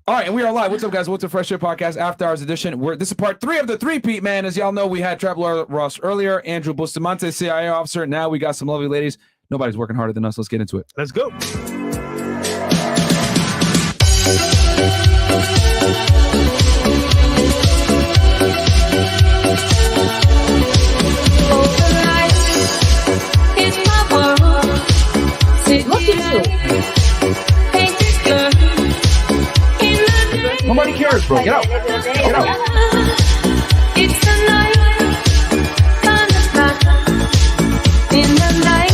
All right, and we are live. What's up, guys? What's up, Fresh Fit Podcast After Hours edition? This is part 3 of the 3-peat, man. As y'all know, we had Traveler Ross earlier, Andrew Bustamante, CIA officer. Now we got some lovely ladies. Nobody's working harder than us. Let's get into it. Let's go. Nobody cares, bro. Get out. Get out. It's the night on the clock. In the night,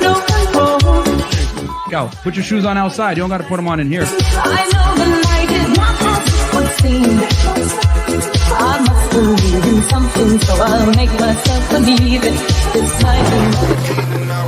no control. Go. Put your shoes on outside. You don't got to put them on in here. I know the night is not as it seems. I must believe in something, so I'll make myself believe it. This night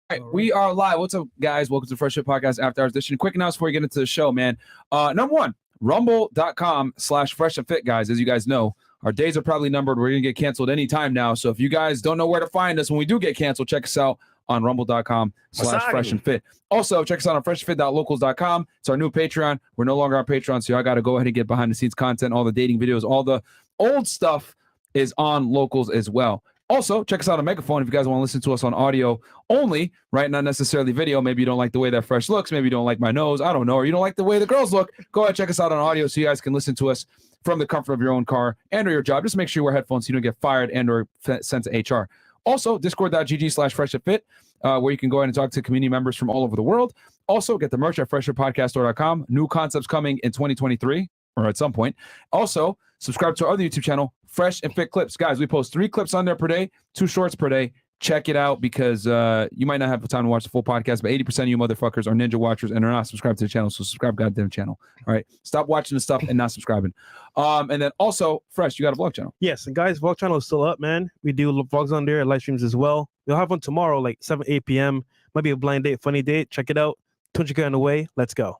All right, we are live. What's up, guys? Welcome to Fresh Fit Podcast After Hours edition. Quick announcement before we get into the show, man. Number one, rumble.com/freshandfit, guys. As you guys know, our days are probably numbered. We're going to get canceled anytime now. So if you guys don't know where to find us when we do get canceled, check us out on rumble.com/freshandfit. Also, check us out on freshfit.locals.com. It's our new Patreon. We're no longer on Patreon, so y'all got to go ahead and get behind the scenes content. All the dating videos, all the old stuff is on Locals as well. Also, check us out on Megaphone if you guys want to listen to us on audio only, right? Not necessarily video. Maybe you don't like the way that Fresh looks. Maybe you don't like my nose. I don't know. Or you don't like the way the girls look. Go ahead and check us out on audio so you guys can listen to us from the comfort of your own car and or your job. Just make sure you wear headphones so you don't get fired and or sent to HR. Also, discord.gg/freshfit, where you can go ahead and talk to community members from all over the world. Also, get the merch at freshfitpodcaststore.com. New concepts coming in 2023 or at some point. Also, subscribe to our other YouTube channel, Fresh and Fit Clips. Guys, we post 3 clips on there per day, 2 shorts per day. Check it out because you might not have the time to watch the full podcast, but 80% of you motherfuckers are ninja watchers and are not subscribed to the channel. So subscribe goddamn channel. All right. Stop watching the stuff and not subscribing. And then also, Fresh, you got a vlog channel. Yes, and guys, vlog channel is still up, man. We do vlogs on there, live streams as well. We'll have one tomorrow, like 7, 8 p.m. Might be a blind date, funny date. Check it out. 200K on the way. Let's go.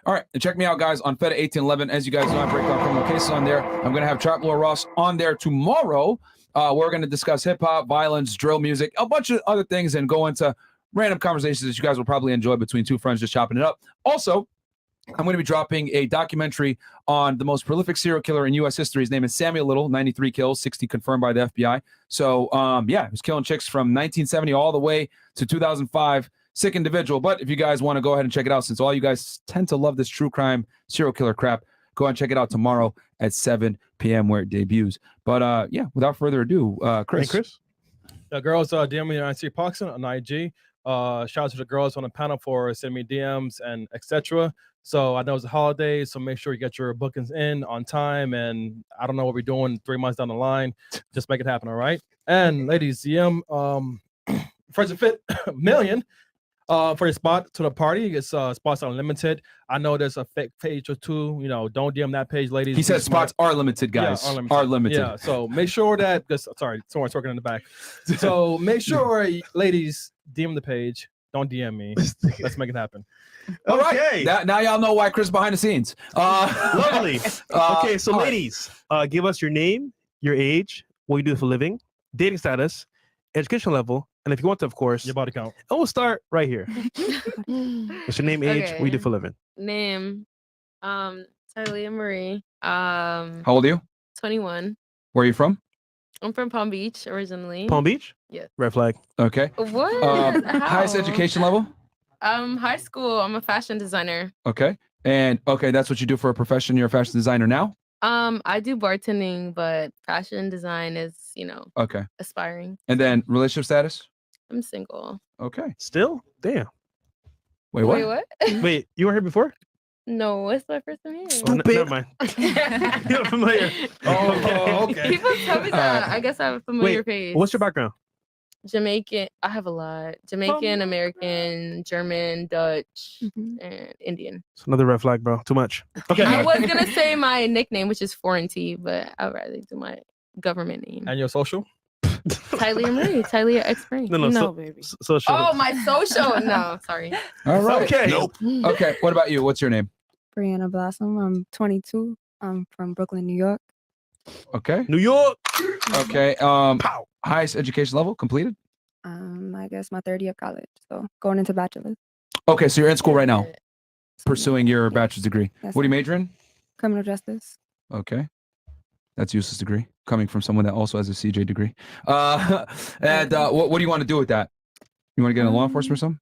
All right, and check me out, guys, on Feta 1811. As you guys know, I break down criminal cases on there. I'm going to have Trap Lord Ross on there tomorrow. We're going to discuss hip-hop, violence, drill music, a bunch of other things, and go into random conversations that you guys will probably enjoy between 2 friends just chopping it up. Also, I'm going to be dropping a documentary on the most prolific serial killer in U.S. history. His name is Samuel Little, 93 kills, 60 confirmed by the FBI. So, yeah, he was killing chicks from 1970 all the way to 2005. Sick individual. But if you guys want to go ahead and check it out, since all you guys tend to love this true crime serial killer crap, go ahead and check it out tomorrow at 7 p.m. where it debuts. But yeah, without further ado, Chris. Hey, Chris. The girls DM me on C Poxon on IG. Shout out to the girls on the panel for sending me DMs and etc. So I know it's a holiday, so make sure you get your bookings in on time. And I don't know what we're doing 3 months down the line. Just make it happen, all right? And ladies, DM Fresh and Fit million. For your spot to the party, it's spots are unlimited. I know there's a fake page or 2. You know, don't DM that page, ladies. He said spots are limited, guys. Yeah, are limited. Yeah, so make sure that. Sorry, someone's talking in the back. So make sure, ladies, DM the page. Don't DM me. Let's make it happen. All right. Now y'all know why Chris behind the scenes. Lovely. Okay, so ladies, give us your name, your age, what you do for a living, dating status, education level. And if you want to, of course, your body count. And we'll start right here. What's your name, age, what you do for a living? Name, Talia Marie. How old are you? 21. Where are you from? I'm from Palm Beach originally. Palm Beach? Yeah. Red flag. Okay. What? Highest education level? High school. I'm a fashion designer. Okay. And okay, that's what you do for a profession. You're a fashion designer now? I do bartending, but fashion design is, okay, aspiring. And then relationship status? I'm single. Okay. Still? Damn. Wait, what? Wait, what? Wait, you were here before? No, it's my first time here. Oh, never mind. You're familiar. Okay. People tell me that. I guess I have a familiar face. What's your background? Jamaican. I have a lot. Jamaican, American, German, Dutch, and Indian. It's another red flag, bro. Too much. Okay. I was going to say my nickname, which is Foreign T, but I'd rather do my government name. And your social? Talia Marie. Talia X Marie. No, baby. Social. Oh, my social. No, sorry. All right. Okay. Nope. Okay. What about you? What's your name? Brianna Blossom. I'm 22. I'm from Brooklyn, New York. Okay. New York. Okay. Highest education level completed? I guess my third year of college. So going into bachelor's. Okay, so you're in school right now, pursuing your Yeah. bachelor's degree. Yes, What are you sir. majoring in? Criminal justice. Okay. That's useless degree coming from someone that also has a CJ degree. And what do you want to do with that? You want to get into law enforcement or something?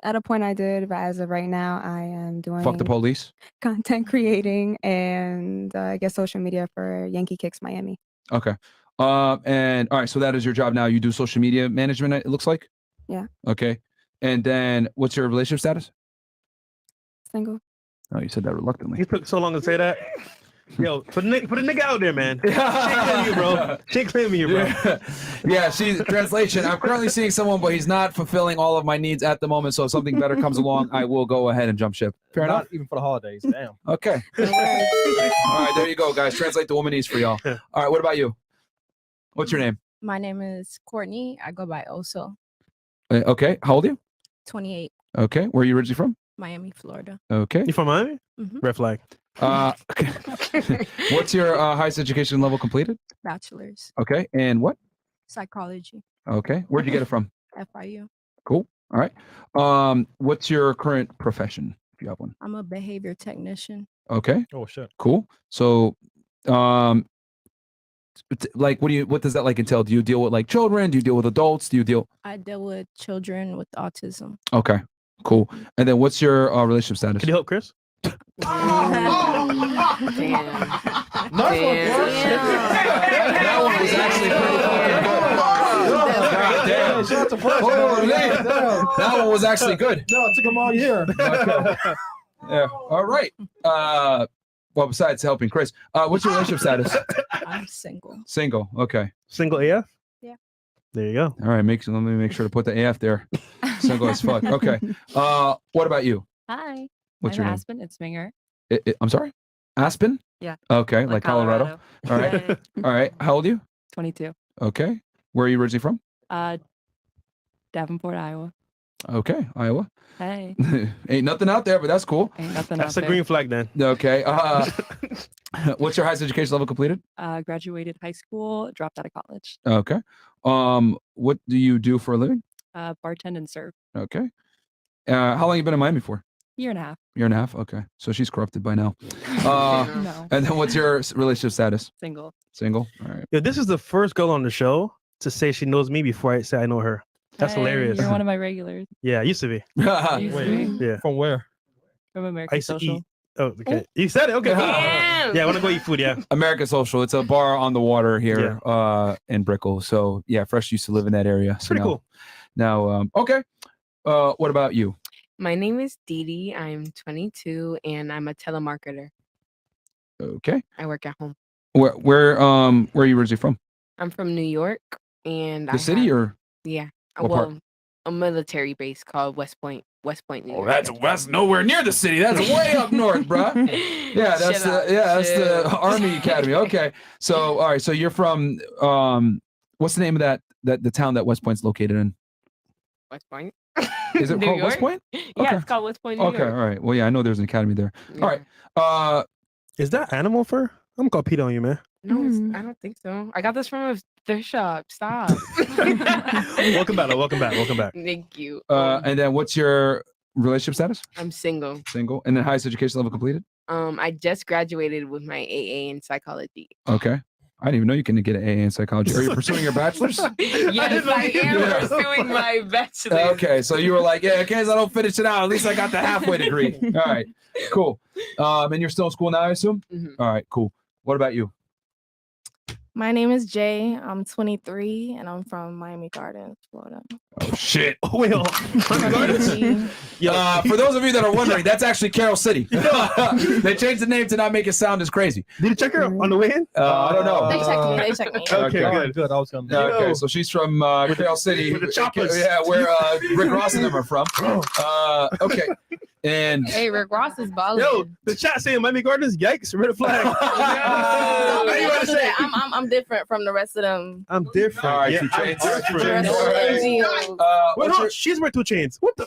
At a point I did, but as of right now, I am doing Fuck the police. content creating and I guess social media for Yankee Kicks Miami. Okay. And all right, so that is your job now. You do social media management, it looks like? Yeah. Okay. And then what's your relationship status? Single. Oh, you said that reluctantly. You took so long to say that. Yo, put a nigga out there, man. She ain't claiming you, bro. She ain't claiming you, bro. Yeah, she's translation. I'm currently seeing someone, but he's not fulfilling all of my needs at the moment. So if something better comes along, I will go ahead and jump ship. Fair enough. Not even for the holidays. Damn. Okay. All right, there you go, guys. Translate the woman needs for y'all. All right, what about you? What's your name? My name is Courtney. I go by Oso. Okay, how old are you? 28, Okay, where are you originally from? Miami, Florida. Okay. You from Miami? Mhm. Red flag. Okay. What's your highest education level completed? Bachelor's, Okay, and what? psychology, Okay, where'd you get it from? FIU. Cool. All right. What's your current profession, if you have one? I'm a behavior technician. Okay, Oh shit. cool. So, like, what does that like entail? Do you deal with like children? Do you deal with adults? Do you deal? I deal with children with autism. Okay, cool. And then what's your relationship status? Can you help Chris? That one was actually pretty fucking good. God damn. That one was actually good. No, it took him all year. Okay. Yeah. All right. Well, besides helping Chris, what's your relationship status? I'm single. Single. Okay. Single AF? Yeah. There you go. All right. Let me make sure to put the AF there. Single as fuck. Okay. What about you? Hi. What's I'm your name? Aspen. It's Minger. I'm sorry. Aspen. Yeah. Okay. Like Colorado. All right. Yeah. All right. How old are you? 22. Okay. Where are you originally from? Davenport, Iowa. Okay. Iowa. Hey. Ain't nothing out there, but that's cool. Ain't nothing That's out a there. green flag then. Okay. What's your highest education level completed? Graduated high school, dropped out of college. Okay. What do you do for a living? Bartend and serve. Okay. How long you been in Miami for? Year and a half. Year and a half. Okay. So she's corrupted by now. No. And then what's your relationship status? Single. Single. All right. Yo, this is the first girl on the show to say she knows me before I say I know her. That's Hey, hilarious. You're one of my regulars. Yeah, I used to be. Used to Wait. be. Yeah. From where? From I American used to Social. eat. Oh, okay. You said it. Okay. Damn. Yeah, I want to go eat food. Yeah. American Social. It's a bar on the water here in Brickell. So yeah, Fresh used to live in that area. So Pretty now, cool. Now, okay. What about you? My name is Dee Dee. I'm 22 and I'm a telemarketer. Okay. I work at home. Where are you originally from? I'm from New York and The city or? yeah. What part? Well, a military base called West Point, New Oh, York. that's nowhere near the city. That's way up north, bruh. Yeah, that's that's the Army Academy. Okay. So all right, so you're from what's the name of that the town that West Point's located in? West Point. Is it New called West York? Point? Yeah, Okay. it's called West Point, New Okay, York. all right. Well, yeah, I know there's an academy there. All right. Is that animal fur? I'm gonna Pete on you, man. No, I don't think so. I got this from a thrift shop. Stop. Welcome back. Welcome back. Welcome back. Thank you. And then what's your relationship status? I'm single. Single. And then highest education level completed? I just graduated with my AA in psychology. Okay. I didn't even know you can get an AA in psychology. Are you pursuing your bachelor's? Yes, I am pursuing my bachelor's. Okay, so you were like, yeah, in case I don't finish it out, at least I got the halfway degree. All right, cool. And you're still in school now, I assume? Mhm. All right, cool. What about you? My name is Jay. I'm 23 and I'm from Miami Gardens, Florida. Oh, shit. Wait, hold on. For those of you that are wondering, that's actually Carroll City. They changed the name to not make it sound as crazy. Did you check her on the way in? I don't know. They checked me. Okay, good. I was gonna. Okay, so she's from Carroll City. with the choppers. Yeah, where Rick Ross and them are from. Okay. And Hey, Rick Ross is balling. Yo, the chat saying Miami Gardens, yikes, red flag. How you wanna say? I'm different from the rest of them. I'm different. All right, Yeah, two I'm chains. different. The rest of All the right. NGOs. Wait, what's hold on. She's wearing 2 chains. What the?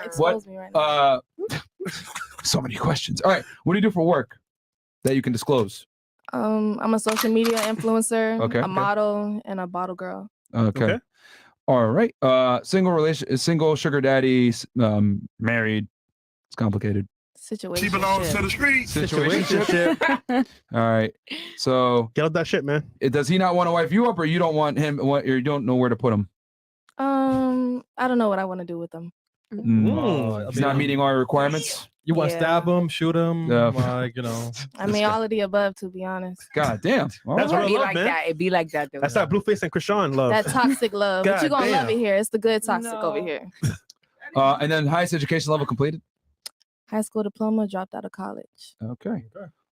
Expose me right now. So many questions. All right, what do you do for work that you can disclose? I'm a social media influencer, Okay. a model, and a bottle girl. Okay. All right. Single sugar daddy, married. It's complicated. Situation. She belongs to the streets. Situationship. All right. So get out that shit, man. Does he not want to wife you up, or you don't want him? Or you don't know where to put him? I don't know what I want to do with them. He's not meeting our requirements. You want to stab him, shoot him, like, you know. I mean, all of the above, to be honest. God damn. That's real It'd be love, like man. that. It'd be like that. Though. That's that Blueface and Krishan love. That toxic love. But God you're going to love damn. it here. It's the good toxic over here. And then highest education level completed. High school diploma, dropped out of college. Okay.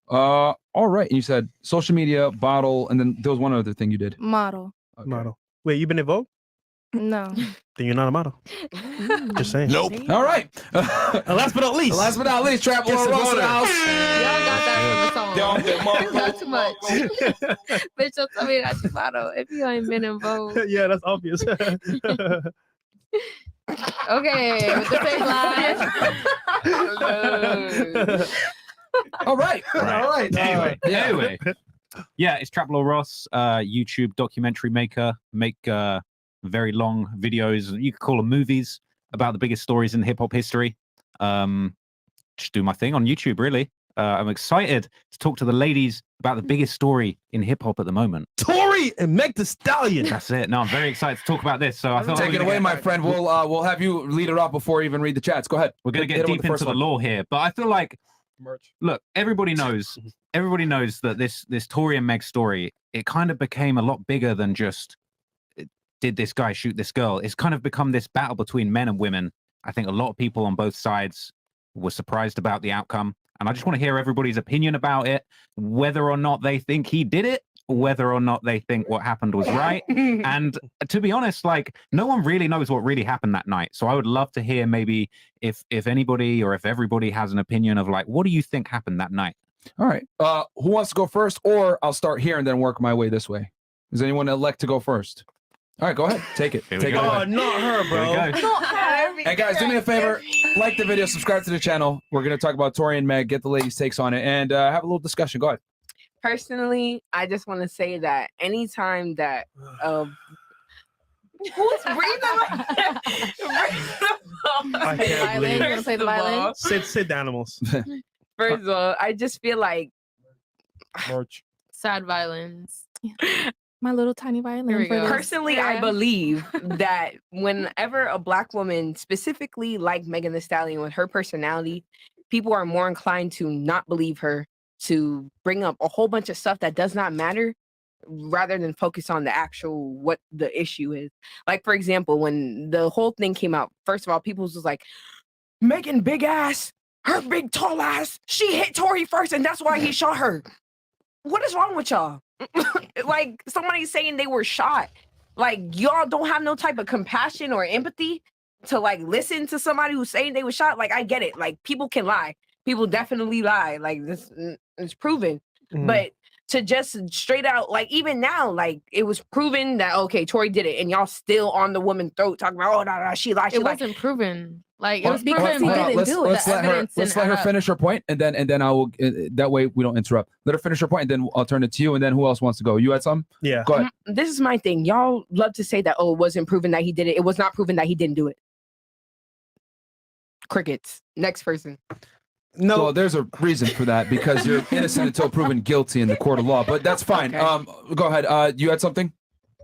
All right. And you said social media, bottle, and then there was one other thing you did. Model. Model. Wait, you been in Vogue? No. Then you're not a model. Just saying. Nope. All right. And last but not least. Trap Get Lord some Ross in the water. house. Y'all got that from a song. Don't Not too much. Bitch, don't tell me that's your motto if you ain't been involved. Yeah, that's obvious. Okay, with the same line. All right. All right. Anyway. Yeah, it's Trap Lord Ross, YouTube documentary maker. Make very long videos. You could call them movies about the biggest stories in hip hop history. Just do my thing on YouTube, really. I'm excited to talk to the ladies about the biggest story in hip hop at the moment. Tory and Meg the Stallion. That's it. No, I'm very excited to talk about this. So I thought Take it away, my friend. We'll have you lead it off before you even read the chats. Go ahead. We're gonna get deep into the lore here, but I feel like look, everybody knows that this Tory and Meg story, it kind of became a lot bigger than just did this guy shoot this girl. It's kind of become this battle between men and women. I think a lot of people on both sides were surprised about the outcome. And I just want to hear everybody's opinion about it, whether or not they think he did it, whether or not they think what happened was right. And to be honest, like, no one really knows what really happened that night. So I would love to hear maybe if anybody or if everybody has an opinion of like, what do you think happened that night? All right. Who wants to go first? Or I'll start here and then work my way this way. Does anyone elect to go first? All right, go ahead. Take it. Take it away. Oh, not her, bro. Hey guys, do me a favor. Like the video, subscribe to the channel. We're going to talk about Tory and Meg, get the ladies' takes on it, and have a little discussion. Go ahead. Personally, I just want to say that anytime that who's breathing like that? I can't believe You wanna play the violin? Sid animals. First of all, I just feel like Sad violence. My little tiny violin. Here we for go. this. personally, I believe that whenever a black woman, specifically like Megan Thee Stallion with her personality, people are more inclined to not believe her, to bring up a whole bunch of stuff that does not matter rather than focus on the actual what the issue is. Like, for example, when the whole thing came out, first of all, people was like, Megan big ass, her big tall ass, she hit Tory first and that's why he shot her. What is wrong with y'all? Like, somebody saying they were shot. Like, y'all don't have no type of compassion or empathy to like listen to somebody who's saying they were shot. Like, I get it. Like, people can lie. People definitely lie. Like, this is proven. But to just straight out, like, even now, like, it was proven that okay, Tory did it, and y'all still on the woman's throat talking about, oh no, she lied. She It lied. wasn't proven. Like, it Well, was proven, hold but on, he didn't do it. let's The let her evidence let's didn't let her add up. finish her point, and then I will. That way we don't interrupt. Let her finish her point, and then I'll turn it to you. And then who else wants to go? You had some? Yeah. Go ahead. This is my thing. Y'all love to say that, oh, it wasn't proven that he did it. It was not proven that he didn't do it. Crickets. Next person. No, well, there's a reason for that because you're innocent until proven guilty in the court of law. But that's fine. Okay. Go ahead. You had something?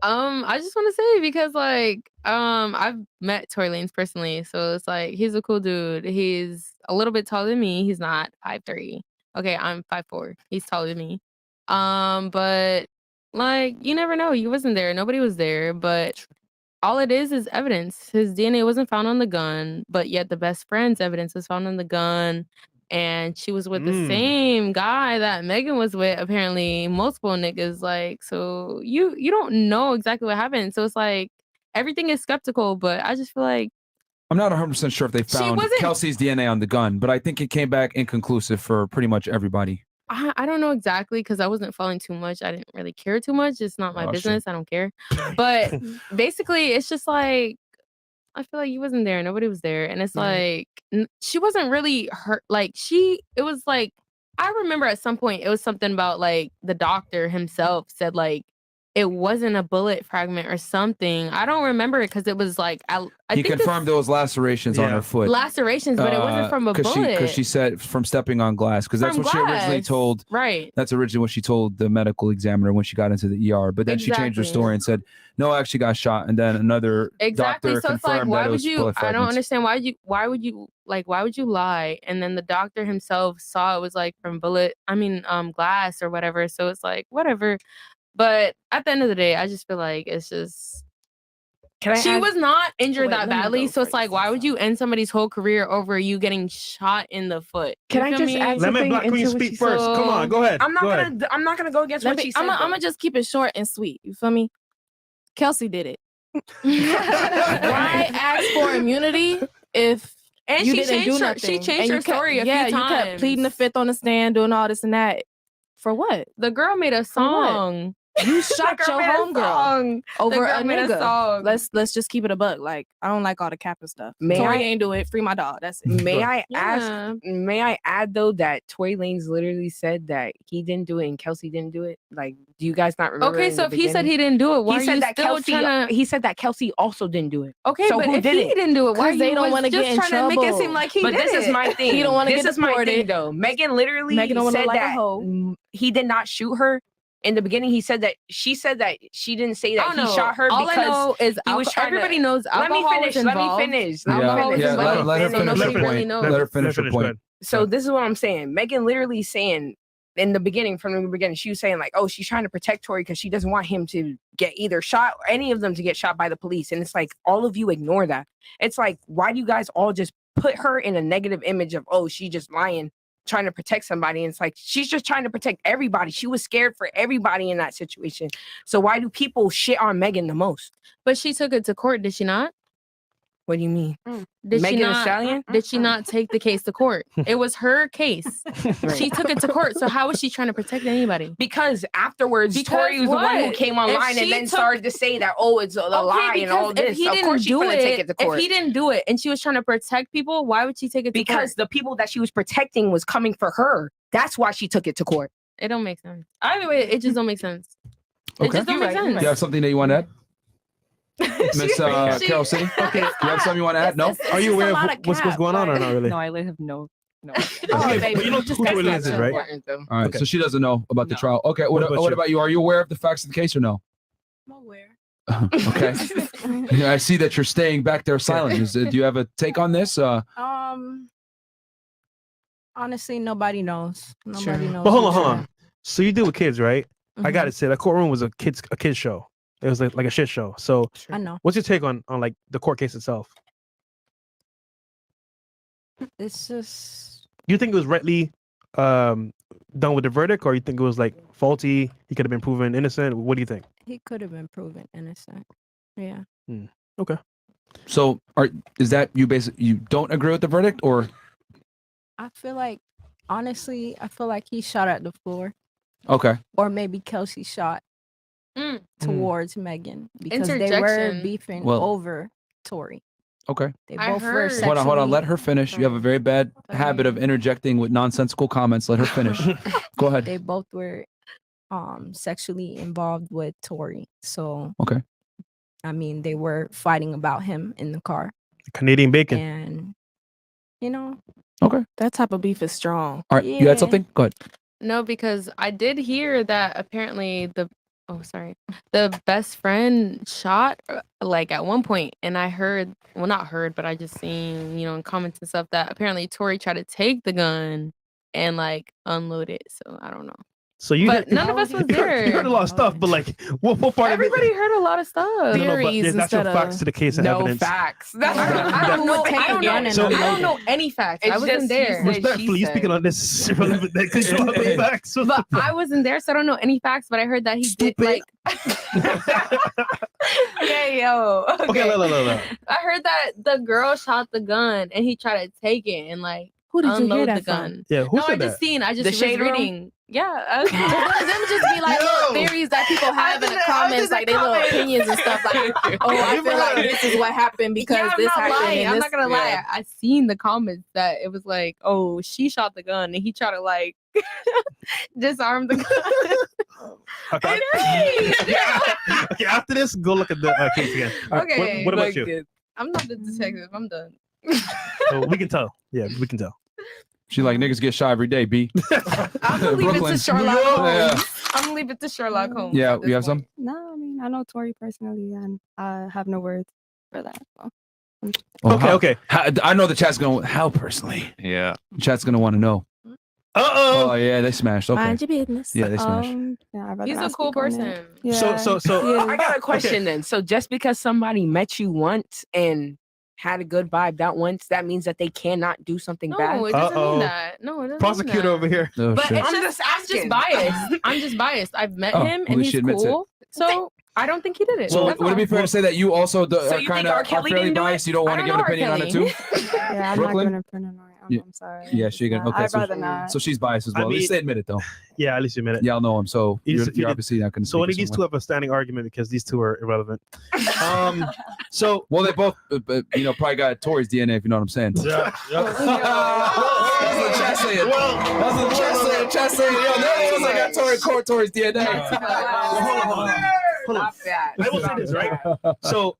I just want to say because like I've met Tory Lanez personally, so it's like he's a cool dude. He's a little bit taller than me. He's not 5'3". Okay, I'm 5'4". He's taller than me. But like you never know. He wasn't there. Nobody was there. But all it is evidence. His DNA wasn't found on the gun, but yet the best friend's evidence was found on the gun. And she was with the same guy that Megan was with, apparently multiple niggas. Like, so you don't know exactly what happened. So it's like everything is skeptical, but I just feel like I'm not 100% sure if they found wasn't- Kelsey's DNA on the gun, but I think it came back inconclusive for pretty much everybody. I don't know exactly because I wasn't following too much. I didn't really care too much. It's not my Oh, business. I don't care. But basically, it's just like I feel like he wasn't there. Nobody was there. And it's like, she wasn't really hurt. Like it was like, I remember at some point it was something about like the doctor himself said like, it wasn't a bullet fragment or something. I don't remember it because it was like I He think confirmed there was lacerations on her foot. lacerations, but it wasn't from a bullet. Because she said from stepping on glass. Because that's From what she originally glass. told. Right. That's originally what she told the medical examiner when she got into the ER. But then she changed her Exactly. story and said, "No, I actually got shot." And then another Exactly. doctor So it's like, confirmed why that it would was you? bullet I don't fragments. understand why would you lie? And then the doctor himself saw it was like from glass or whatever. So it's like whatever. But at the end of the day, I just feel like it's just. She was not injured that badly, so it's like, why would you end somebody's whole career over you getting shot in the foot? Can You I feel just me? add Let me something Black Queen into what speak you first. said? Come on, go ahead. I'm Go ahead. not gonna go against what she said. I'm gonna just keep it short and sweet. You feel me? Kelsey did it. Why ask for immunity if And you she didn't do changed her- nothing? she changed And her you kept- story a few you kept pleading the times. fifth on the stand, doing all this and that. For what? The girl made a For what? song. You shot girl your made a homegirl song. The over girl a made a nigga. song. Let's just keep it a buck. Like, I don't like all the cap and stuff. May Tory I- ain't do it. Free my dog. That's it. May I Yeah. ask? May I add though that Tory Lanez literally said that he didn't do it and Kelsey didn't do it. Like, do you guys not remember? Okay, in so the if he said beginning? he didn't do it, why he are said you that still Kelsey. trying to? He said that Kelsey also didn't do it. Okay, so but who if did he it? didn't do it, why 'Cause they you don't was wanna just get in trying to make it trouble. seem like he But did this is it? my thing. He don't wanna This get is my thing deported. though. Megan literally Megan don't wanna said look like a that hoe. he did not shoot her. In the beginning, he said that she said that she didn't say I that don't he know. shot her All because I know is he was trying to- everybody knows Let me alcohol finish. was Let me involved. finish. Alcohol was involved. let her So finish her nobody really point. knows. Let her finish her Go point. ahead. So this is what I'm saying. Megan literally saying in the beginning, from the beginning, she was saying like, "Oh, she's trying to protect Tory because she doesn't want him to get either shot or any of them to get shot by the police." And it's like all of you ignore that. It's like, why do you guys all just put her in a negative image of, oh, she just lying, trying to protect somebody? And it's like she's just trying to protect everybody. She was scared for everybody in that situation. So why do people shit on Megan the most? But she took it to court, did she not? What do you mean? Did Megan she Thee not? Stallion? Did she not take the case to court? It was her case. She took it to court. So how was she trying to protect anybody? Because afterwards, Because Tory was the one who what? came If online and she then took- started to say that, oh, it's a lie and all because if this. he Of didn't course she's do gonna take it to court. If he didn't do it and she was trying to protect people, why would she take it to Because court? the people that she was protecting was coming for her. That's why she took it to court. It don't make sense. Either way, it just don't make sense. It Okay. just don't make sense. You have something that you want to add? Miss Carol City? Okay. You have something you want to add? No? Are you aware of lot of what's cap, going on or like- not really? No, I have no. Okay, baby, but you know just who that's Tory not Lanez so is, right? important, though. All right. Okay. So she doesn't know about the No. trial. Okay. What about you? about you? Are you aware of the facts of the case or no? I'm aware. Okay. Yeah, I see that you're staying back there silent. Do you have a take on this? Honestly, nobody knows. Nobody knows. But hold on, who's hold right. on. So you deal with kids, right? I Mhm. gotta say, that courtroom was a kids show. It was like a shit show. So I know. what's your take on like the court case itself? It's just Do you think it was rightly done with the verdict, or you think it was like faulty? He could have been proven innocent. What do you think? he could have been proven innocent. Yeah. Okay. So is that you basically you don't agree with the verdict or I feel like honestly, I feel like he shot at the floor. okay. Or maybe Kelsey shot Mm. towards Megan because they were Interjection. beefing Well- over Tory. Okay. They I both were heard- sexually. Hold on. Let her finish. You have a very bad habit of interjecting with nonsensical comments. Let her finish. Go ahead. They both were sexually involved with Tory. So Okay. I mean, they were fighting about him in the car, Canadian bacon. and you know, Okay. That type of beef is strong. All right. You Yeah. had something? Go ahead. No, because I did hear that apparently the best friend shot like at one point, and I heard, well, not heard, but I just seen, in comments and stuff that apparently Tory tried to take the gun and like unload it. So I don't know. So you But heard- none of us was you heard a there. lot of stuff, but like what part Everybody of it? heard a lot of stuff. No, but Theories that's your instead facts of- to the case and No evidence. facts. That's I don't know. Take I don't a gun know. and So- I don't know any facts. It's I wasn't just there. he said, Respectfully, you said. speaking on this irrelevant because you don't have any facts. But I wasn't there, so I don't know any facts. But I heard that he Stupid. did like. Yeah, yo. Okay, look. I heard that the girl shot the gun and he tried to take it and like Who did you hear unload that the from? gun. Yeah, who No, I said just that? seen. I just The was shade room? reading. Yeah, Them just be like little theories that people have in the comments, like they little opinions and stuff. Like, oh, I feel like this is what happened because this happened. and I'm this- not gonna lie. I seen the comments that it was like, oh, she shot the gun and he tried to like disarm the gun. Okay. Okay, after this, go look at the case again. All right, Okay, what about like, you? I'm not the detective. I'm done. Oh, we can tell. Yeah, we can tell. She like niggas get shot every day. B. I'm gonna leave it Brooklyn. to Sherlock New York. Holmes. Yeah. I'm gonna leave it to Sherlock Holmes. Yeah, at this you have point. some. No, I mean I know Tory personally, and I have no words for that. So. Well, Okay, okay. I know the chat's going. How personally? Yeah. The chat's gonna want to know. Uh-oh. Oh yeah, they smashed. Okay. Mind your business. Yeah, they smashed. Yeah, I'd rather He's a not cool speak on it. person. Yeah. So I got a question then. So just because somebody met you once and had a good vibe that once, that means that they cannot do something bad? No, it doesn't Uh-oh. mean that. No, it doesn't. prosecutor mean that. over here. Oh, But shit. it's I'm just, just I'm just asking. biased. I'm just biased. I've met Oh, him at and least she he's admits it. cool. So I don't think he did it. So That's would it be all. fair to say that you also So are you kind think R. of Kelly fairly didn't do it? biased? You don't I want to don't give an know R. opinion on it Kelly. too? Yeah, I'm Brooklyn? not going to print an Yeah. I'm sorry. Yeah, she can. Okay, I'd so, rather not. so she's biased as I well. At least mean- they admit it though. Yeah, at least you admit it. Y'all know him, so You you're, just- you're obviously not going to. So only these two have a standing argument because these two are irrelevant. So Well, they both, probably got Tory's DNA, if you know what I'm saying. yeah, That's what the chat saying. That's what the chat saying. The chat saying, yo, they're the ones that got Tory's DNA. hold on. I will say this, right? So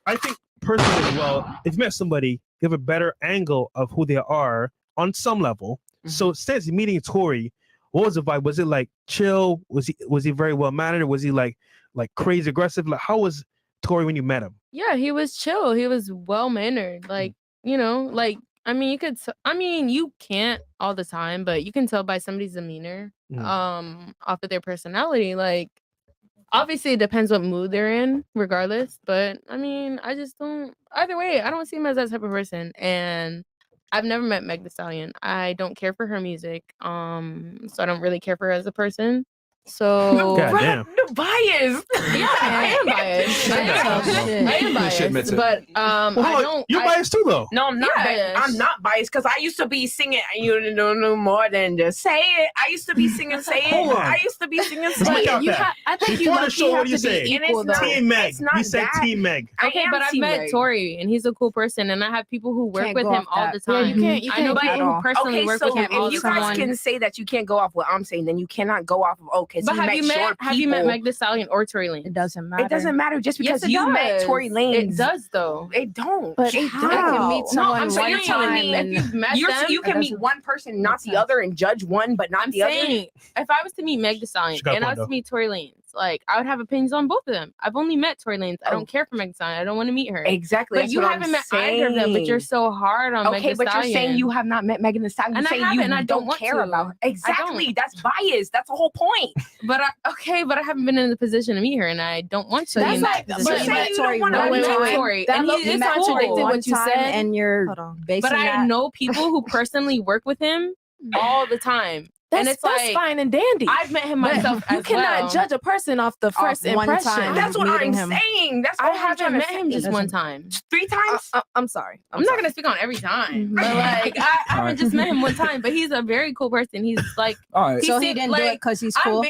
I think personally as well, if you met somebody, you have a better angle of who they are on some level. So since meeting Tory, what was the vibe? Was it like chill? Was he very well mannered? Or was he like crazy aggressive? Like how was Tory when you met him? Yeah, he was chill. He was well mannered. Like, I mean, you can't all the time, but you can tell by somebody's demeanor, off of their personality. Like, obviously, it depends what mood they're in, regardless. But I mean, I just don't. Either way, I don't see him as that type of person. And I've never met Meg Thee Stallion. I don't care for her music. So I don't really care for her as a person. So God damn. You're biased. Yeah, I am biased. I am She admits biased. it. But Well, I don't. You're biased too, though. No, I'm not. Yes. I'm not biased because I used to be singing. You don't know more than just say it. I used to be singing, say it. Hold on. I used to be singing, Let's say make it. out that. I think you Before the low-key show, what have do you to be say? equal, though. Team Meg. It's not He said that. Team Meg. Okay, am but I've Team met Meg. Tory and he's a cool person, and I have people who work Can't with go him off all that. the Yeah, time. you can't I know go people at all. who personally Okay, work so with him all if the you guys time. can say that you can't go off what I'm saying, then you cannot go off of because But he have met you your met have you met people. Meg Thee Stallion or Tory Lanez? It doesn't matter. It doesn't matter just because Yes, it you met does. Tory Lanez. It does though. It don't. But It I don't. can meet No, someone I'm saying one you're telling time me and if you've met you them, can meet one person, not the other, and judge one, but not I'm the other. saying if I was to meet Meg Thee Stallion She got and I one, was to though. meet Tory Lanez, like I would have opinions on both of them. I've only met Tory Lanez. I Oh. don't care for Meg Thee Stallion. I don't want to meet her. Exactly. But that's you what haven't I'm met either of them. But you're saying. so hard on Meg Okay, Thee but you're saying Stallion. you have not met Megan Thee Stallion. And You're I saying haven't, you and I don't want care to. about her. Exactly. don't. That's bias. That's the whole point. But I haven't been in the position to meet her, and I don't want to. So be you in met- that so position. you met Tory wanna one meet time. Tory, That and low-key he is contradicted cool. what you said, and you're basing But I that. know people who personally work with him all the time. That's, and it's that's like, fine and dandy. I've met him But myself you as cannot well. judge a person off the first one impression. time. That's what meeting I'm him. saying. That's I all I'm trying haven't to met say. him just It one doesn't- time. 3 times. I'm sorry. I'm not gonna speak on every time, but like I haven't just met him one time. But he's a very cool person. He's like, All right. So he didn't do it because he's cool.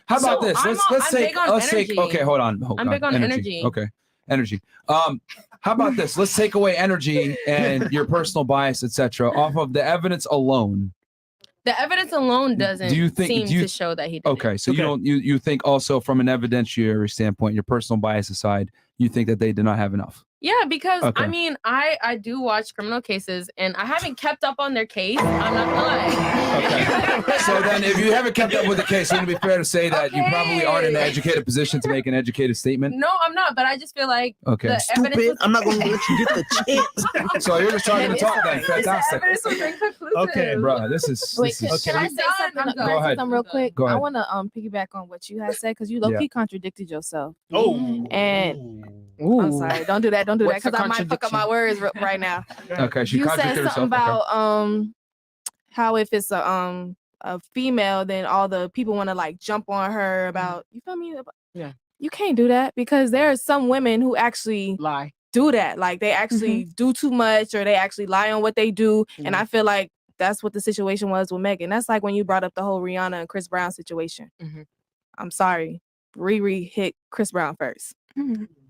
How about this? Let's take. energy. Okay, hold on. I'm big on energy. Okay, energy. How about this? Let's take away energy and your personal bias, etc. Off of the evidence alone. The evidence alone doesn't seem to show that he did. Okay, so you think also from an evidentiary standpoint, your personal bias aside, you think that they did not have enough. Yeah, because Okay. I mean, I do watch criminal cases, and I haven't kept up on their case. I'm not gonna lie. Okay. So then, if you haven't kept up with the case, wouldn't it be fair to say that you probably aren't in an educated position to make an educated statement? No, I'm not. But I just feel like Okay. the evidence was, I'm not going to let you get the chance. So you're just trying to talk then. the Fantastic. evidence was inconclusive. Okay, bro. This is. Wait, This is can I say something? I'm Can I Go say ahead. something real quick? Go I ahead. want to piggyback on what you had said because you low-key contradicted yourself. Oh. And I'm sorry, don't do that. Don't do that What's the because I might fuck up my words right now. Okay, she You said contradicted something herself. about how if it's a female, then all the people want to like jump on her about you feel me? Yeah. You can't do that because there are some women who actually Lie. do that. Like they actually do too much or they actually lie on what they do. And I feel like that's what the situation was with Megan. That's like when you brought up the whole Rihanna and Chris Brown situation. I'm sorry, Riri hit Chris Brown first.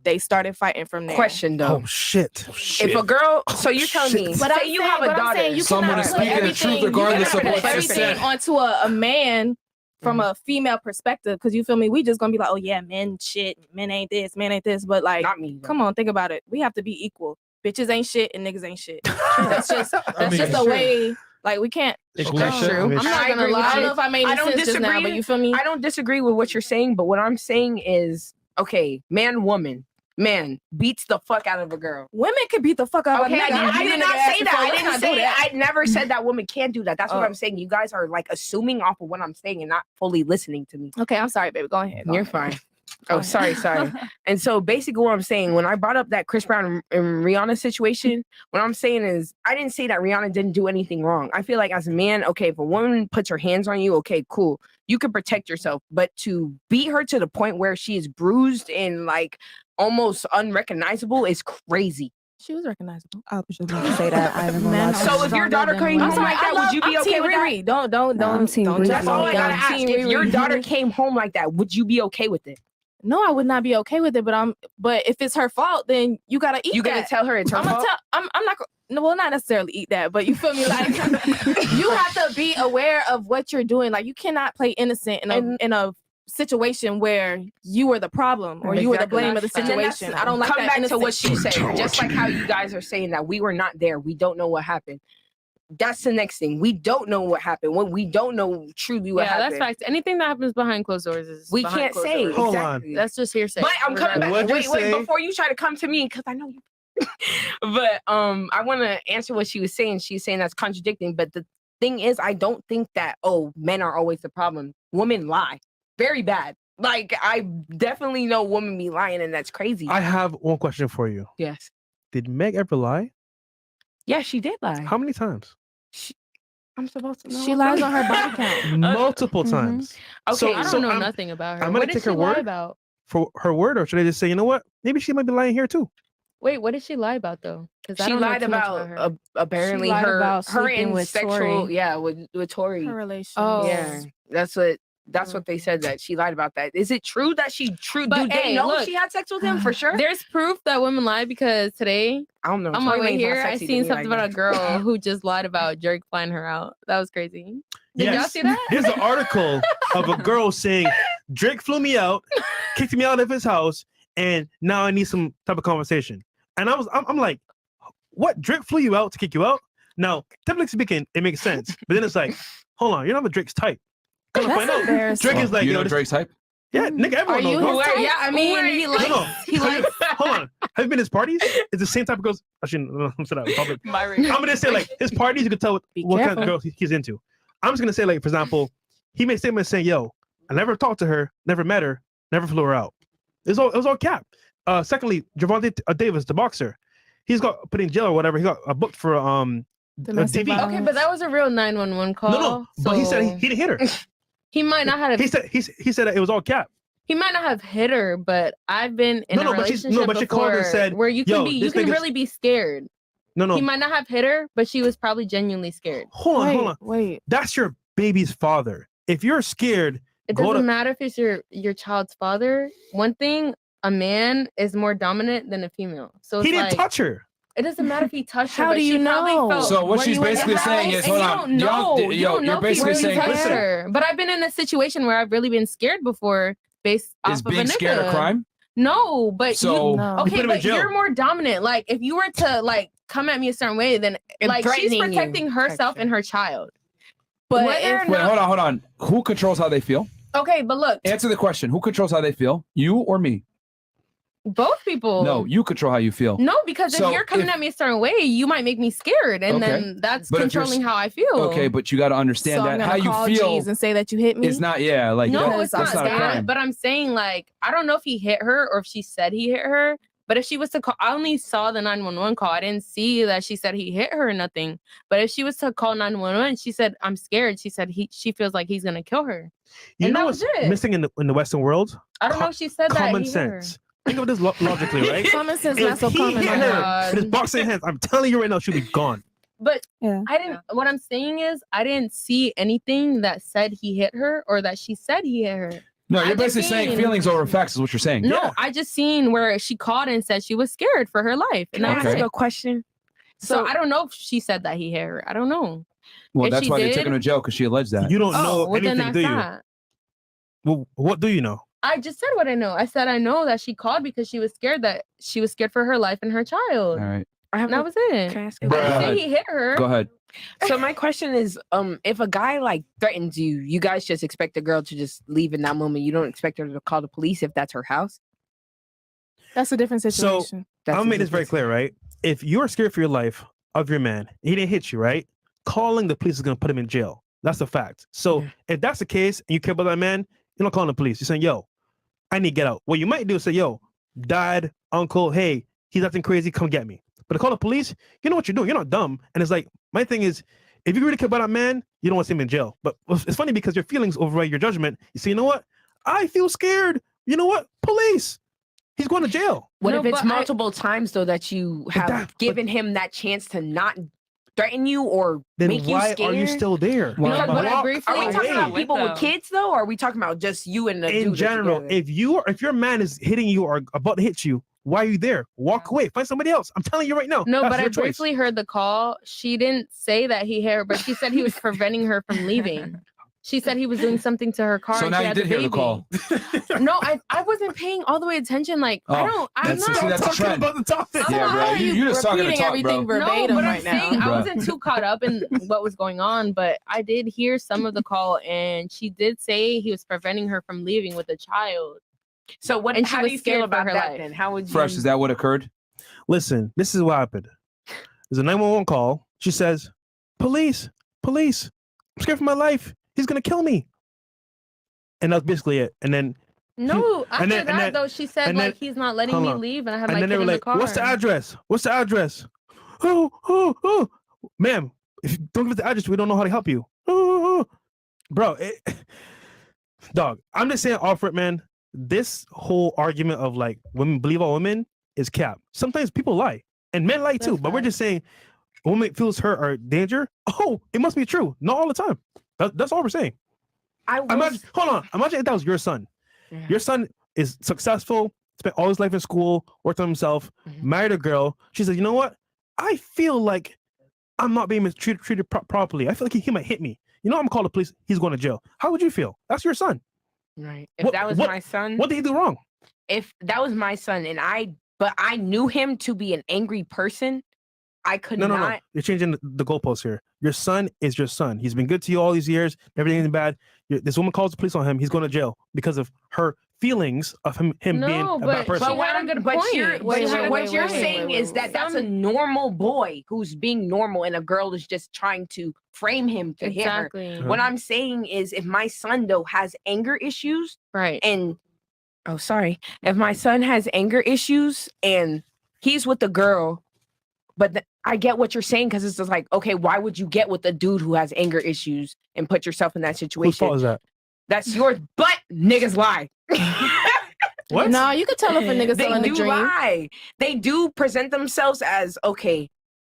They started fighting from there. Question though. Oh shit. If a girl, so you're telling me, But say you have a daughter, someone is speaking the truth regardless of what she said. everything onto a man from a female perspective, because you feel me, we just gonna be like, oh yeah, men shit, men ain't this, but like, not me. Come on, think about it. We have to be equal. Bitches ain't shit and niggas ain't shit. That's just the way. Like we can't. It's true. I'm not gonna agree lie. with I don't you. know if I made any sense just now, but you feel me? I don't disagree with what you're saying, but what I'm saying is, okay, man, woman. Man beats the fuck out of a girl. Women can beat the fuck out of a Okay, nigga. I did not say that. I didn't say that. I never said that women can't do that. That's what I'm saying. You guys are like assuming off of what I'm saying and not fully listening to me. Okay, I'm sorry, baby. Go ahead. You're fine. Oh, sorry. And so basically what I'm saying, when I brought up that Chris Brown and Rihanna situation, what I'm saying is I didn't say that Rihanna didn't do anything wrong. I feel like as a man, okay, if a woman puts her hands on you, okay, cool. You can protect yourself. But to beat her to the point where she is bruised and like almost unrecognizable is crazy. She was recognizable. I was just going to say that. I haven't gonna lie. So if your daughter came home like that, would you be okay with that? Don't. That's all I gotta ask. If your daughter came home like that, would you be okay with it? No, I would not be okay with it. But if it's her fault, then you gotta eat. You gonna tell her it's her fault? I'm not. No, well, not necessarily eat that, but you feel me? Like you have to be aware of what you're doing. Like you cannot play innocent in a situation where you were the problem or you were the blame of the situation. I don't like come that. Back innocent to what she said. Just like how you guys are saying that we were not there. We don't know what happened. That's the next thing. We don't know what happened. When we don't know truly what happened. Yeah, that's facts. Anything that happens behind closed doors is we can't say. Doors. Hold exactly. on. That's just hearsay. But I'm coming back. Wait, say? before you try to come to me, because I know you. But I want to answer what she was saying. She's saying that's contradicting. But the thing is, I don't think that men are always the problem. Women lie very bad. Like I definitely know women be lying, and that's crazy. I have one question for you. Yes. Did Meg ever lie? Yeah, she did lie. How many times? I'm supposed to know. She lies on her body count multiple times. Okay, So, I don't know nothing about her. I'm gonna What did take she her lie word about? for her word, or should I just say, you know what? Maybe she might be lying here too. Wait, what did she lie about though? Because She lied about apparently She lied her about her sleeping and with sexual Tory. with Tory. her relation. Oh. Yeah, that's what they said, that she lied about that. Is it true that she do But, they hey, know look, she had sex with him for sure? There's proof that women lie because today I don't know. on my Tory way Lanez not here, I sexy to seen me something like about a that. girl who just lied about Drake flying her out. That was crazy. Did y'all see that? There's an article of a girl saying Drake flew me out, kicked me out of his house, and now I need some type of conversation. And I'm like, what? Drake flew you out to kick you out? Now, typically speaking, it makes sense. But then it's like, hold on, you're not a Drake's type. Come to find out, Drake is like, you yo, know this- Drake's type? Yeah, nigga, everyone knows. bro. Yeah, I mean, he likes. He likes. Hold on. Have you been to his parties? It's the same type of girls. Actually, no, I'm sorry, public. Myron. I'm gonna say like his parties. You can tell what kind of girls he's into. I'm just gonna say like, for example, he made statements saying, "Yo, I never talked to her, never met her, never flew her out." It was all cap. Secondly, Javante Davis, the boxer, he's got put in jail or whatever. He got booked for Domestic TV. violence. Okay, but that was a real 911 call. No, but he said he didn't hit her. He might not have. He said that it was all cap. He might not have hit her, but I've been in a relationship but she called and before said, where you can "Yo, you this can nigga's-" really be scared. No. He might not have hit her, but she was probably genuinely scared. Hold on. Wait. That's your baby's father. If you're scared, It go doesn't to- matter if it's your child's father. One thing, a man is more dominant than a female. So He it's didn't like, touch her. It doesn't matter if he touched her. How but do you she probably know? felt- So what she's you were basically in saying that is, place, hold on, you don't know. y'all- You yo, don't know you're if he basically really saying- touched Listen. her. But I've been in a situation where I've really been scared before, based off Is of a being scared a nigga. crime? No, but So- you, No. You okay, put him in but jail. you're more dominant. Like if you were to like come at me a certain way, then And like she's threatening you. protecting herself and her child. But Whether or Wait, not, hold on. Who controls how they feel? okay, but look, Answer the question. Who controls how they feel? You or me? both people. No, you control how you feel. No, because So if you're coming if- at me a certain way, you might make me scared, and Okay. then that's But if you're controlling s- how I feel. Okay, but you got to understand so I'm that gonna how you call feel G's and say that you hit me. is not. Yeah, like no, that- it's not that's not a that. crime. But I'm saying like I don't know if he hit her or if she said he hit her. But if she was to call, I only saw the 911 call. I didn't see that she said he hit her or nothing. But if she was to call 911, she said, "I'm scared." She said she feels like he's gonna kill her. You And know that what's was it. missing in the Western world? I don't know if she said that. Common he hit her. sense. Think of this logically, right? Common sense If not so he common. hit Oh my her God. with his boxing hands, I'm telling you right now, she'll be gone. But Yeah. I didn't. What I'm saying is, I didn't see anything that said he hit her or that she said he hit her. No, you're I just basically saying seen- feelings over facts is what you're saying. No, I just seen where she called and said she was scared for her life. And Can I that's ask it. a question? So I don't know if she said that he hit her. I don't know. Well, If that's she why they took did- her to jail because she alleged that. You don't know well, then anything, do that's you? that. Well, what do you know? I just said what I know. I said I know that she called because she was scared for her life and her child. All right. And that was it. Can I ask I a didn't question? say he hit her. Go ahead. So my question is, if a guy like threatens you, you guys just expect the girl to just leave in that moment. You don't expect her to call the police if that's her house. That's a different So situation. I'll make this very clear, right? If you're scared for your life of your man, he didn't hit you, right? Calling the police is gonna put him in jail. That's a fact. So if that's the case and you care about that man, you're not calling the police. You're saying, yo, I need to get out. What you might do is say, yo, dad, uncle, hey, he's acting crazy, come get me. But to call the police, you know what you're doing. You're not dumb. And it's like, my thing is, if you really care about that man, you don't want to see him in jail. But it's funny because your feelings override your judgment. You say, you know what? I feel scared. You know what? Police. He's going to jail. What No, if it's but multiple times though that you have given him that chance to not threaten you or Then make you why scared? are you still there? No, but I Are briefly we talking about away. people with kids though, or are we talking about just you and the In dude general, together? if your man is hitting you or about to hit you, why are you there? Walk away. Find somebody else. I'm telling you right now. No, that's but I your choice. briefly heard the call. She didn't say that he hit her, but she said he was preventing her from leaving. She said he was doing something to her car. So and now she you had did hear the baby. call. No, I wasn't paying all the way attention. Like I'm that's- not see, that's a talking trend. about the topic. Yeah, bro. You just talking to repeating talk, everything bro. verbatim but right I'm saying now. I Bruh. wasn't too caught up in what was going on, but I did hear some of the call, and she did say he was preventing her from leaving with a child. So what? And she How was do you feel scared for about her that life. then? How would you? Fresh, is that what occurred? Listen, this is what happened. There's a 911 call. She says, police, police. I'm scared for my life. He's going to kill me. And that's basically it. And then No, after and then- that and then- though, she said and like then- he's not letting hold me on. leave, and I had and my then kid they were in like, the car. what's the address? What's the address? Oh. Ma'am, if you don't give us the address, we don't know how to help you. Bro, dog, I'm just saying off it, man. This whole argument of like women believe all women is cap. Sometimes people lie. And men lie too, That's but we're right. just saying a woman feels hurt or danger. Oh, it must be true. Not all the time. That's all we're saying. Imagine, hold on. Imagine if that was your son. Yeah. Your son is successful, spent all his life in school, worked on himself, married a girl. She said, you know what? I feel like I'm not being treated properly. I feel like he might hit me. You know, I'm gonna call the police. He's going to jail. How would you feel? That's your son. Right. If that was my son, What did he do wrong? if that was my son, and I knew him to be an angry person, I could No. not. You're changing the goalposts here. Your son is your son. He's been good to you all these years. Everything's bad. This woman calls the police on him. He's going to jail because of her feelings of him being a bad person. But what had a good but point. you're, what you're saying is that that's a Some- normal boy who's being normal, and a girl is just trying to frame him to hit her. Exactly. What I'm saying is, if my son though has anger issues, Right. and if my son has anger issues and he's with the girl, but I get what you're saying, because it's just like, okay, why would you get with a dude who has anger issues and put yourself in that Whose situation? fault is that? That's yours, but niggas lie. What? No, you could tell if a nigga's They selling a do dream. lie. They do present themselves as, okay,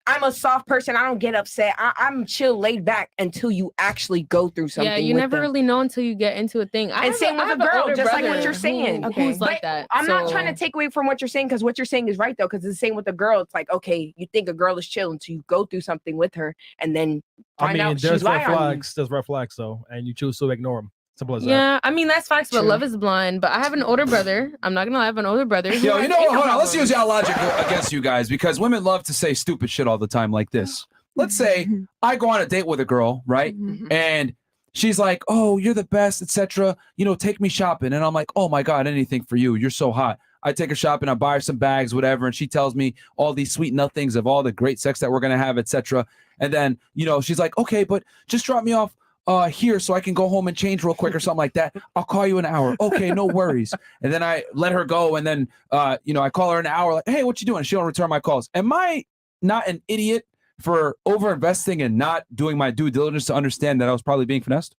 I'm a soft person. I don't get upset. I'm chill, laid back, until you actually go through something. Yeah, you with never them. really know until you get into a thing. And same with a girl, just like what you're saying. Who's But like that? I'm not trying to So- take away from what you're saying, because what you're saying is right though. Because it's the same with a girl. It's like, okay, you think a girl is chill until you go through something with her, and then I find mean, out she there's lied red on you. flags. There's red flags, though, and you choose to ignore them. Simple as that. Yeah, I mean that's facts, but True. love is blind. But I have an older brother. I'm not gonna lie, I have an older brother. who Yo, has you know what? anger Hold on. Let's problems. use y'all logic against you guys because women love to say stupid shit all the time like this. Let's say I go on a date with a girl, right? And she's like, "Oh, you're the best, etc. You know, take me shopping." And I'm like, "Oh my god, anything for you. You're so hot." I take her shopping, I buy her some bags, whatever, and she tells me all these sweet nothings of all the great sex that we're gonna have, etc. And then, you know, she's like, "Okay, but just drop me off here so I can go home and change real quick or something like that. I'll call you in an hour." Okay, no worries. And then I let her go, and then you know, I call her in an hour, like, "Hey, what you doing?" She don't return my calls. Am I not an idiot for over investing and not doing my due diligence to understand that I was probably being finessed?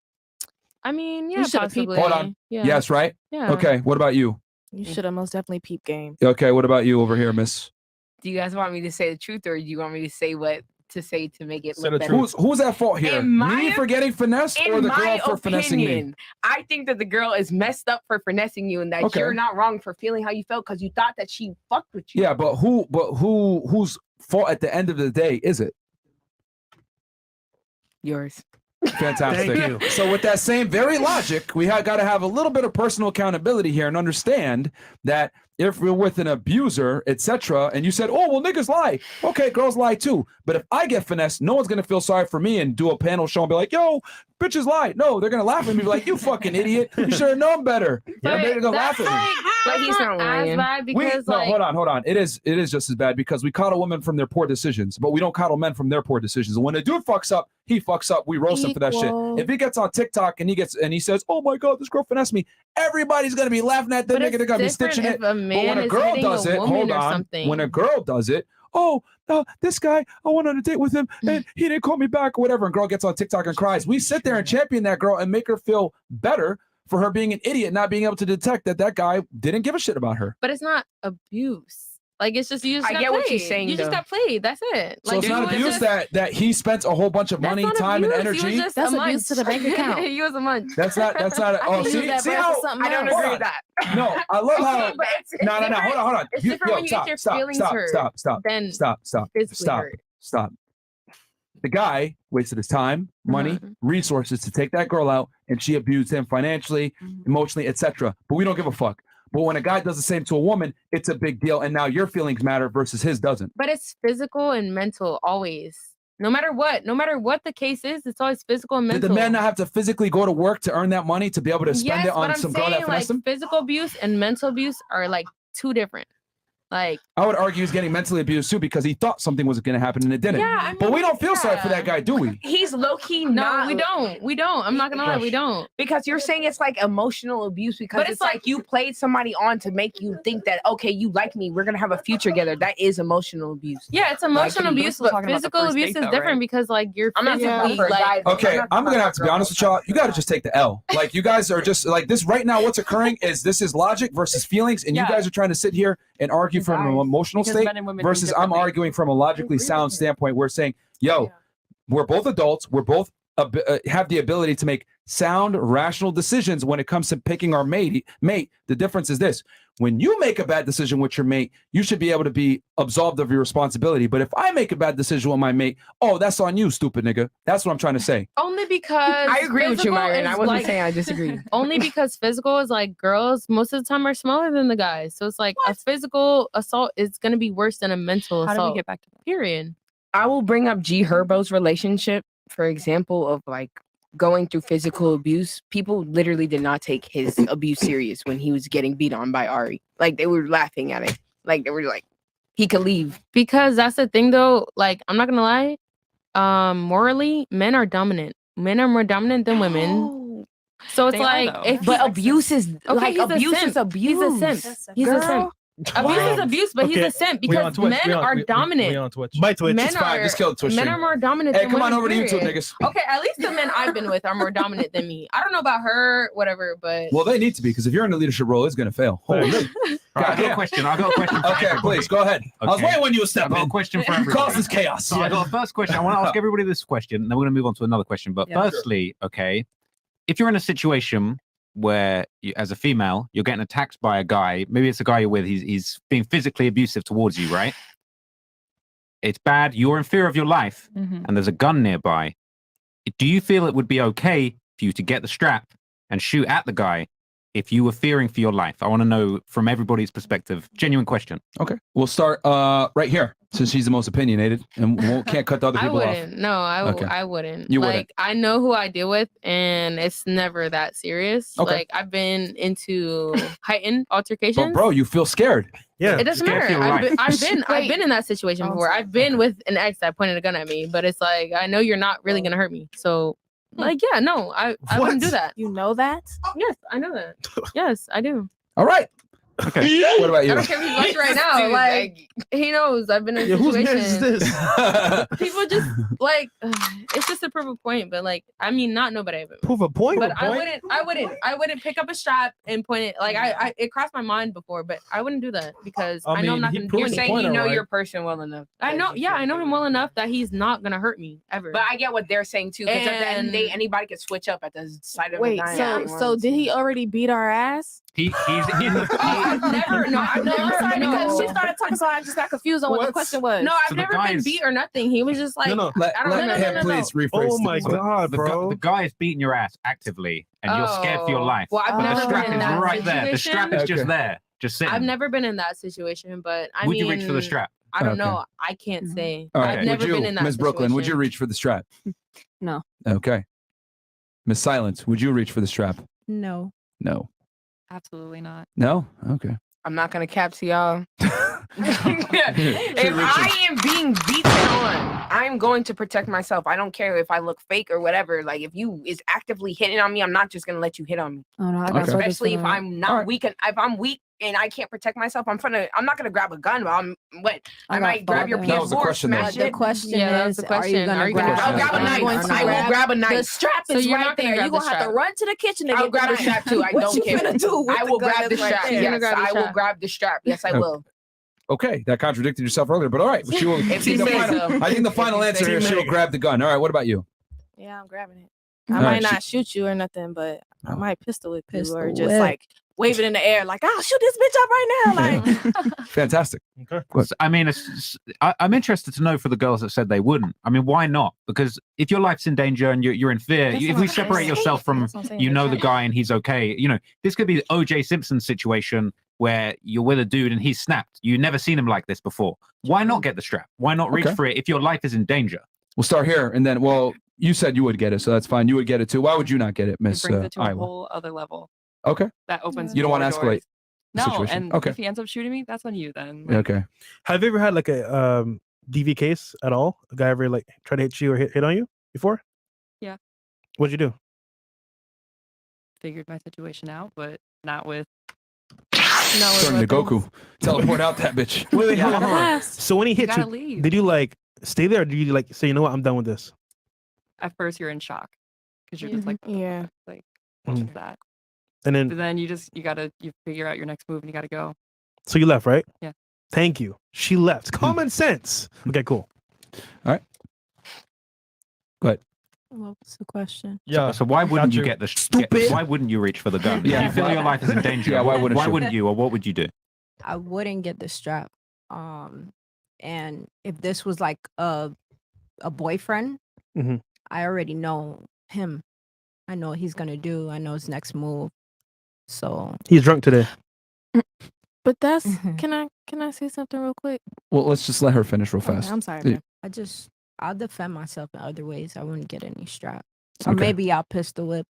I mean, yeah, You should've peeped possibly. Hold on. Yeah. Yes, right? Yeah. Okay, what about you? You should have most definitely peep game. Okay, what about you over here, miss? Do you guys want me to say the truth, or do you want me to say what to say to make it Say look the better. Who's at fault here? In my Me for getting finessed or the girl for finessing me? I think that the girl is messed up for finessing you, and that Okay. you're not wrong for feeling how you felt because you thought that she fucked with you. Yeah, but whose fault at the end of the day is it? Yours. Fantastic. Thank you. So with that same very logic, we got to have a little bit of personal accountability here and understand that if we're with an abuser, etc., and you said, "Oh, well, niggas lie." Okay, girls lie too. But if I get finessed, no one's gonna feel sorry for me and do a panel show and be like, "Yo, bitches lie." No, they're gonna laugh at me and be like, "You fucking idiot! You should have known better." But They're gonna laugh at me. But he's not as lying. bad We, because no, like hold on. It is just as bad because we coddle women from their poor decisions, but we don't coddle men from their poor decisions. And when a dude fucks up, he fucks up. We roast him for that shit. Equal. If he gets on TikTok and he says, "Oh my god, this girl finessed me," everybody's gonna be laughing at that but nigga. it's They're gonna be different stitching if it. a But man when a is girl hitting does a it, woman hold or on. something. When a girl does it, oh, no, this guy, I went on a date with him and he didn't call me back or whatever. And girl gets on TikTok and cries. We sit there and champion that girl and make her feel better for her being an idiot, not being able to detect that guy didn't give a shit about her. but it's not abuse. Like it's just you just I got get played. what you're saying, You just though. got played. That's it. So Like it's you not was abuse just- that he spent a whole bunch of that's money, not time, and abuse. You was energy. just That's a abuse to munch. the bank account. He was a munch. That's not. I Oh, can see use that see bread how for something I don't else. agree on. with that. No, I love how. But it's No, hold on. It's different when you get your feelings hurt than physically hurt. Stop. The guy wasted his time, money, Mhm. resources to take that girl out, and she abused him financially, emotionally, etc. But we don't give a fuck. But when a guy does the same to a woman, it's a big deal, and now your feelings matter versus his doesn't. But it's physical and mental always. No matter what the case is, it's always physical and Did mental. the man not have to physically go to work to earn that money to be able to spend yes, it on but I'm some girl that saying like finessed him? physical abuse and mental abuse are like two different. Like I would argue he's getting mentally abused too because he thought something was going to happen and it didn't. yeah, I mean, But we don't feel sorry for yeah. that guy, do we? He's low key No, not. we don't. We don't. I'm not gonna lie, we don't. Because you're saying it's like emotional abuse because But it's it's like like- you played somebody on to make you think that okay, you like me, we're gonna have a future together. That is emotional abuse. Yeah, it's emotional but abuse, we're but talking about the physical first abuse date is though, different right? because like you're I'm not talking about physically for like guys. Okay, not I'm talking gonna about have to be girls. honest with y'all. You got to just take the L. Like you guys are just like this right now. What's occurring is this is logic versus feelings, and you Yeah. guys are trying to sit here and argue from an emotional Because state men and women think versus I'm differently. arguing from a logically sound standpoint. We're saying, yo, we're both adults. We're both have the ability to make sound, rational decisions when it comes to picking our mate. The difference is this: when you make a bad decision with your mate, you should be able to be absolved of your responsibility. But if I make a bad decision with my mate, oh, that's on you, stupid nigga. That's what I'm trying to say. only because I agree with you, physical Myron. I is, wasn't like- saying I disagree. only because physical is like girls most of the time are smaller than the guys. So it's like a physical assault is gonna be worse than a mental How assault. do we get back to that? Period. I will bring up G Herbo's relationship, for example, of like going through physical abuse. People literally did not take his abuse serious when he was getting beat on by Ari. Like they were laughing at it. Like they were like, he could leave. Because that's the thing though, like I'm not gonna lie, morally, men are dominant. Men are more dominant than women. So it's They are, like though. if But abuse is okay, like he's a abuse simp. is abuse. He's a simp. He's a simp. Abuse is abuse, but he's Okay, a simp We on because Twitch. men We on- are we- we dominant. on Twitch. My Twitch. Men It's are fine. Just kill the Twitch men stream. are more dominant. Hey, than come on women, over to YouTube, period. niggas. Okay, at least the men I've been with are more dominant than me. I don't know about her, whatever, but Well, they need to be because if you're in a leadership role, it's gonna fail. Holy. All right, I got a Goddamn. question. I got a question. For Okay, everybody. please go ahead. I was Okay. waiting when you were I stepping got a in. question for Cause everybody. this chaos. So I got a first question. I want to ask everybody this question, and then we're going to move on to another question. But Yeah. firstly, okay, if you're in a situation where, you, as a female, you're getting attacked by a guy, maybe it's a guy you're with, he's being physically abusive towards you, right? It's bad. You're in fear of your life, Mhm. and there's a gun nearby. Do you feel it would be okay for you to get the strap and shoot at the guy if you were fearing for your life? I want to know from everybody's perspective. Genuine question. Okay, we'll start right here since she's the most opinionated and can't cut the other I people off. wouldn't. No, Okay. I wouldn't. You like wouldn't. I know who I deal with, and it's never that serious. Okay. Like I've been into heightened altercations. But bro, you feel scared. Yeah. It doesn't Scared for matter. your I've been in that situation before. I've been with an ex that pointed a gun at me, but it's like I know you're not really gonna hurt me. So like yeah, no, I wouldn't do What? that. You know that? Yes, I know that. Yes, I do. All right. Okay. What about I you? don't care if he's watching right now. Dude, Like he knows I've been in Yeah, a whose situation. man's is this? People just like it's just to prove a point, but like I mean not nobody I've been with. Prove a point. But I wouldn't pick up a strap and point it like I it crossed my mind before, but I wouldn't do that because I know I'm not gonna do You're anything. saying you know your person well enough. I know, yeah, I know him well enough that he's not gonna hurt me ever. But I get what they're saying too, because at the end of the day, And- anybody can switch up at the sight of a Wait, gun. so did he already beat our ass? He's in the. I've never, no, I've No, I'm never, sorry, because she no. started talking, so I just got confused on what the question was. No, I've So the never guy been is- beat or nothing. He was just like, No, no. Let I don't know. him please rephrase. Oh my this. god, the, bro. the guy is beating your ass actively, and you're scared for your Oh, life. well, I've but the never strap been in is that right there. The strap is just Okay. there, just sitting. I've never been in that situation, but I Would mean, you reach for the strap? I don't Okay. know. I can't say. All I've right. never Would you, been in that Ms. Brooklyn, would you situation. reach for the strap? No. Okay. Miss Silence, would you reach for the strap? No. No. Absolutely not. No? Okay. I'm not gonna cap to y'all. Should If reach I am being beaten on, I'm going to protect myself. I don't care if I look fake or whatever. Like if you is actively hitting on me, I'm not just gonna let you hit on me. Oh, no, I got Okay. brothers Especially if for that. I'm not Alright. weak. And if I'm weak and I can't protect myself, I'm not gonna grab a gun. But I got might grab your brothers. That was the PS4, question, though. smash The it. question Yeah, that was is, the are you question. gonna Are you gonna grab? grab I'll grab a I'm knife. going to I will grab- grab a The knife. strap So is you're right not gonna there. grab You're the gonna have to strap. run to the kitchen to I'll get grab the knife. strap too. I What don't you care. gonna do with I the will gun grab the that's right strap. there? You're gonna Yes, grab the I will strap. grab the strap. Yes, I Okay. will. Okay. That contradicted yourself earlier, but all right. But she will, If he the says final, so. I think the final If he answer says here, so. she will grab the gun. All right. What about you? Yeah, I'm grabbing it. All I right, might not shoot you or nothing, but I Oh. might pistol whip you Pistol or just whip. like wave it in the air, like I'll shoot this bitch up right now. Like Fantastic. I mean, I'm interested to know for the girls that said they wouldn't. I mean, why not? Because if your life's in danger and you're in fear, That's if what we I'm separate saying. yourself from, That's what I'm saying. you know, They the guy and he's okay. You know, this could be the O.J. Simpson situation where you're with a dude and he's snapped. You've never seen him like this before. Why not get the strap? Why not reach Okay. for it if your life is in danger? We'll start here, and then, well, you said you would get it, so that's fine. You would get it too. Why would you not get it, It Miss brings it to a Iowa? whole other level. Okay. That opens. You don't more want to escalate doors. the No, situation. and Okay. if he ends up shooting me, that's on you then. Like, Okay. Have you ever had like a DV case at all? A guy ever like tried to hit you or hit on you before? Yeah. What'd you do? figured my situation out, but not with. Turn to Goku. Teleport out that bitch. Wait, Yeah. hold on. Fast. So when he You hit gotta you, leave. did you like stay there or did you like say, you know what, I'm done with this? At first, you're in shock because you're just like, yeah, like what Mhm. is that? And But then then you figure out your next move and you gotta go. so you left, right? Yeah. Thank you. She left. Common sense. Okay, cool. All right. Go ahead. What's the question? Yeah. So why wouldn't got you you. get the Stupid. why wouldn't you reach for the gun? Yeah. If you feel your life is in danger. Yeah, why wouldn't you? wouldn't you, or what would you do? I wouldn't get the strap. And if this was like a boyfriend, Mhm. I already know him. I know what he's gonna do. I know his next move. So He's drunk today. But that's can I say something real quick? Well, let's just let her finish real Okay, fast. I'm sorry. Yeah. man. I'll defend myself in other ways. I wouldn't get any strap. Or Okay. maybe I'll pistol whip.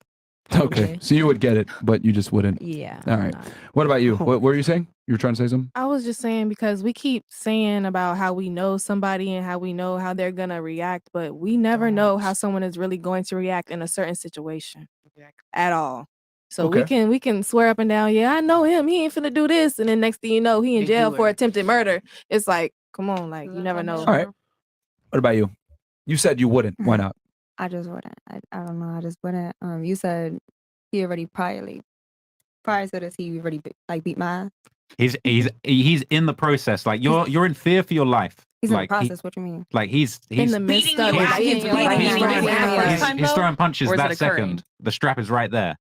Okay. probably. So you would get it, but you just wouldn't. Yeah. All right. What about you? What were you saying? You were trying to say something? I was just saying because we keep saying about how we know somebody and how we know how they're gonna react, but we never know how someone is really going to react in a certain situation at all. So Okay. we can swear up and down, yeah, I know him. He ain't finna do this, and then next thing you know, he in They jail do for it. attempted murder. It's like, come on, like you never know. All right. What about you? You said you wouldn't. Why not? I just wouldn't. I don't know. I just wouldn't. You said he already prior to this, he already beat my ass. He's in the process. Like you're in fear for your life. He's in the like process. What you mean? he's In the midst beating of you it, ass, he he's ain't beating like you right ass. now. he's throwing punches Or is that it occurring? second. The strap is right there,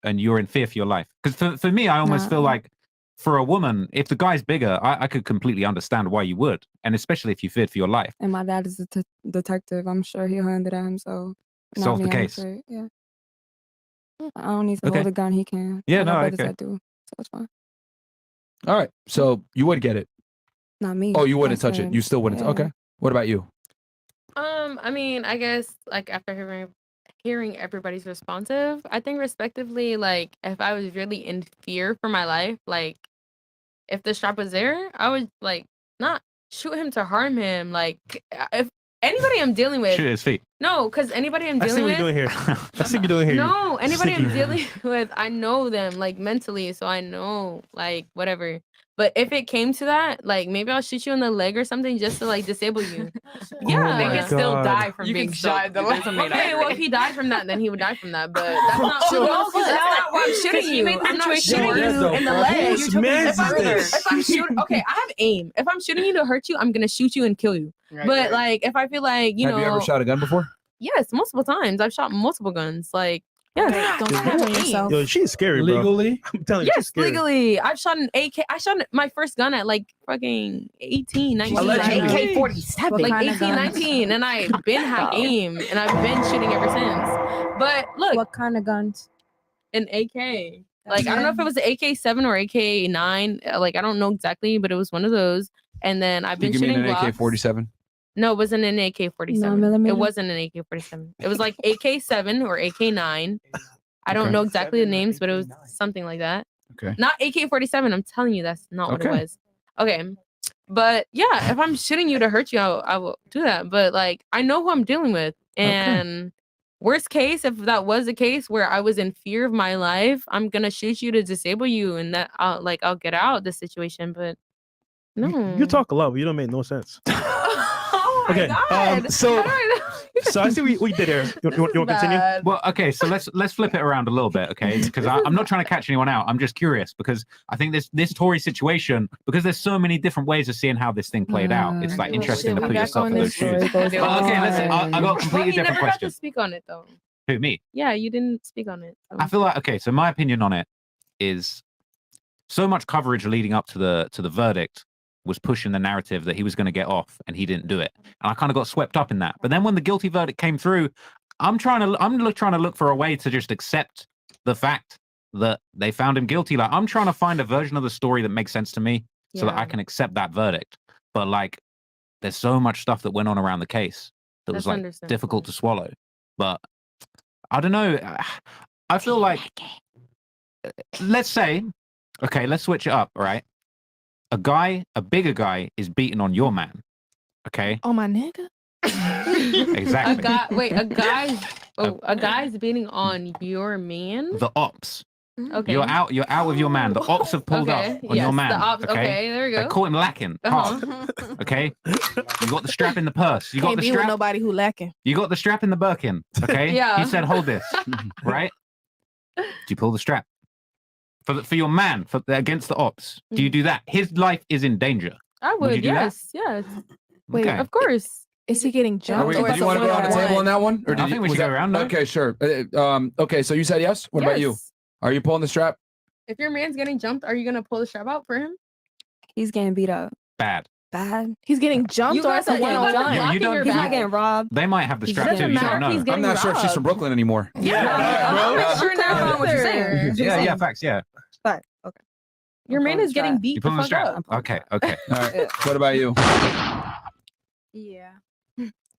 and you're in fear for your life. Because for me, I almost Nah. feel like for a woman, if the guy's bigger, I could completely understand why you would, and especially if you feared for your life. And my dad is a detective. I'm sure he'll handle that himself. And I'll Solve be the honest case. with you, yeah. I don't need to Okay. hold a gun. He can. Yeah, I got no, brothers okay. that do. So it's fine. All right. So you would get it. Not me. Oh, you wouldn't I touch it. said, You still wouldn't. yeah. Okay. What about you? I mean, I guess like after hearing everybody's responsive, I think respectively, like if I was really in fear for my life, like if the strap was there, I would like not shoot him to harm him. Like if anybody I'm dealing with. Shoot his feet. No, because anybody I'm I see dealing what you're with. doing here. I see what you're doing here. No, anybody I'm Sticky. dealing with, I know them like mentally, so I know like whatever. But if it came to that, like maybe I'll shoot you in the leg or something just to like disable you. Yeah, They can still God. die from You being can still shot. do this. Okay, well if he died from that, then he would die from that. But that's not. Oh, no, no, 'cause that's not why I'm shooting he you. made the I'm not situation shooting worse. you in the leg. Whose mans is this? If I'm shooting, okay, I have aim. If I'm shooting you to hurt you, I'm gonna shoot you and kill you. But like, if I feel like Have you ever shot a gun before? Yes, multiple times. I've shot multiple guns. Like, yes, Don't snap on yourself. Yo, she's scary, bro. Legally? I'm telling you, she's Yes, scary. legally. I've shot an AK. I shot my first gun at like fucking 18, 19. Allegedly. AK-47. Like kind of 18, gun? 19. And I've been had aim and I've been shooting ever since. But look, What kind of guns? an AK. Like, I don't know if it was the AK-7 or AK-9. Like, I don't know exactly, but it was one of those. And then I've been You mean shooting an Glocks. AK-47? No, it wasn't an AK-47. 9mm? It wasn't an AK-47. It was like AK-7 or AK-9. I don't Okay. know exactly the names, but it was something like that. Okay. Not AK-47. I'm telling you, that's not what it Okay. was. Okay. But yeah, if I'm shooting you to hurt you, I will do that. But like, I know who I'm dealing with. And worst case, if that was the case where I was in fear of my life, I'm going to shoot you to disable you. And that I'll get out of the situation. But no. You talk a lot, but you don't make no sense. Oh my Okay, God. so- How do I know? So I see what we did there. You want to continue? Bad. Well, okay, so let's flip it around a little bit, okay? Because I'm not trying to catch anyone out. I'm just curious because I think this Tory situation, because there's so many different ways of seeing how this thing played out. It's like interesting to put yourself in those shoes. But okay, listen, I got a Well, completely he never different got to question. speak on it though. Who, me? Yeah, you didn't speak on it. So. I feel like, okay, so my opinion on it is so much coverage leading up to the verdict was pushing the narrative that he was going to get off and he didn't do it. And I kind of got swept up in that. But then when the guilty verdict came through, I'm trying to look for a way to just accept the fact that they found him guilty. Like, I'm trying to find a version of the story that makes sense to me so that I can accept that verdict. But like, there's so much stuff that went on around the case that was like difficult to swallow. But I don't know. I feel like, let's say, okay, let's switch it up, all right? A bigger guy is beating on your man. Okay? Oh, my nigga. Exactly. A guy's beating on your man. The ops. Okay. You're out with your man. The ops have pulled up on your man. The ops, okay, there we go. They caught him lacking. Hard. Okay? You got the strap in the purse. You Can't got the be with strap. nobody who lacking. You got the strap in the Birkin. Okay? Yeah. He said, hold this. Right? Do you pull the strap? For your man, against the ops. Do you do that? His life is in danger. I Would you would, do that? yes. Wait, Okay. of course. Is he getting jumped? Do you want to go on the table on that one? I think we was should go around, no? Okay, sure. Okay, so you said yes. What about you? Yes. Are you pulling the strap? If your man's getting jumped, are you gonna pull the strap out for him? He's getting beat up. Bad. Bad. He's getting jumped You or guys it's a are getting one-on-one? jumped. You don't- Your He's back. not getting robbed. They might have the strap doesn't too. You matter don't if know. he's getting I'm not sure if she's from robbed. Brooklyn anymore. Yeah, bro. I'm not sure now what you're saying. either. Yeah, facts, yeah. But okay. Your man is getting beat You the pulling the fuck strap? up. Okay. All right. What about you? Yeah.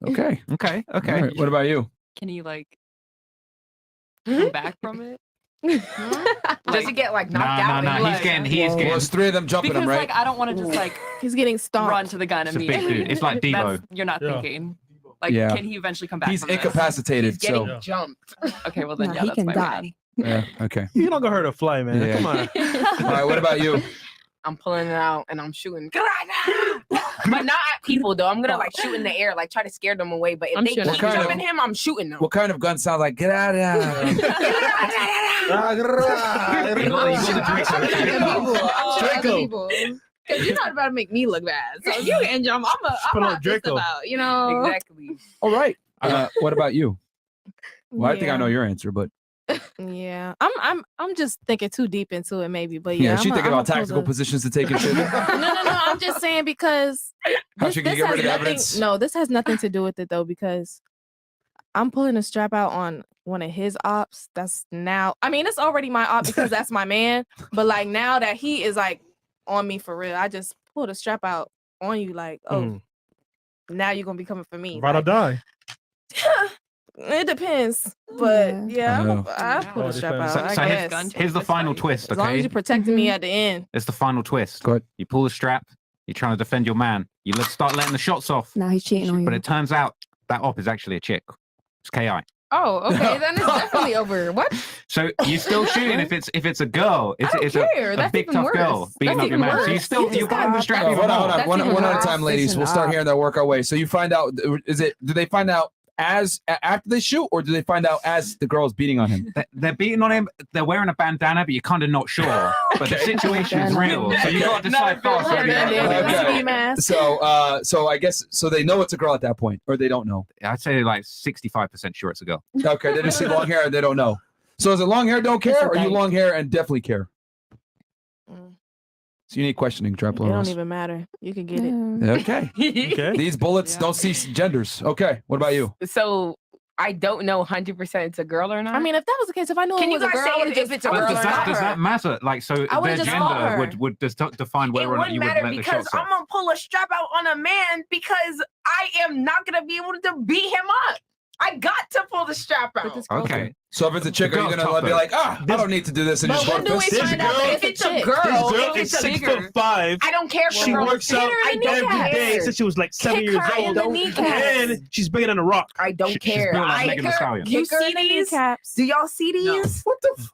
Okay. Okay. All right. What about you? Can you like come back from it? Does he get like knocked No, out? no, and he's like- getting. Well, it's three of them jumping Because him, right? like I don't want to just like He's getting stomped. run to the gun It's a big immediately. dude. It's like Devo. That's- You're not Yeah. thinking. Like, Yeah. can he eventually come back? He's from this? incapacitated, He's getting so jumped. Okay, well then Nah, yeah, he that's can my die. bad. yeah. Okay. You're not gonna hurt a fly, man. Yeah. Come on. All right. What about you? I'm pulling it out and I'm shooting. But not at people though. I'm gonna like shoot in the air, like try to scare them away. But if I'm they shooting keep at jumping him, I'm shooting them. What kind of gun sounds like? Get out of here! You got the Draco. Because you're not about to make me look bad. So if you can jump, Put I'm on not pissed Draco. about, you know. Exactly. All right. What about you? Well, I think I know your answer, but Yeah, I'm just thinking too deep into it, maybe. But yeah, yeah, she thinking about pull tactical the- positions to take and shit. No. I'm just saying because How she can get rid of the nothing. evidence? No, this has nothing to do with it though, because I'm pulling a strap out on one of his ops. That's now. I mean, it's already my op because that's my man. But like now that he is like on me for real, I just pulled a strap out on you. Like, oh, now you're gonna be coming for me. Ride or Like, die. it depends, but yeah, I pulled Oh, a strap depends. out. I So guess. here's the final twist, As long as okay? you're protecting me at the end. It's the final twist. Go ahead. You pull the strap, You're trying to defend your man. You start letting the shots off. Now he's cheating on you. But it turns out that op is actually a chick. It's KI. Oh, okay. Then it's definitely over. What? So you're still shooting if it's a girl. It's a That's big even tough worse. girl beating That's up your even man. So you worse. still you're putting the strap. Hold on. One at a time, ladies. Listen We'll start up. here and then work our way. So you find out. Do they find out after they shoot, or do they find out as the girl's beating on him? They're beating on him. They're wearing a bandana, but you're kind of not sure. But the situation is real, so you got to decide fast. Okay. So I guess they know it's a girl at that point, or they don't know. I'd say like 65% sure it's a girl. Okay, they just see long hair and they don't know. So is it long hair don't care, or you long hair and definitely care? So you need questioning, It Traplo. don't even matter. You can get it. Okay. These bullets don't see genders. Okay. What about you? So I don't know 100% it's a girl or not. I mean, if that was the case, if I knew Can it you was a guys girl, say I would've if just- it's a I would've girl just or fought not? Does her. that matter? Like, so I would've their just fought gender her. would define whether It or not wouldn't you would matter let the because shots I'm off. gonna pull a strap out on a man because I am not gonna be able to beat him up. I got to pull the strap out. Okay. So if it's a chick, The are you girl's gonna tough, be though. like, I don't need to do this and But just go when to do we fist? find out that If it's a chick? girl, This girl if is it's a 6'5". I don't care if She the girl works is out bigger. I don't every day care. since she was like 7 Kick years her in old. the kneecaps. And she's bigger than a rock. I don't She's care. built like I Megan Thee Stallion. You Kick her see in the these? kneecaps. Do y'all see these? What the?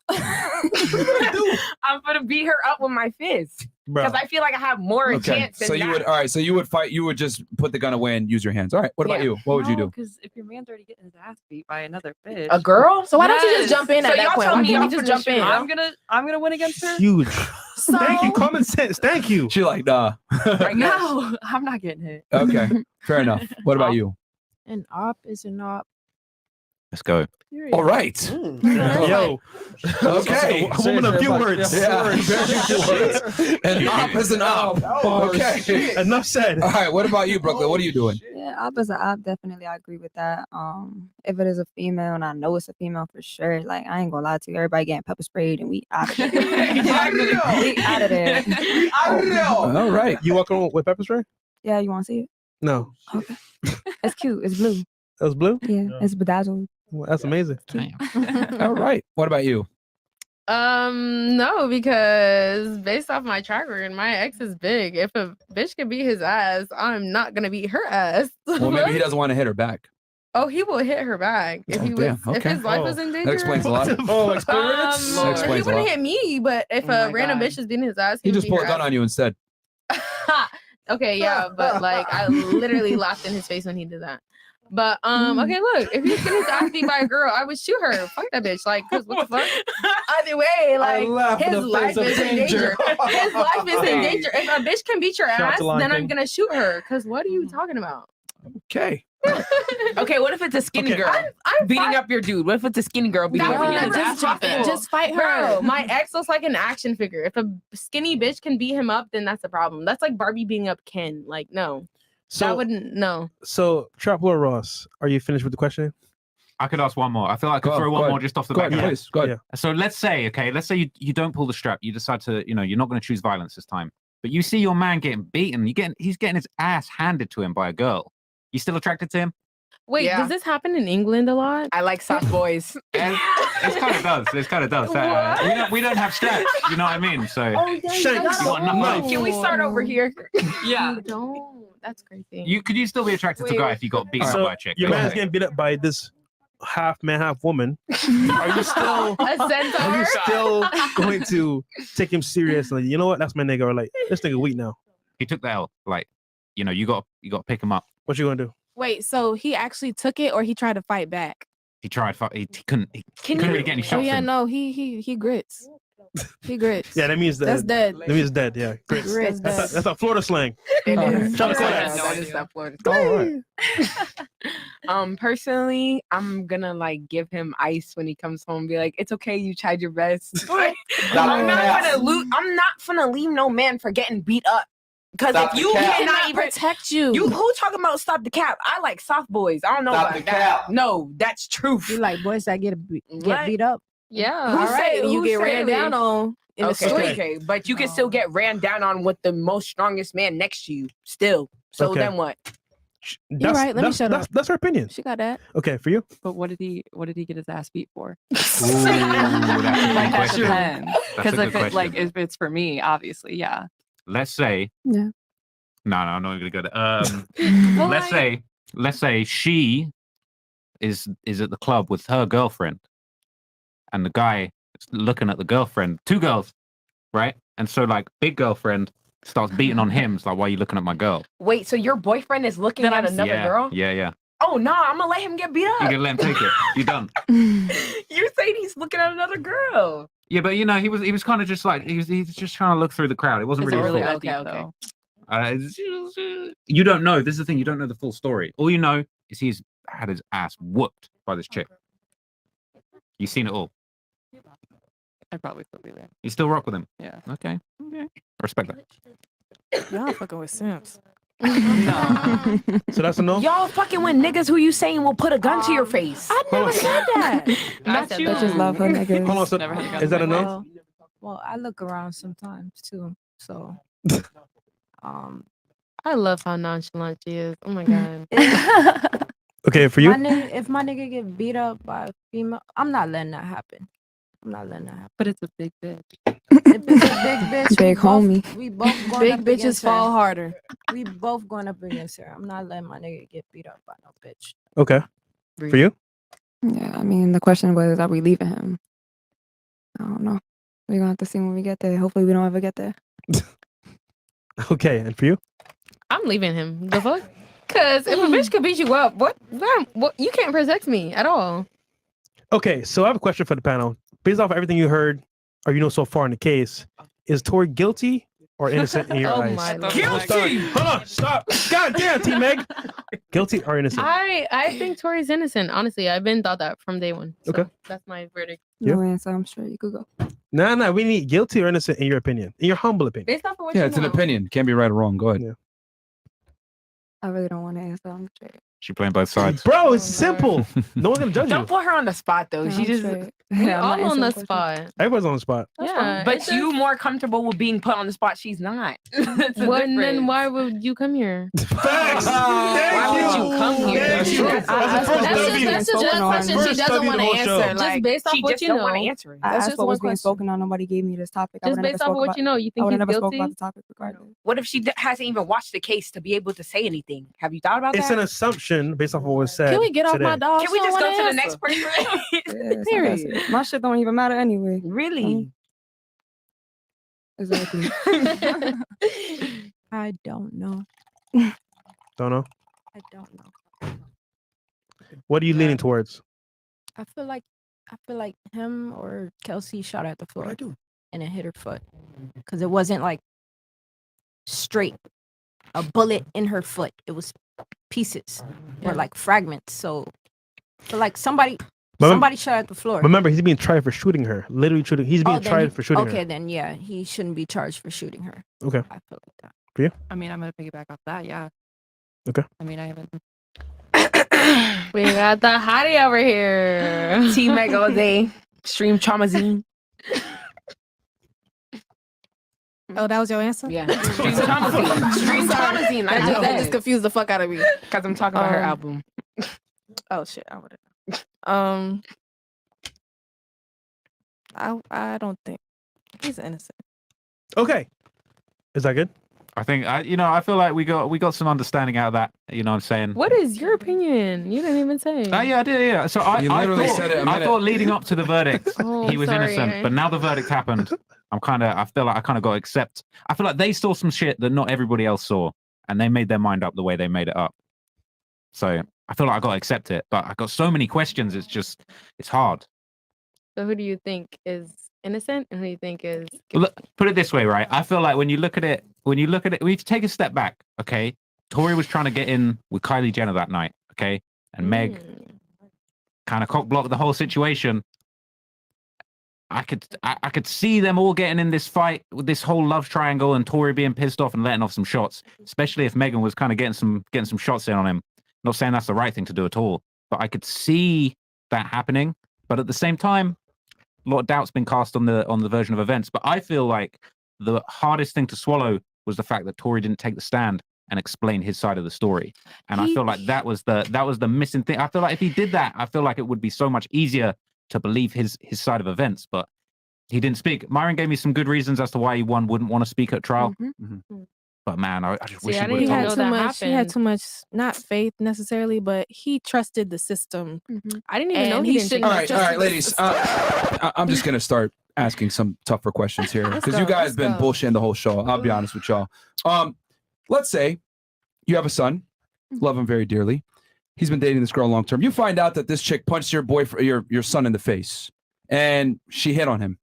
I'm gonna beat her up with my fist Bro. because I feel like I have more Okay. chance than So you that. would So you would fight. You would just put the gun away and use your hands. All right. What about Yeah. you? What would you do? Because if your man's already getting his ass beat by another bitch, A girl? So why don't you just Yes. jump in So at y'all that point? tell Why me can't y'all you just jump in? I'm gonna win against her. Huge. So, Thank you. Common sense. Thank you. She like, nah. No, I'm not getting hit. Okay. Fair enough. What about you? An op is an op. Let's go. All right. Yo. Okay. A woman of few words. Yeah. Very few words. An op is an op. Okay. Enough said. All right. What about you, Brooklyn? What are you doing? Yeah, op is an op. Definitely, I agree with that. If it is a female, and I know it's a female for sure, like I ain't gonna lie to you, everybody getting pepper sprayed, and we out of there. We out of there. All right. You walk around with pepper spray? Yeah, you want to see it? No. Okay. It's cute. It's blue. That was blue? Yeah, it's bedazzled. Well, that's amazing. All right. What about you? No, because based off my track record, my ex is big. If a bitch can beat his ass, I'm not gonna beat her ass. Well, maybe he doesn't want to hit her back. Oh, he will hit her back if Oh, he was. damn. If Okay. his life was in danger. That explains a lot. Oh, experience? That He explains a wouldn't lot. hit me, but if Oh a my random God. bitch is beating his ass, He would just beat pulled her a gun ass. on you instead. Okay, yeah, but like I literally laughed in his face when he did that. But okay, look, if he's getting his ass beat by a girl, I would shoot her. Fuck that bitch. Like, cause what the fuck? Either way, like laugh in his the life face of is in danger. danger. His life is in danger. If a bitch can beat your Shout out ass, to Lion then I'm King. gonna shoot her. Cause what are you talking about? Okay. Okay, what if it's a skinny Okay. girl I'm beating fine. up your dude? What if it's a skinny girl beating That up would your never dude? happen. just fight her. Bro, my ex looks like an action figure. If a skinny bitch can beat him up, then that's a problem. That's like Barbie beating up Ken. Like, no, that So, wouldn't. No. so Trap Lord Ross, are you finished with the question? I could ask one more. I feel like I could Go on, throw go one ahead. more just off the Go back. ahead, of it. please. Go ahead. So let's say you don't pull the strap. You decide to, you're not going to choose violence this time. But you see your man getting beaten. He's getting his ass handed to him by a girl. You still attracted to him? Wait, Yeah. does this happen in England a lot? I like soft boys. It kind of does. It kind of does. We don't have straps. You know what I mean? So Shanks. you got enough money. Can we start over here? Yeah. You don't. That's crazy. Could you still be attracted to a guy if you got beaten up So by a chick? your Go man's ahead. getting beat up by this half man, half woman. Are you still A centaur? are you still going to take him serious? Like, you know what? That's my nigga. Or like, this nigga weak now. He took the L. Like, you got to pick him up. What you gonna do? Wait, so he actually took it or he tried to fight back? He tried. He couldn't. He couldn't really get any Oh shots yeah, in. no, he grits. He grits. Yeah, that means That's dead. That means dead. Yeah, great. Grits. That's a Florida slang. It is. Shout out to Yeah, that. that is that Florida. All right. Personally, I'm gonna like give him ice when he comes home and be like, it's okay, you tried your best. I'm not gonna leave no man for getting beat up. Because if you cannot even protect you, who talking about stop the cap? I like soft boys. I don't know about that. No, that's truth. You like boys that get What? beat up. Yeah. Who all right, said- you who get said ran it? down on in the Okay, street. okay, but you can still get ran down on with the most strongest man next to you. Still. So Okay. then what? That's, right, let me that's, shut that's, up. That's her opinion. She got that. Okay, for you. But what did he get his ass beat for? Ooh, that's a good Like that question. depends. That's a Because good question. if it's for me, obviously, yeah. Let's say Yeah. No, I'm not gonna go there. Let's say she is at the club with her girlfriend, and the guy is looking at the girlfriend. Two girls, right? And so like big girlfriend starts beating on him. It's like, why are you looking at my girl? Wait, so your boyfriend is looking at another girl? Yeah. Oh no, I'm gonna let him get beat up. You can let him take it. You're done. You're saying he's looking at another girl. Yeah, but you know, he was kind of just like he's just trying to look through the crowd. It wasn't really Okay. You don't know. This is the thing. You don't know the full story. All you know is he's had his ass whooped by this chick. You've seen it all. I'd probably still be there. You still rock with him? Yeah. Okay. Respect that. Y'all fucking with simps. No. So that's a no? Y'all fucking with niggas who you saying will put a gun to your face. I never said that. Not you. Bitches love her niggas. Hold on, so Never had a gun is that a in my no? Well, I look around sometimes too. So, I love how nonchalant she is. Oh my god. Okay, for you? if my nigga get beat up by a female, I'm not letting that happen. I'm not letting that happen. But it's a big bitch. If it's a big bitch, Big homie. We both going Big up bitches against fall her. harder. We both going up against her. I'm not letting my nigga get beat up by no bitch. Okay. For you? Yeah, I mean, the question was, are we leaving him? I don't know. We're gonna have to see when we get there. Hopefully, we don't ever get there. Okay, and for you? I'm leaving him. The fuck? Cause if a bitch could beat you up, what? You can't protect me at all. Okay, so I have a question for the panel. Based off everything you heard or you know so far in the case, is Tory guilty or innocent in your Oh eyes? my Lord. Guilty! Hold on, stop. God damn, T Meg. Guilty or innocent? I think Tory's innocent. Honestly, I've been thought that from day one. So Okay. that's my verdict. No answer. I'm sure you could go. Nah, we need guilty or innocent in your opinion, in your humble opinion. Based off of what Yeah, you it's an know. opinion. Can't be right or wrong. Go ahead. Yeah. I really don't want to answer. I'm straight. She playing both sides. Bro, it's simple. No one's gonna judge Don't you. put her on the spot though. Yeah, She I'm just. straight. We Yeah, I'm not all on the answering questions. spot. Everybody's on the spot. Yeah. But it's you more comfortable with being put on the spot. She's not. That's a well, then difference. why would you come here? Facts. Why would you come here? Thank you. That's That's the first That's study. just one Spoken on. question she First doesn't study want the to whole show. answer. Like, Just based off She what just you don't know. want to answer it. I That's asked just what one was being question. spoken on. Nobody gave me this topic. I Just would have based never off spoke of what about. you know, you I think would he's have never spoke guilty? about the topic regardless. What if she hasn't even watched the case to be able to say anything? Have you thought about It's that? an assumption based off of what was said. Can we get off today. my dog? Can we She just don't go to wanna the next answer. person? Yeah, it's not that Period. serious. My shit don't even matter anyway. Really? Exactly. I don't know. Don't know. I don't know. What are you leaning towards? I feel like him or Kelsey shot at the floor and it hit her foot because it wasn't like straight a bullet in her foot. It was pieces or like fragments. So I feel like somebody shot at the floor. Remember, he's being tried for shooting her. Literally shooting. He's being then tried for shooting okay, her. then yeah, he shouldn't be charged for shooting her. Okay. I feel like that. For you? I mean, I'm gonna piggyback off that. Yeah. Okay. I mean, I haven't. We got the hottie over here. Team Meg all day. Stream Traumazine. Oh, that was your answer? Yeah. Stream Traumazine. Stream Traumazine. That just confused the fuck out of me. Because I'm talking about her album. Oh shit, I would have. I don't think he's innocent. Okay. Is that good? I think I feel like we got some understanding out of that. You know what I'm saying? What is your opinion? You didn't even say. Yeah, I did. Yeah. So I literally thought, said it a I minute. thought leading up to the verdict, Oh, he was sorry. innocent. But now the verdict happened. I feel like I kind of got to accept. I feel like they saw some shit that not everybody else saw, and they made their mind up the way they made it up. So I feel like I got to accept it. But I got so many questions. It's hard. So who do you think is innocent and who do you think is Look, put it this way, right? I feel like when you look at it, we need to take a step back, okay? Tory was trying to get in with Kylie Jenner that night, okay? And Meg kind of cock-blocked the whole situation. I could see them all getting in this fight with this whole love triangle and Tory being pissed off and letting off some shots, especially if Megan was kind of getting some shots in on him. Not saying that's the right thing to do at all, but I could see that happening. But at the same time, a lot of doubt's been cast on the version of events. But I feel like the hardest thing to swallow was the fact that Tory didn't take the stand and explain his side of the story. And I feel like that was the missing thing. I feel like if he did that, I feel like it would be so much easier to believe his side of events. But he didn't speak. Myron gave me some good reasons as to why one wouldn't want to speak at trial. Mm-hmm. But man, I just wish See, I he would didn't have even told know us. that He had happened. too much, not faith necessarily, but he trusted the system. I didn't even know And he he didn't. shouldn't All have right, all trusted right, the ladies. system. I'm just gonna start asking some tougher questions here Let's because you go, guys let's been go. bullshitting the whole show. I'll be honest with y'all. Let's say you have a son, love him very dearly. He's been dating this girl long term. You find out that this chick punched your boyfriend, your son in the face, and she hit on him.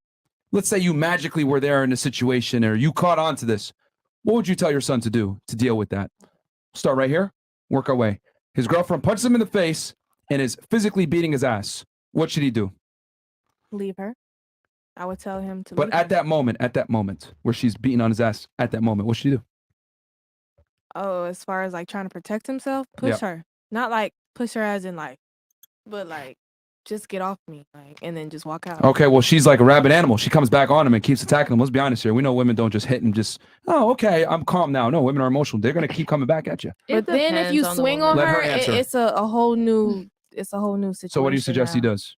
Let's say you magically were there in a situation, or you caught on to this. What would you tell your son to do to deal with that? Start right here. Work our way. His girlfriend punches him in the face and is physically beating his ass. What should he do? Leave her. I would tell him to But leave at her. that moment where she's beating on his ass, at that moment, what should he do? Oh, as far as like trying to protect himself, push her. Not like push her as in like, but like just get off me, like, and then just walk out. Okay, well, she's like a rabid animal. She comes back on him and keeps attacking him. Let's be honest here. We know women don't just hit and just, oh, okay, I'm calm now. No, women are emotional. They're going to keep coming back at you. But then if you swing on Let her her, answer. it's a whole new situation. So what do you suggest he now. does?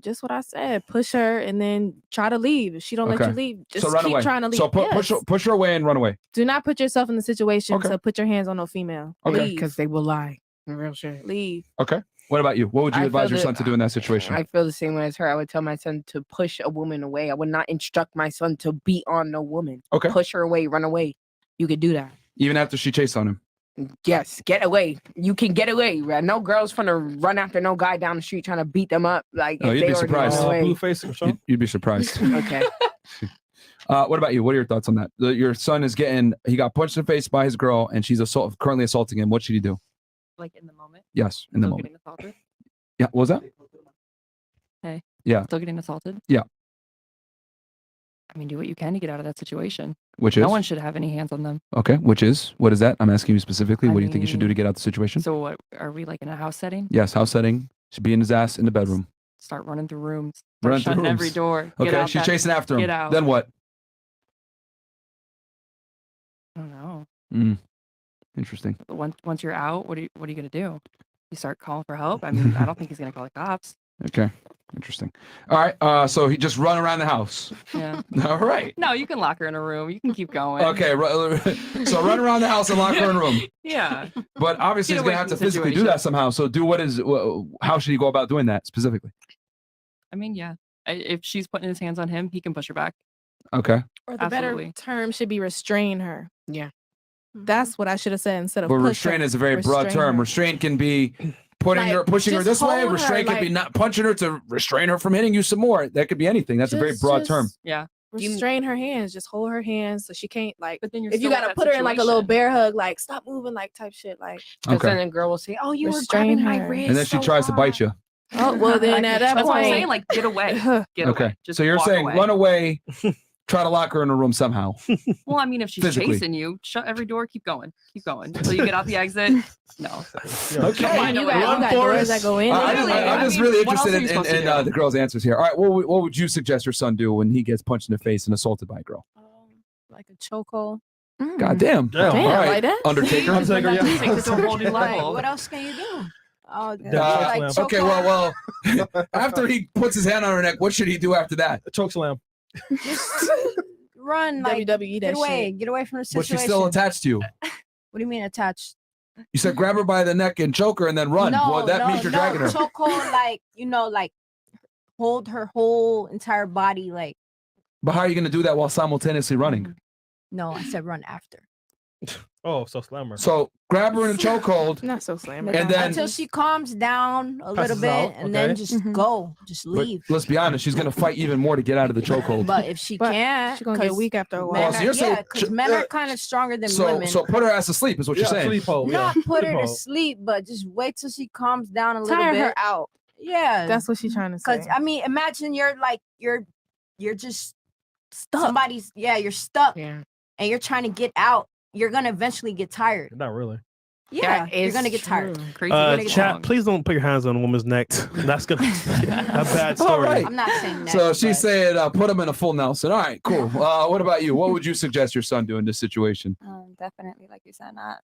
Just what I said. Push her and then try to leave. If she don't let Okay. you leave, just So run keep away. trying to leave. So Yes. push her away and run away. Do not put yourself in the situation Okay. to put your hands on no female. Okay. Leave. Because they will lie. Real shit. Leave. Okay. What about you? What would you I advise feel your son to do in that situation? I feel the same way as her. I would tell my son to push a woman away. I would not instruct my son to beat on no woman. Okay. Push her away, run away. You could do that. Even after she chased on him. Yes, get away. You can get away. Right? No girl's gonna run after no guy down the street trying to beat them up. Like Oh, if you'd they be already surprised. run away. Blueface or something? You'd be surprised. Okay. What about you? What are your thoughts on that? Your son is he got punched in the face by his girl and she's currently assaulting him. What should he do? Like in the moment. Yes, in the Still moment. getting assaulted. Yeah, what was that? Hey. Yeah. Still getting assaulted. Yeah. I mean, do what you can to get out of that situation. Which no is? one should have any hands on them. Okay, what is that? I'm asking you specifically. I What do you think you should do to mean, get out the situation? So what are we like in a house setting? Yes, house setting. Should be in his ass in the bedroom. Start running through rooms. Start Run through shutting every rooms. door. Get Okay, out she's that- chasing after him. Get out. Then what? I don't know. Interesting. Once you're out, what are you gonna do? You start calling for help? I mean, I don't think he's gonna call the cops. Okay, interesting. All right, so he just run around the house. Yeah. All right. No, you can lock her in a room. You can keep going. Okay, so run around the house and lock her in a room. Yeah. But obviously Get he's away gonna have from to the physically do situation. that somehow. So how should he go about doing that specifically? I mean, yeah. If she's putting his hands on him, he can push her back. Okay. Or the Absolutely. better term should be restrain her. Yeah. That's what I should have said instead of But push restraint her. is a very broad Restrain term. her. Restraint can be pushing her just this way. hold her, Restraint can be like- not punching her to restrain her from hitting you some more. That could be anything. That's a very broad term. Yeah. Restrain her hands. Just hold her hands so she can't like. But then you're if you still in gotta that put her in like a little situation. bear hug, like stop moving, like type shit, like. Because Okay. then a girl will say, "Oh, you Restrain were grabbing my her. wrist." And then she so tries to bite you. Oh well, then at that That's what I'm point, saying. Like, get away. Get Okay. away. Just So you're walk saying away. run away, try to lock her in a room somehow. Well, I mean, if she's Physically. chasing you, shut every door. Keep going until you get out the exit. No. Okay. you got doors that go in. I'm just really what else interested are you supposed to in do? the girl's answers here. All right, what would you suggest your son do when he gets punched in the face and assaulted by a girl? Like a chokehold. God damn. Damn. All right. like that? Undertaker. Undertaker, yeah. Take it to a whole new Like, level. what else can you do? Oh, Yeah, choke Okay, well, after he puts his hand on her neck, what should he do after that? Choke slam. just run, like WWE that get away, shit. get away from the But situation. she's still attached to you. What do you mean attached? You said grab her by the neck and choke her and then run. No, Well, that no, means you're no, dragging her. chokehold, like like hold her whole entire body, like. But how are you going to do that while simultaneously running? No, I said run after. Oh, so slammer. So grab her in a chokehold. Not so slammer. And then- until she calms down a little Passes bit, out, and then okay. just go, just But leave. let's be honest, she's going to fight even more to get out of the chokehold. But if she But can't, she's gonna get 'cause weak after a while. Men so are, you're saying- because men are kind of stronger than So, women. so put her ass to sleep is what you're saying. Sleep hold. Not Yeah. put her Sleep to hold. sleep, but just wait till she calms down a little Tire bit. her out. Yeah, That's what she's trying to say. because I mean, imagine you're just Stuck. somebody's you're stuck Yeah. and you're trying to get out. You're gonna eventually get tired. Not really. Yeah, That you're is gonna get tired. true. Crazy. gonna get Chat, wrong. please don't put your hands on a woman's neck. That's gonna be a bad All story. right. I'm not saying that. So she's but- saying put him in a full Nelson. All right, cool. What about you? What would you suggest your son do in this situation? Definitely, like you said, not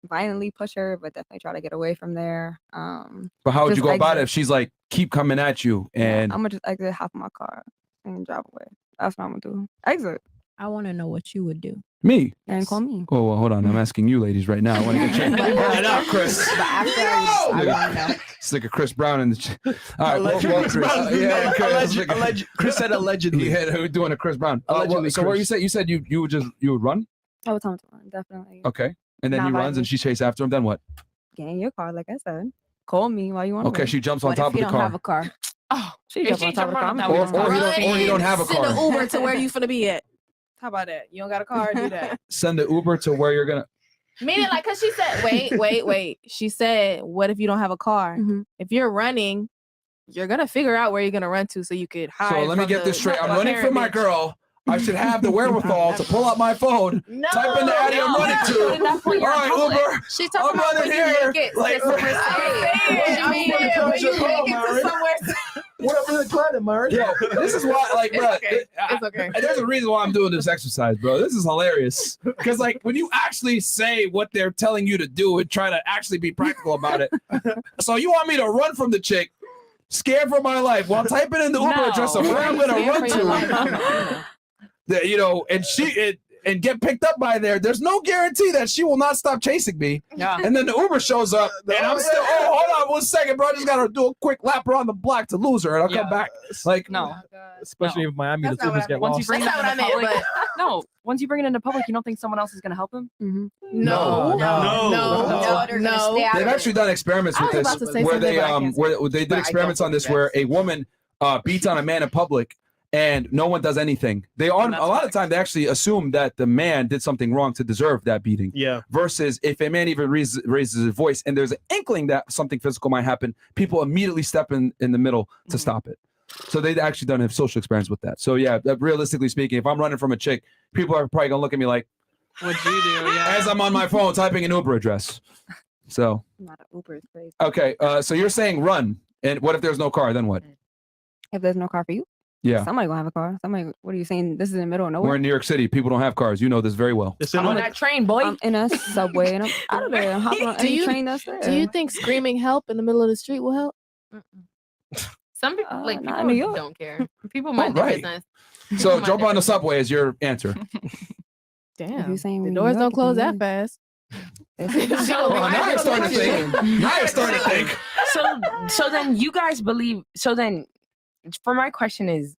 violently push her, but definitely try to get away from there. But how would you Just go about it exit. if she's like, keep coming at you and I'm gonna just exit half of my car and drive away. That's what I'm gonna do. Exit. I want to know what you would do. Me? And call me. Oh, well, hold on. I'm asking you ladies right now. I want to get checked. Right now, Chris. But after I want to know. It's like a Chris Brown in the. All right, Allegedly. Chris. Yeah, Chris. Chris said allegedly. Yeah, we're doing a Chris Brown. Allegedly, So what Chris. you said you would run? I would tell him to run, definitely. Okay, and then Not he runs violent. and she chases after him. Then what? Get in your car, like I said. Call me while you want to. Okay, she jumps on What top if of you the don't have car. a car? Oh, She jump on top of the car. Or he don't have a Send car. an Uber to where you finna be at. How about that? You don't got a car, do that. Send the Uber to where you're gonna. Meaning, like, cause she said, wait. She said, what if you don't have a car? Mhm. If you're running, you're gonna figure out where you're gonna run to so you could hide. So let me from get this the straight. I'm running for my bitch. girl. I should have the wherewithal to pull out my phone, No, type in the alley I'm running to. All right, Uber. She talking I'm about running when you here. make it Like, to somewhere safe. I mean, I'm when you gonna make come it to to your somewhere What up in the planet, Myron? Yo, this is why, like, bro, okay. It's okay. there's a reason why I'm doing this exercise, bro. This is hilarious. Because, like, when you actually say what they're telling you to do and try to actually be practical about it. So you want me to run from the chick, scared for my life, while typing in the Uber address of where I'm going to run to. That, you know, and get picked up by there. There's no guarantee that she will not stop chasing me. Yeah. And then the Uber shows up, and I'm still. Oh, hold on 1 second, bro. I just gotta do a quick lap around the block to lose her, and I'll come back. Like, No. Especially in Miami, That's the not Ubers what get I Once you lost. bring That's it not into what I meant, public, no. Once you bring it into public, you don't think someone else is gonna help him? Mm-hmm. No. No. they've actually done experiments I with was this, about to say where something, they but I can't say where they did But I experiments don't on this, believe where a woman beats on a man in public. And no one does anything. They on a that's lot of facts. time they actually assume that the man did something wrong to deserve that beating. Yeah. Versus if a man even raises his voice and there's an inkling that something physical might happen, people immediately step in the middle to stop it. So they've actually done a social experience with that. So yeah, realistically speaking, if I'm running from a chick, people are probably gonna look at me like, What'd you do? Yeah. as I'm on my phone typing an Uber address. So Not an Uber, it's crazy. okay, so you're saying run, and what if there's no car? Then what? If there's no car for you, Yeah, somebody gonna have a car. Somebody, what are you saying? This is in the middle of we're nowhere. in New York City. People don't have cars. You know this very well. It's I'm in on that train, boy. I'm in a subway and I'm out of there. I'm hopping on Do any you- train that's there. Do you think screaming help in the middle of the street will help? Some people like not in New people York. don't care. People mind their right. business. So Mind jump their on the business. subway is your answer. Damn. you saying The New doors York, don't close then that fast. yes. So, Oh, now you're starting to think. Now you're starting to think. so then you guys believe. So then, for my question is,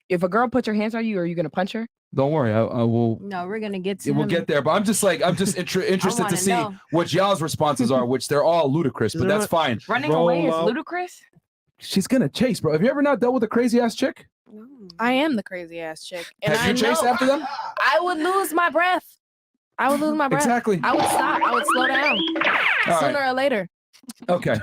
if a girl puts her hands on you, are you gonna punch her? Don't worry, I will. No, we're gonna get to We'll him. get there, but I'm just interested to wanna see know. what y'all's responses are, which they're all ludicrous, but that's fine. Running Roll away is out. ludicrous. She's gonna chase, bro. Have you ever not dealt with a crazy ass chick? I am the crazy ass chick. And Have you I chased know after them? I would lose my breath. I would lose my breath. Exactly. I would stop. I would slow down. All Sooner right. or later. Okay.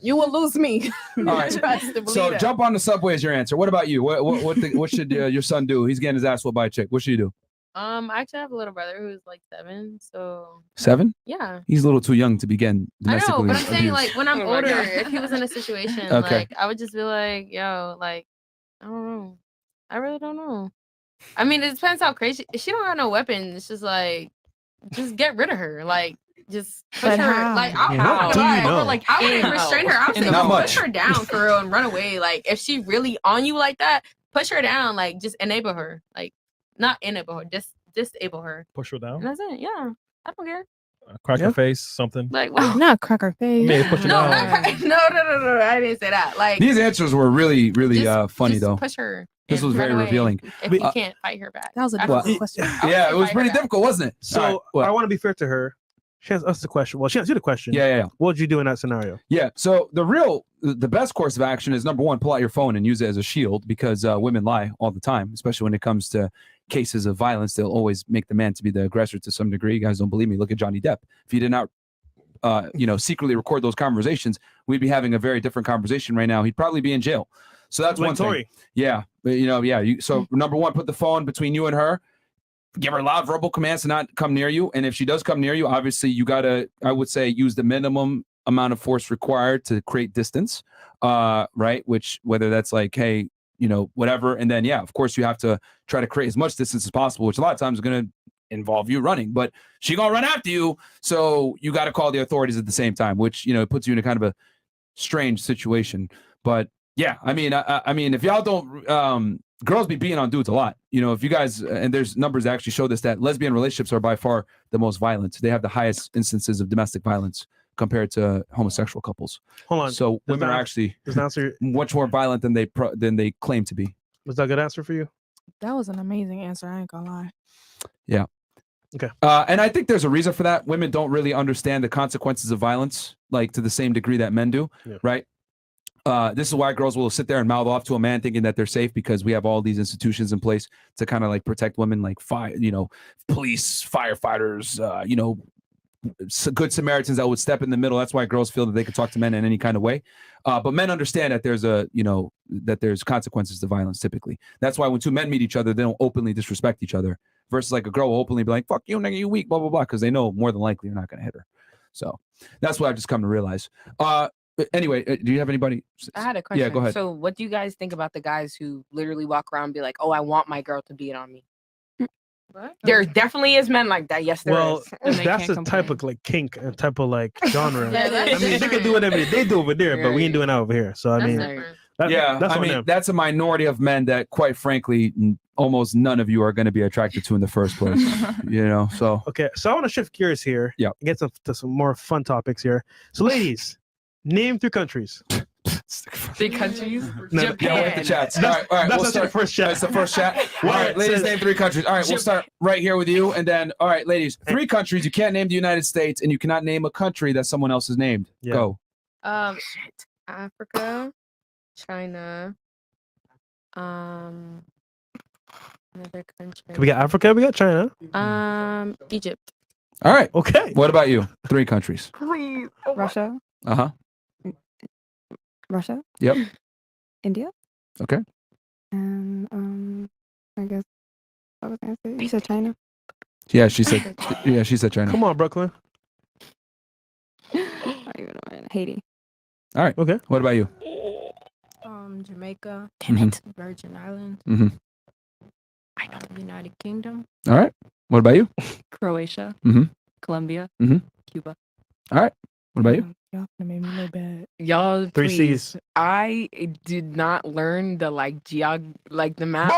You will lose me. All right. Trust and believe So that. jump on the subway is your answer. What about you? What should your son do? He's getting his ass whooped by a chick. What should you do? I actually have a little brother who's like 7. So 7? yeah. He's a little too young to begin I know, domestically but I'm saying abused. like when I'm Oh my older, God. if he was in a situation, Okay. like I would just be like, yo, like, I don't know. I really don't know. I mean, it depends how crazy. If she don't have no weapon, it's just like, just get rid of her. Like, just push But her. how? Like, I'll, What I'll, do you lie. know? Like, I wouldn't restrain her. I'll say, Not push much. her down for real and run away. Like, if she really on you like that, push her down. Like, just enable her. Like, not enable her, just disable her. Push her And down, that's it. Yeah, I don't care. crack Yeah. her face, something. Like, what? Not crack her face. Maybe push her No, down. not no. I didn't say that. Like, These answers were really funny just though. push her. This and was run very away revealing. If you Uh, can't fight her back. That was a After difficult the- question. I Yeah, it was fight her pretty back. difficult, wasn't it? So All right, what? I want to be fair to her. She asked us the question. Well, she asked you the question. Yeah. What would you do in that scenario? Yeah. So the best course of action is number one, pull out your phone and use it as a shield because women lie all the time, especially when it comes to cases of violence. They'll always make the man to be the aggressor to some degree. You guys don't believe me? Look at Johnny Depp. If he did not, secretly record those conversations, we'd be having a very different conversation right now. He'd probably be in jail. So that's Like one thing. Tory. Yeah. But, so number one, put the phone between you and her. Give her loud verbal commands to not come near you. And if she does come near you, obviously you got to, I would say, use the minimum amount of force required to create distance, right? Which, whether that's like, hey, whatever. And then, yeah, of course, you have to try to create as much distance as possible, which a lot of times is going to involve you running. But she going to run after you. So you got to call the authorities at the same time, which, it puts you in a kind of a strange situation. But yeah, I mean, if y'all don't girls be beating on dudes a lot. You know, if you guys, and there's numbers that actually show this, that lesbian relationships are by far the most violent. They have the highest instances of domestic violence compared to homosexual couples. Hold on. So women are actually much more violent than they claim to be. Was that a good answer for you? That was an amazing answer. I ain't gonna lie. Yeah. Okay. And I think there's a reason for that. Women don't really understand the consequences of violence, like to the same degree that men do, right? This is why girls will sit there and mouth off to a man thinking that they're safe, because we have all these institutions in place to kind of like protect women, like police, firefighters, good Samaritans that would step in the middle. That's why girls feel that they could talk to men in any kind of way. But men understand that there's consequences to violence typically. That's why when two men meet each other, they don't openly disrespect each other, versus like a girl will openly be like, fuck you, nigga, you weak, blah, blah, blah, because they know more than likely you're not going to hit her. So that's what I've just come to realize. Anyway, do you have anybody? I had a question. Yeah, go ahead. So what do you guys think about the guys who literally walk around and be like, oh, I want my girl to beat on me? What? There definitely is men like that. Yes, there is. That's the type of like kink and type of like genre. Yeah, I mean, they can do whatever they do over there, but we ain't doing that over here. So I mean, I mean, that's a minority of men that, quite frankly, almost none of you are going to be attracted to in the first place. So okay. So I want to shift gears here. Yeah. Get to some more fun topics here. So, ladies, name 3 countries. 3 countries? No, Japan. Yeah, with the chats. All right. That's We'll start. the first chat. That's the first chat. All right, ladies, name 3 countries. All right, we'll start right here with you, and then, all right, ladies, 3 countries. You can't name the United States, and you cannot name a country that someone else has named. Yeah. Go. Africa, China, another country. We got Africa. We got China. Egypt. All right. Okay. What about you? 3 countries. Please. Russia. Uh-huh. Russia. Yep. India. Okay. And I guess I was gonna say, you said China. Yeah, she said China. Come on, Brooklyn. Haiti. All right. Okay. What about you? Jamaica. Mhm. Virgin Islands. Mm-hmm. United Kingdom. All right. What about you? Croatia, Mhm. Colombia, Mhm. Cuba. All right. What about you? Y'all made me look bad. Y'all, 3 please. C's. I did not learn the the map.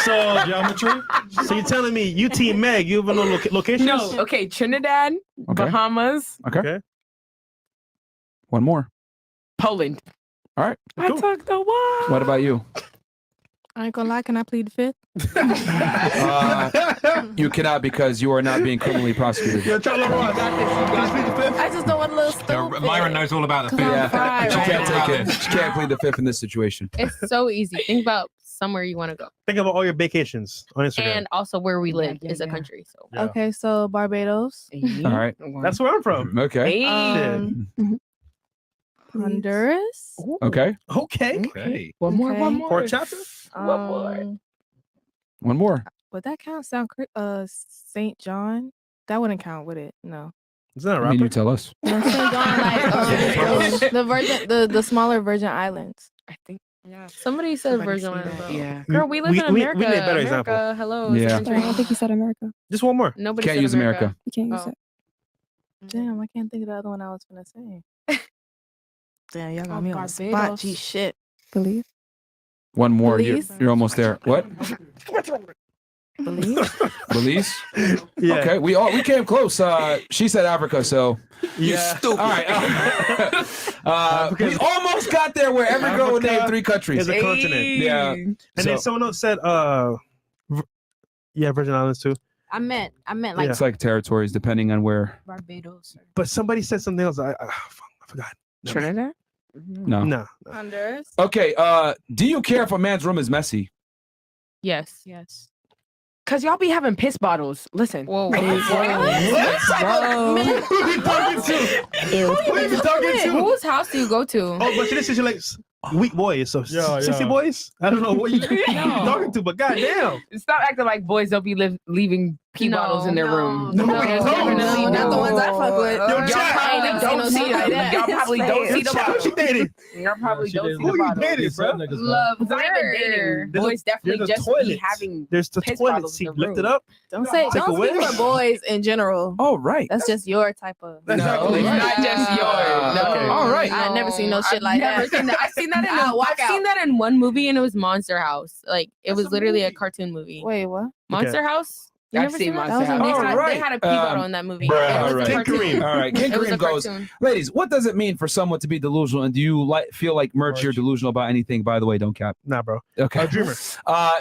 So geometry. So you're telling me you Team Meg? You even know locations? No. Okay, Trinidad, Okay. Bahamas, Okay. One more. Poland. All right. I took the one. What about you? I ain't gonna lie. Can I plead the 5th? You cannot, because you are not being criminally prosecuted. I just don't want a little stupid. Myron knows all about the Cause I'm fifth. fried She right can't now. take it. She can't plead the 5th in this situation. It's so easy. Think about somewhere you want to go, Think about all your vacations on Instagram. and also where we live yeah, is a yeah. country. So Yeah. Okay, so Barbados, All right. That's where I'm from. Okay. Honduras. Okay. Okay. Okay. One more. Okay. One more. 4 chapters. Um, One more. Would that count? St. John? That wouldn't count, would it? No. Is that a I mean, you rapper? tell us. No, St. John, like the smaller Virgin Islands. I think. Yeah. somebody said Somebody Virgin said Islands. that, though. yeah. Girl, we live We- in we- we America. need a better America, example. hello. It's a Yeah. country. I don't think you said America. Just one more. Nobody Can't said use America. You can't use Oh. it. Damn, I can't think of the other one I was gonna say. Damn, y'all got Oh, me on the spot. Barbados. Gee, shit. Believe. One more. You're, Belize? you're almost there. What? Believe. Belize? Yeah. Okay. We came close. She said Africa, so Yeah. all right. We almost got there where every girl would name Africa 3 countries. is a continent. Yeah. And So- then someone else said, Virgin Islands too. I meant like It's like territories depending on where. Barbados. But somebody said something else. I forgot. Trinidad. No. No. Honduras. Okay. Do you care if a man's room is messy? Yes. Yes. Cause y'all be having piss bottles. Listen. Whoa. Who you talking to? Who you talking to? Whose house do you go to? Oh, but this is like weak boys. So Yeah, 60 yeah. boys? I don't know what you talking to, but goddamn. Stop acting like boys don't be leaving pee bottles in their room. No, definitely not the ones I fuck with. Yo, Y'all probably Don't don't see see them. like that. Y'all probably don't see the Who bottle. you dated? Y'all probably She don't dated see Who the you bottle. dated, bro? Love It's not even her. dating. There's Boys definitely There's a just be toilet. having There's the piss toilet bottles in seat. the Lift it room. up. Don't say, Take don't a speak whiff. for boys in general. Oh, right. That's just your type of. No, It's not just yours. No. Okay. All right. I never seen no shit like never that. seen that. I've seen that in I'll walk I've seen out. that in one movie, and it was Monster House. Like it That's was a literally a movie. cartoon movie. Wait, what? Monster House. You I've never seen seen that? Monster That was House. amazing. All right. They had a pee bottle in that movie. Bruh. It was All a right. King cartoon. Kareem. All right. King It was a Kareem goes, cartoon. ladies, what does it mean for someone to be delusional? And do you feel like Merch, you're Merch. delusional about anything? By the way, don't cap. Nah, bro. Okay. A dreamer.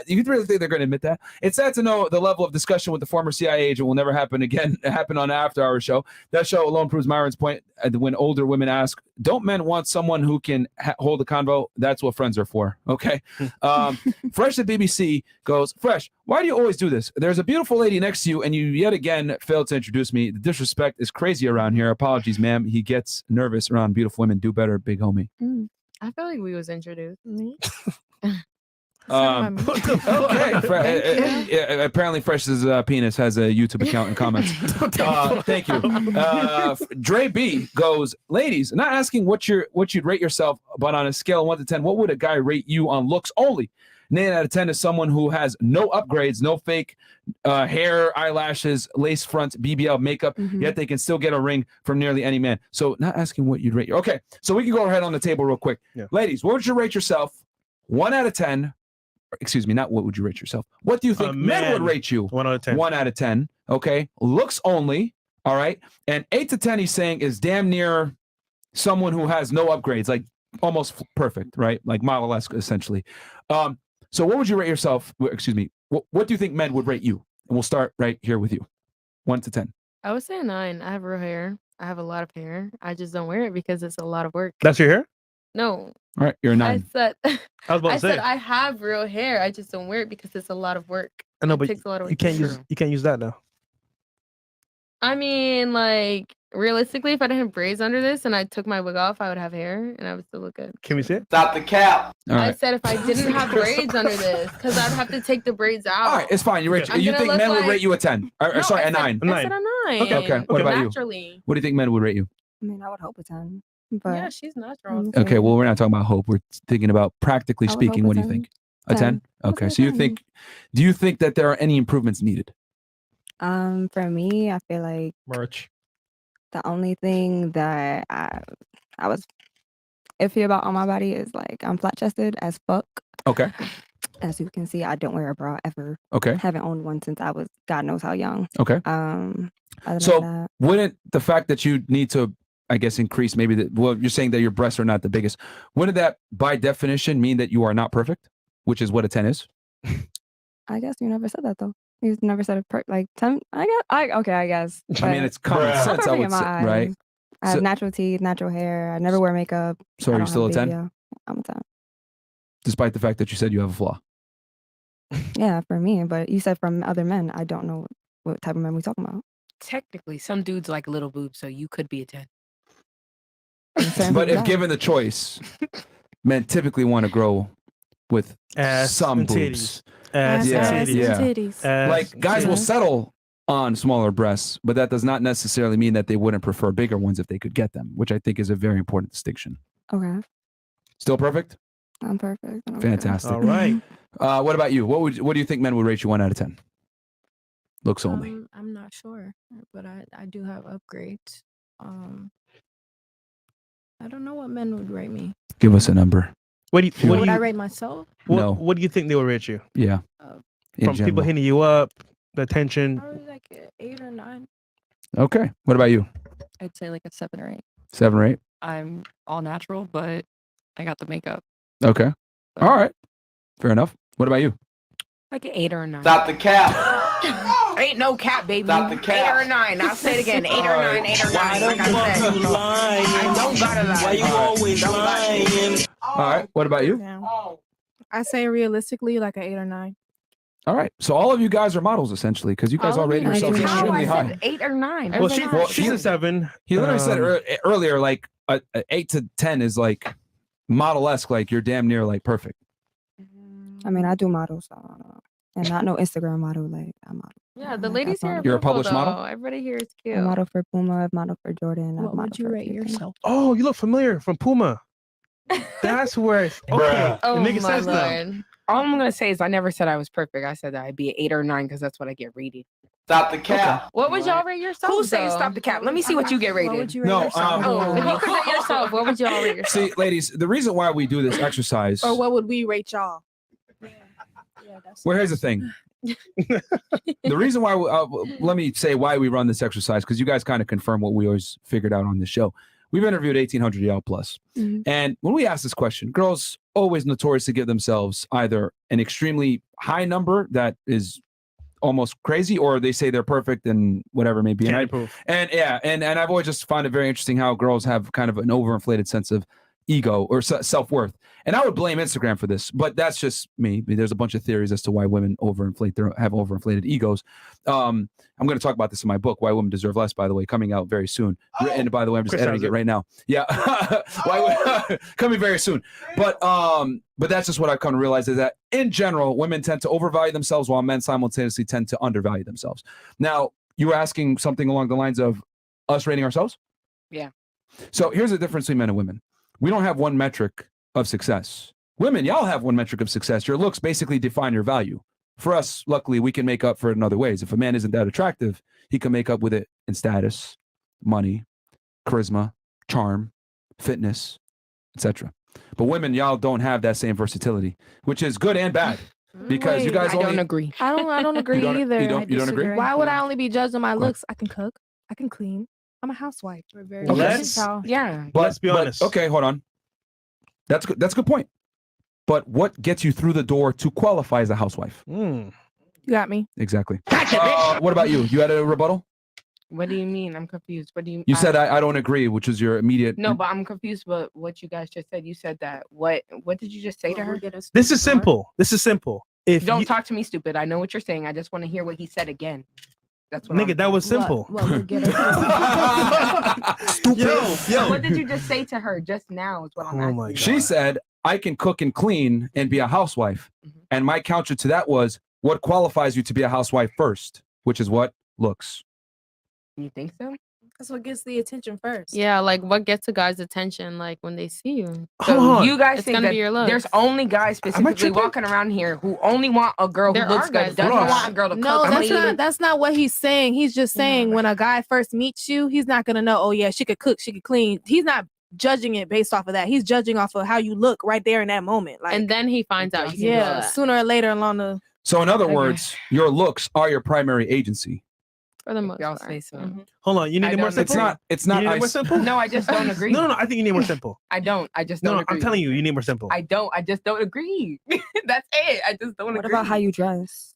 You really think they're going to admit that? It's sad to know the level of discussion with the former CIA agent will never happen again. Happen on the Afterhours show. That show alone proves Myron's point. When older women ask, "Don't men want someone who can hold a convo?" That's what friends are for. Okay. Fresh at BBC goes, Fresh, why do you always do this? There's a beautiful lady next to you, and you yet again failed to introduce me. The disrespect is crazy around here. Apologies, ma'am. He gets nervous around beautiful women. Do better, big homie. I feel like we was introduced. Okay. Apparently, Fresh's penis has a YouTube account and comments. Thank you. Dre B goes, ladies, not asking what you'd rate yourself, but on a scale of 1 to 10, what would a guy rate you on looks only? 9 out of 10 is someone who has no upgrades, no fake hair, eyelashes, lace front, BBL makeup, yet they can still get a ring from nearly any man. So not asking what you'd rate. Okay, so we can go ahead on the table real quick. Yeah. Ladies, what would you rate yourself? 1 out of 10. Excuse me, not what would you rate yourself. What do you think men would rate you? 1 out of 10. 1 out of 10. Okay, looks only. All right, and 8 to 10 he's saying is damn near someone who has no upgrades, like almost perfect, right? Like model-esque essentially. So what would you rate yourself? Excuse me. What do you think men would rate you? And we'll start right here with you. 1 to 10. I would say a 9. I have real hair. I have a lot of hair. I just don't wear it because it's a lot of work. That's your hair? No. All right, you're a 9. I was about I to say. said I have real hair. I just don't wear it because it's a lot of work. I know, It but takes a lot of you work. can't use that now. I mean, like realistically, if I didn't have braids under this and I took my wig off, I would have hair and I would still look good. Can we see it? Stop the cap. All I right. said if I didn't have braids under this, because I'd have to take the braids out. All right, it's fine. You I'm you gonna think look men would like- rate you a 10? Or, No, sorry, I a said- 9. I said a 9. Okay. What about you? Naturally. What do you think men would rate you? I mean, I would hope a 10. But Yeah, she's natural. Okay, well, we're not talking about hope. We're thinking about practically I would speaking. hope What a do you 10. think? A 10? 10. I would Okay, say so you 10. think, do you think that there are any improvements needed? For me, I feel like Merch. the only thing that I was iffy about on my body is like I'm flat chested as fuck. Okay. As you can see, I don't wear a bra ever. Okay. Haven't owned one since I was God knows how young. Okay. Other than So that, wouldn't the fact that you need to, I guess, increase maybe well, you're saying that your breasts are not the biggest. Wouldn't that by definition mean that you are not perfect, which is what a 10 is? I guess you never said that though. You never said it like 10. I guess. I mean, but it's common I'm sense, I perfect would in my say, eyes. right? I have So- natural teeth, natural hair. I never wear makeup. So I are you don't still have a 10? BBL. I'm a 10. Despite the fact that you said you have a flaw. Yeah, for me. But you said from other men. I don't know what type of men we talking about. Technically, some dudes like little boobs, so you could be a 10. But if given the choice, men typically want to grow with Ass some and boobs. titties. Ass yeah, and titties. yeah. Titties. Ass Like guys and will titties. settle on smaller breasts, but that does not necessarily mean that they wouldn't prefer bigger ones if they could get them, which I think is a very important distinction. Okay. Still perfect? I'm perfect. I'm Fantastic. All right. What about you? What do you think men would rate you 1 out of 10? Looks only. I'm not sure, but I do have upgrades. I don't know what men would rate me. Give us a number. What do you? What What do would I you? rate myself? What, what do you think they will rate you? Yeah. In From people general. hitting you up, the attention. Probably like an 8 or 9. Okay. What about you? I'd say like a 7 or 8. 7 or 8? I'm all natural, but I got the makeup. Okay. All right. Fair enough. What about you? Like an 8 or a 9. Stop the cap. Ain't no cap, baby. Stop the cap. 8 or a 9. I'll say it again. 8 or 9. 8 or 9. Like I said, I don't gotta lie. Why you always lying? All right. What about you? I say realistically like an 8 or 9. All right. So all of you guys are models essentially because you guys all rated yourselves extremely high. 8 or 9. Well, she's a 7. He literally said earlier, like a 8 to 10 is like model-esque, like you're damn near like perfect. I mean, I do models. So I don't know. And not no Instagram model. Like I model. Yeah, the ladies here are You're a beautiful, published model? though. Everybody here is cute. I model for Puma. I've modeled for Jordan. I've What would modeled you for a rate few things. yourself? Oh, you look familiar from Puma. That's where it's okay. Oh, It makes my sense now. Lord. All I'm gonna say is I never said I was perfect. I said that I'd be an 8 or 9 because that's what I get rated. Stop the cap. What would y'all rate yourself? Who's saying stop the cap? Let me see what you get What rated. would you rate No, yourself? Oh, If you could rate yourself, what would y'all rate yourself? See, ladies, the reason why we do this exercise. Or what would we rate y'all? Well, here's the thing. The reason why, let me say why we run this exercise, because you guys kind of confirm what we always figured out on this show. We've interviewed 1,800 y'all plus. And when we ask this question, girls always notorious to give themselves either an extremely high number that is almost crazy, or they say they're perfect and whatever it may be. And yeah, and I've always just found it very interesting how girls have kind of an overinflated sense of ego or self-worth. And I would blame Instagram for this, but that's just me. I mean, there's a bunch of theories as to why women have overinflated egos. I'm going to talk about this in my book, Why Women Deserve Less, by the way, coming out very soon. And by the way, I'm just editing it right now. Yeah. Coming very soon. But that's just what I've come to realize, is that in general, women tend to overvalue themselves while men simultaneously tend to undervalue themselves. Now, you were asking something along the lines of us rating ourselves? Yeah. So here's the difference between men and women. We don't have one metric of success. Women, y'all have one metric of success. Your looks basically define your value. For us, luckily, we can make up for it in other ways. If a man isn't that attractive, he can make up with it in status, money, charisma, charm, fitness, etc. But women, y'all don't have that same versatility, which is good and bad. Because you guys I only don't agree. I don't agree You don't- either. you don't- you don't agree? Why would I only be judged on my looks? I can cook. I can clean. I'm a housewife. We're very Yeah. But, Let's be honest. Okay, hold on. That's good. That's a good point. But what gets you through the door to qualify as a housewife? You got me. Exactly. What about you? You had a rebuttal? What do you mean? I'm confused. What do you? You said I don't agree, which was your immediate. No, but I'm confused. But what you guys just said, you said that. What did you just say to her? This is simple. This is simple. If Don't you, talk to me, stupid. I know what you're saying. I just want to hear what he said again. That's what. nigga, that was simple. Yo, what did you just say to her just now? Is what I'm asking. my God. She said, I can cook and clean and be a housewife. And my counter to that was, what qualifies you to be a housewife first? Which is what? Looks. You think so? That's what gets the attention first. Yeah, like what gets a guy's attention, like when they see you. So you guys it's think gonna that be your looks. there's only guys specifically walking around here who only want a girl There who looks are guys good, doesn't that want a girl to No, cook. that's not what he's saying. He's just saying when a guy first meets you, he's not gonna know, oh yeah, she could cook, she could clean. He's not judging it based off of that. He's judging off of how you look right there in that moment. Like, and then he finds out. You can do all yeah, that. sooner or later along the. So in other words, your looks are your primary agency. For the most Y'all part. say so. Hold on, you need it more simple. It's not You need it more ice. simple. No, I just don't agree. No, I think you need more simple. I don't. I just No, don't no, agree. I'm telling you, you need more simple. I don't. I just don't agree. That's it. I just don't What agree. about how you dress?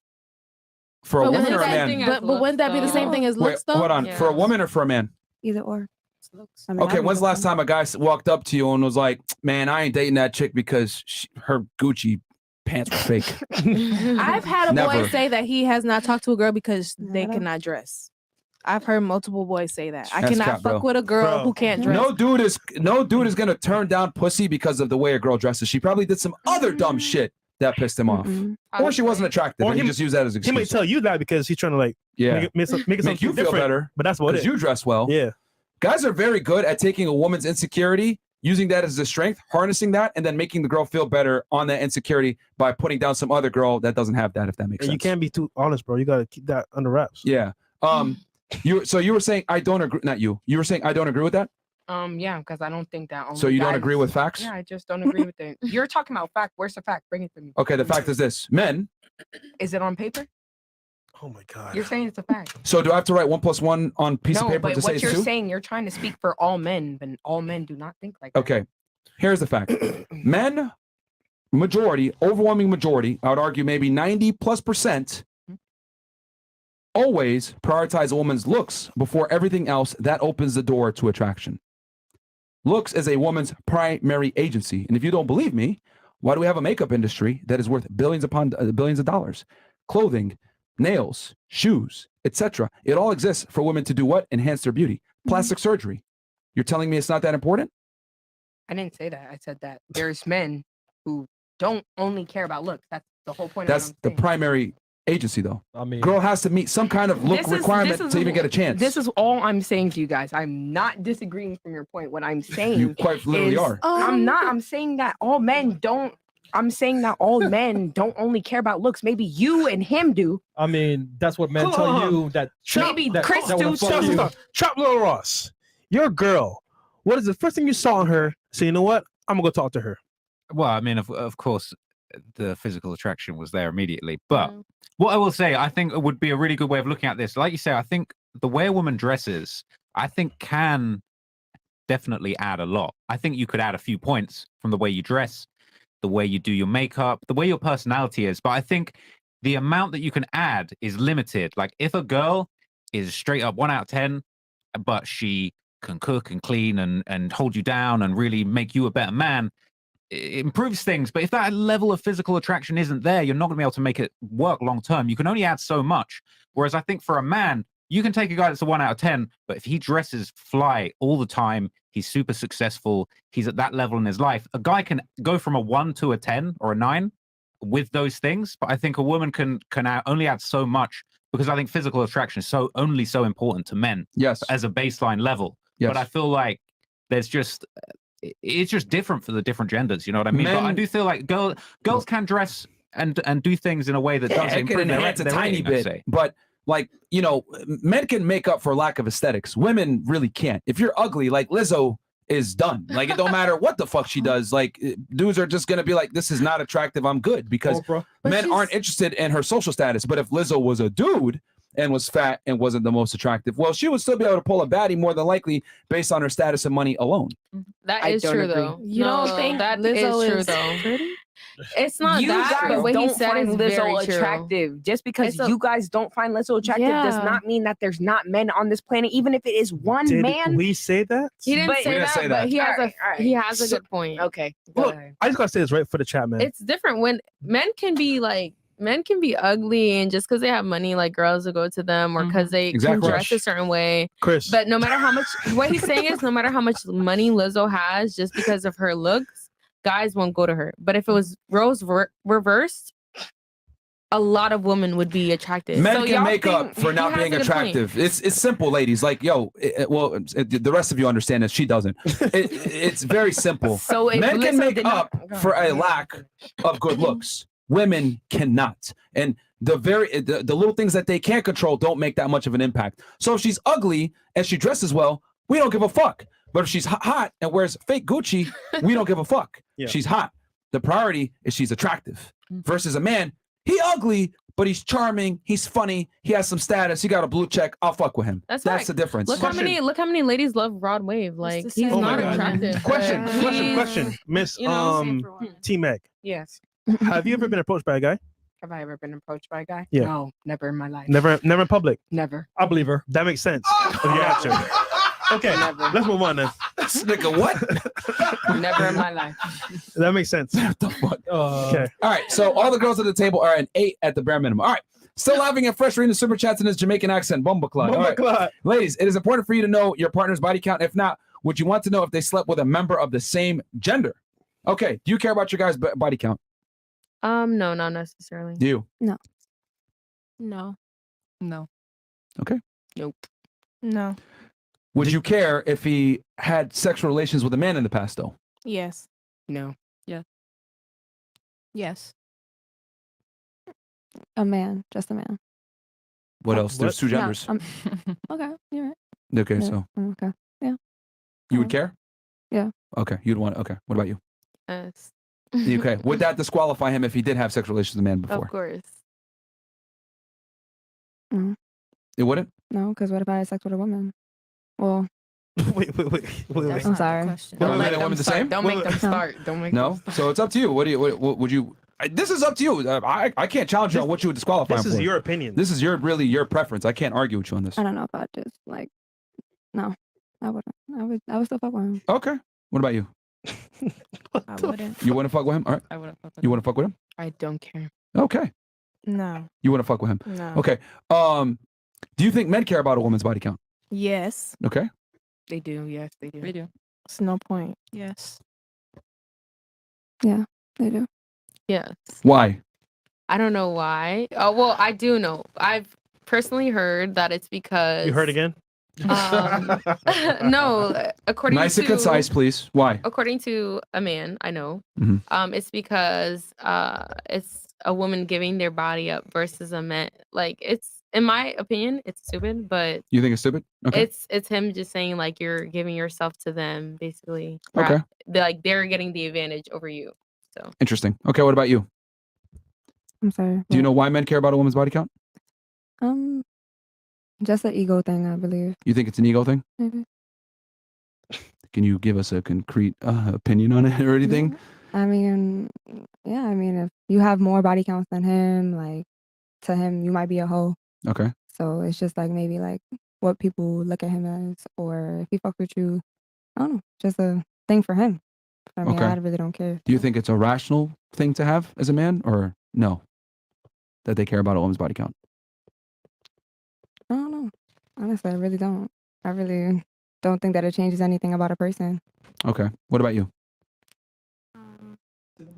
For a But woman or a wouldn't that- man? But wouldn't that be the same thing as Wait, looks though? hold on. For a woman or for a man? Either or. I mean, Okay, I'm when's the last time a guy walked up to you and was like, man, I ain't dating that chick because her Gucci pants were fake? I've had a boy Never. say that he has not talked to a girl because they cannot dress. I've heard multiple boys say that. I That's cannot cap, fuck bro. with a girl who can't dress. No dude is gonna turn down pussy because of the way a girl dresses. She probably did some other dumb shit that pissed him off, or she wasn't attractive, Or and he he- just used that as an He might excuse. tell you that because he's trying to like Yeah. make it Make you feel different, better, But that's what it because is. you dress well. Yeah. Guys are very good at taking a woman's insecurity, using that as a strength, harnessing that, and then making the girl feel better on that insecurity by putting down some other girl that doesn't have that. If that makes And sense. you can't be too honest, bro. You gotta keep that under wraps. Yeah. You were saying I don't agree. Not you. You were saying I don't agree with that. Yeah, because I don't think that. So you don't agree with facts? Yeah, I just don't agree with it. You're talking about fact. Where's the fact? Bring it to me. Okay. The fact is this: men. Is it on paper? Oh my God. You're saying it's a fact. So do I have to write 1 + 1 on a piece no, of paper but to say what it's you're two? saying, you're trying to speak for all men, but all men do not think like that. Okay. Here's the fact: men, majority, overwhelming majority, I would argue maybe 90+%, always prioritize a woman's looks before everything else. That opens the door to attraction. Looks is a woman's primary agency. And if you don't believe me, why do we have a makeup industry that is worth billions upon billions of dollars? Clothing, nails, shoes, etc. It all exists for women to do what? Enhance their beauty. Plastic surgery. You're telling me it's not that important? I didn't say that. I said that there's men who don't only care about looks. That's the whole point. That's of the what I'm saying. primary agency though. I mean, Girl has to meet some kind of look This is- requirement this is to even get a chance. This is all I'm saying to you guys. I'm not disagreeing from your point. What I'm saying You quite literally is, are. I'm not. I'm saying that all men don't. I'm saying that all men don't only care about looks. Maybe you and him do. I mean, that's what men Hold tell on. you that Maybe that, Chris that do wanna fuck too. you. Chop Little Ross, your girl. What is the first thing you saw on her? So you know what? I'm gonna go talk to her. Well, I mean, of course, the physical attraction was there immediately. But what I will say, I think it would be a really good way of looking at this. Like you say, I think the way a woman dresses, I think can definitely add a lot. I think you could add a few points from the way you dress, the way you do your makeup, the way your personality is. But I think the amount that you can add is limited. Like if a girl is straight up 1 out of 10, but she can cook and clean and hold you down and really make you a better man, it improves things. But if that level of physical attraction isn't there, you're not going to be able to make it work long term. You can only add so much. Whereas I think for a man, you can take a guy that's a 1 out of 10, but if he dresses fly all the time, he's super successful, he's at that level in his life, a guy can go from a 1 to a 10 or a 9 with those things. But I think a woman can only add so much, because I think physical attraction is only so important to men. Yes. As a baseline level. Yes. But I feel like it's just different for the different genders. You know what I mean? But I do feel like girls can dress and do things in a way that does it can improve their enhance a their tiny rating, I'd bit, say. but like, you know, men can make up for lack of aesthetics. Women really can't. If you're ugly, like Lizzo is done. Like it don't matter what the fuck she does. Like dudes are just gonna be like, this is not attractive, I'm good, because men aren't interested in her social status. But if Lizzo was a dude and was fat and wasn't the most attractive, well, she would still be able to pull a baddie more than likely based on her status and money alone. That is true though. You don't think that Lizzo is true is though? pretty? It's not You that, guys but what he don't said find is Lizzo very true. attractive. Just because It's a- you guys don't find Lizzo attractive does Yeah. not mean that there's not men on this planet, even if it is one Did man. we say that? He didn't But- say We didn't that, say but that. he has Alright, alright. he has a So- good point. Okay. go Look, ahead. I just gotta say this right for the chat, man. It's different when men can be ugly, and just because they have money, like girls will go to them, or because they Exactly. can dress a certain way. Chris. But no matter how much, what he's saying is, no matter how much money Lizzo has, just because of her looks, guys won't go to her. But if it was roles reversed, a lot of women would be attracted. Men So can y'all make think up for he not has being a good point. attractive. It's simple, ladies. Like, yo, the rest of you understand this. She doesn't. It's very simple. So if men can Lizzo make did not- up for a lack of good looks. Women cannot. And the little things that they can't control don't make that much of an impact. So if she's ugly and she dresses well, we don't give a fuck. But if she's hot and wears fake Gucci, we don't give a fuck. Yeah. She's hot. The priority is she's attractive. Versus a man, he ugly, but he's charming, he's funny, he has some status, he got a blue check, I'll fuck with him. That's right. the difference. Look how many ladies love Rod Wave. Like he's Oh my not God. attractive. Question, but question, he's- question. Miss you know, T Meg. Yes. Have you ever been approached by a guy? Have I ever been approached by a guy? Yeah. No, never in my life. Never in public. Never. I believe her. That makes sense. Of your answer. Okay, let's move on then. Nigga, what? Never in my life. That makes sense. What the fuck? Okay. All right, so all the girls at the table are an 8 at the bare minimum. All right, still laughing at Fresh reading the super chats in his Jamaican accent. Bomba Clot. All right. Clot. Ladies, it is important for you to know your partner's body count. If not, would you want to know if they slept with a member of the same gender? Okay, do you care about your guys' body count? No, not necessarily. Do you? No. No. No. Okay. Nope. No. Would you care if he had sexual relations with a man in the past, though? Yes. No. Yeah. Yes. A man, just a man. What else? There's two No, genders. okay, you're right. Okay, Yeah, so okay, yeah. you would care? Yeah. Okay, you'd want. Okay, what about you? Yes. Okay, would that disqualify him if he did have sexual relations with a man before? Of course. It wouldn't. No, because what if I had sex with a woman? Well, wait. I'm sorry. Don't men and women the same? Don't make them start. Don't make No. So it's up to you. What do you? What would you? This is up to you. I can't challenge you on what you would disqualify. This him is for. your opinion. This is your preference. I can't argue with you on this. I don't know if I just no, I wouldn't. I would still fuck with him. Okay. What about you? I wouldn't. You want to fuck with him? All right. I wouldn't fuck with You want to fuck with him? I don't care. Okay. No. You want to fuck with him? No. Okay. Do you think men care about a woman's body count? Yes. Okay. They do. Yes, they do. They do. It's no point. Yes. Yeah, they do. Yes. Why? I don't know why. Oh well, I do know. I've personally heard that it's because You heard again? no, according Nice to and concise, please. Why? according to a man I know, Mhm. it's because it's a woman giving their body up versus a man. Like it's in my opinion, it's stupid, but You think it's stupid? Okay. it's him just saying like you're giving yourself to them basically. Okay. Like they're getting the advantage over you. So Interesting. Okay, what about you? I'm sorry. Do you know why men care about a woman's body count? Just an ego thing, I believe. You think it's an ego thing? Maybe. Can you give us a concrete opinion on it or anything? I mean, yeah. I mean, if you have more body counts than him, like to him, you might be a hoe. Okay. So it's just like maybe like what people look at him as, or if he fuck with you, I don't know, just a thing for him. I mean, Okay. I really don't care. Do you think it's a rational thing to have as a man or no? That they care about a woman's body count? I don't know. Honestly, I really don't. I really don't think that it changes anything about a person. Okay. What about you?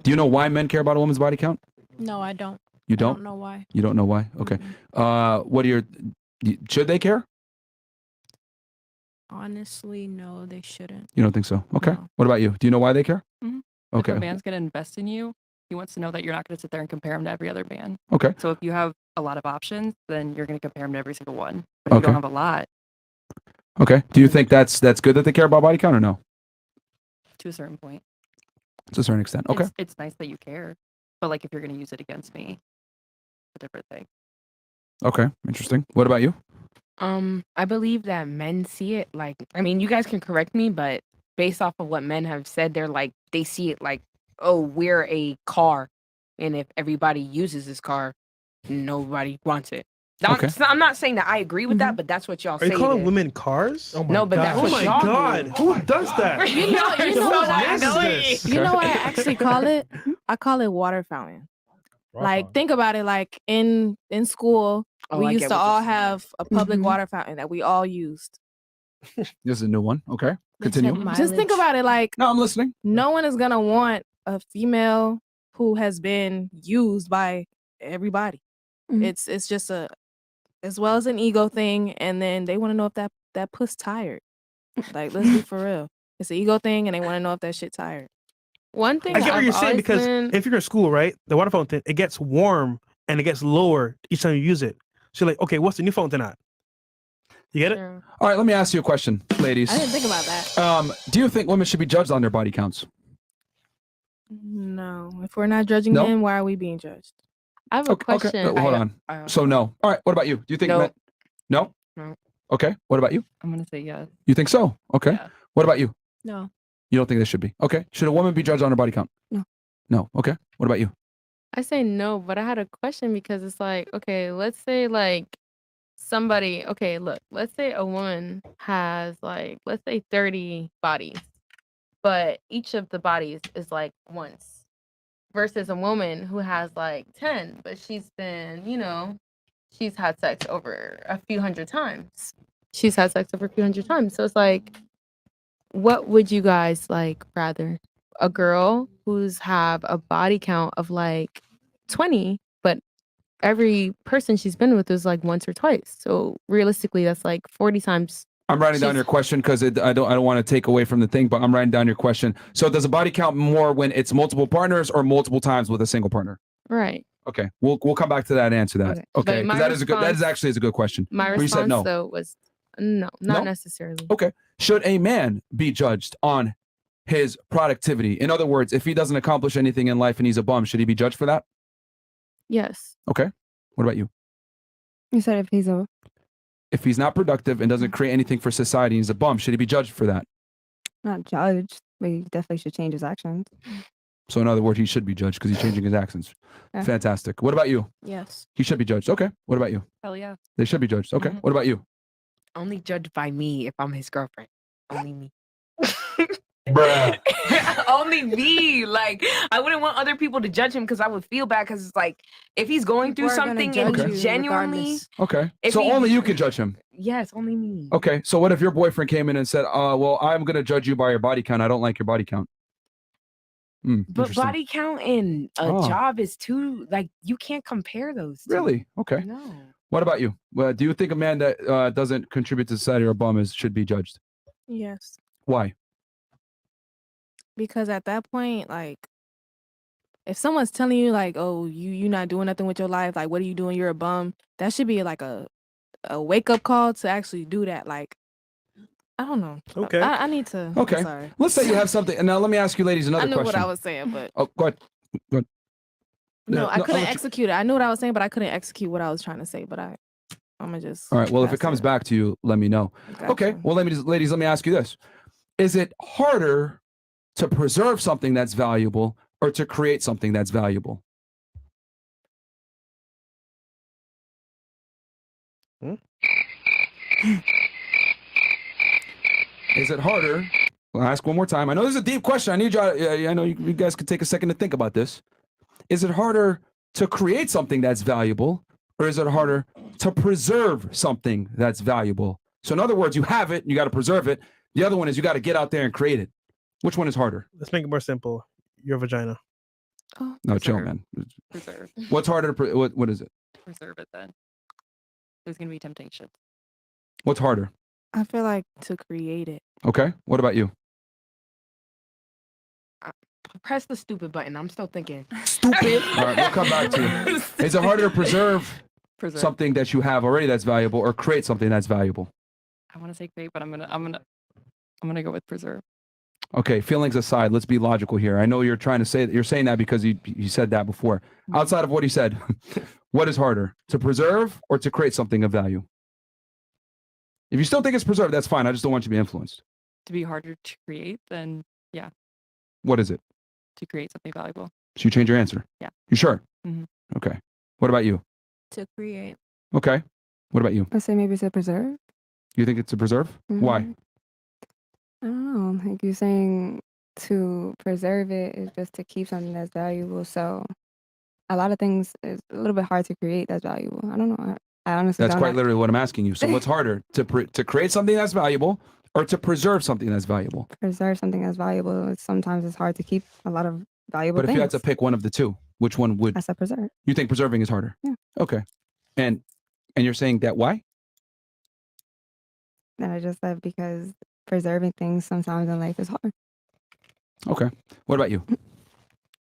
Do you know why men care about a woman's body count? No, I don't. You I don't? don't know why. You don't know why? Okay. What are your should they care? Honestly, no, they shouldn't. You don't think so? Okay. What about you? Do you know why they care? Mhm. Okay. If a man's gonna invest in you, he wants to know that you're not gonna sit there and compare him to every other man. Okay. So if you have a lot of options, then you're gonna compare him to every single one. But if you Okay. don't have a lot, Okay. Do you think that's good that they care about body count or no? to a certain point, To a certain extent. Okay. it's nice that you care. But like if you're gonna use it against me, a different thing. Okay. Interesting. What about you? I believe that men see it like, I mean, you guys can correct me, but based off of what men have said, they're like, they see it like, oh, we're a car. And if everybody uses this car, nobody wants it. Okay. I'm not saying that I agree with that, but that's what y'all Are say. you calling it is. women cars? Oh No, but that's Oh what my y'all do. God. Who does that? You know Who what? is this? You know what I actually call it? I call it water fountain. Like think about it. Like in school, Oh, we I used get to what you're all saying. have a public water fountain that we all used. This is a new one. Okay. Continue. Just think about it. Like no, I'm listening. No one is gonna want a female who has been used by everybody. It's just as well as an ego thing, and then they want to know if that puss tired. Like let's be for real. It's an ego thing, and they want to know if that shit tired. One thing I get what I've you're saying always because been- if you're in school, right, the water fountain, it gets warm and it gets lower each time you use it. So you're like, okay, what's the new fountain at? You get it? All right, let me ask you a question, ladies. I didn't think about that. Do you think women should be judged on their body counts? No, if we're not judging No? men, why are we being judged? I have a question. Okay. Hold on. So no. All right. What about you? Do you think No. men? No. No. Okay. What about you? I'm gonna say yes. You think so? Okay. What about you? No. You don't think they should be? Okay. Should a woman be judged on her body count? No. No. Okay. What about you? I say no, but I had a question because it's like, okay, let's say like somebody, okay, look, let's say a woman has like, let's say 30 bodies, but each of the bodies is like once versus a woman who has like 10, but she's been, she's had sex over a few hundred times. She's had sex over a few hundred times. So it's like, what would you guys like rather? A girl who's have a body count of like 20, but every person she's been with is like once or twice. So realistically, that's like 40 times. I'm writing down your question because I don't want to take away from the thing, but I'm writing down your question. So does a body count more when it's multiple partners or multiple times with a single partner? Right. Okay, we'll come back to that and answer that. Okay, But my because that is response- actually a good question. My But you said response no. though was no, not No? necessarily. Okay. Should a man be judged on his productivity? In other words, if he doesn't accomplish anything in life and he's a bum, should he be judged for that? Yes. Okay. What about you? You said if he's a If he's not productive and doesn't create anything for society and he's a bum, should he be judged for that? not judged, but he definitely should change his actions. So in other words, he should be judged because he's changing his actions. Yeah. Fantastic. What about you? Yes. He should be judged. Okay. What about you? Hell yeah. They should be judged. Okay. What about you? Only judged by me if I'm his girlfriend. Only me. Bruh. Only me. Like, I wouldn't want other people to judge him because I would feel bad because it's like, if he's going through People are gonna something and judge he you genuinely. regardless. Okay. If So he- only you can judge him. Yes, only me. Okay. So what if your boyfriend came in and said, well, I'm going to judge you by your body count. I don't like your body count. But Interesting. body count and a Oh. job is too like you can't compare those two. Really? Okay. No. What about you? Do you think a man that doesn't contribute to society or a bum should be judged? Yes. Why? Because at that point, like, if someone's telling you like, oh, you not doing nothing with your life, like, what are you doing? You're a bum. That should be like a wake up call to actually do that. Like, I don't know. Okay. I need to. I'm Okay. sorry. Let's say you have something. And now let me ask you ladies another I knew question. what I was saying, but Oh, go ahead. Go ahead. no, I I'll couldn't let you- execute it. I knew what I was saying, but I couldn't execute what I was trying to say. But I'm gonna just. All right. Well, if it pass comes back to you, let me know. Okay. Well, ladies, let me ask you this: is it harder to preserve something that's valuable or to create something that's valuable? Is it harder? I'll ask one more time. I know this is a deep question. I need you. I know you guys could take a second to think about this. Is it harder to create something that's valuable, or is it harder to preserve something that's valuable? So, in other words, you have it, you got to preserve it. The other one is you got to get out there and create it. Which one is harder? Let's make it more simple. Your vagina. No, chill, man. Preserve. What's harder to what is it? Preserve it then. There's gonna be temptation. What's harder? I feel like to create it. Okay. What about you? Press the stupid button. I'm still thinking. Stupid. All right, we'll come back to you. Is it harder to preserve something that you have already that's valuable, or create something that's valuable? I want to say create, but I'm gonna go with preserve. Okay, feelings aside, let's be logical here. I know you're trying to say that you're saying that because you said that before. Outside of what he said, what is harder, to preserve or to create something of value? If you still think it's preserved, that's fine. I just don't want you to be influenced. To be harder to create, then yeah, What is it? to create something valuable. So you change your answer? Yeah. You sure? Mhm. Okay. What about you? To create. Okay. What about you? I say maybe to preserve. You think it's to preserve? Why? Mhm. I don't know. Like you're saying to preserve it is just to keep something that's valuable. So a lot of things is a little bit hard to create that's valuable. I don't know. I honestly That's don't quite know. literally what I'm asking you. So what's harder, to create something that's valuable or to preserve something that's valuable? Preserve something that's valuable. Sometimes it's hard to keep a lot of valuable But if things. you had to pick one of the two, which one would I said preserve. you think preserving is harder? Yeah. Okay. And you're saying that why? And I just said because preserving things sometimes in life is hard. Okay. What about you?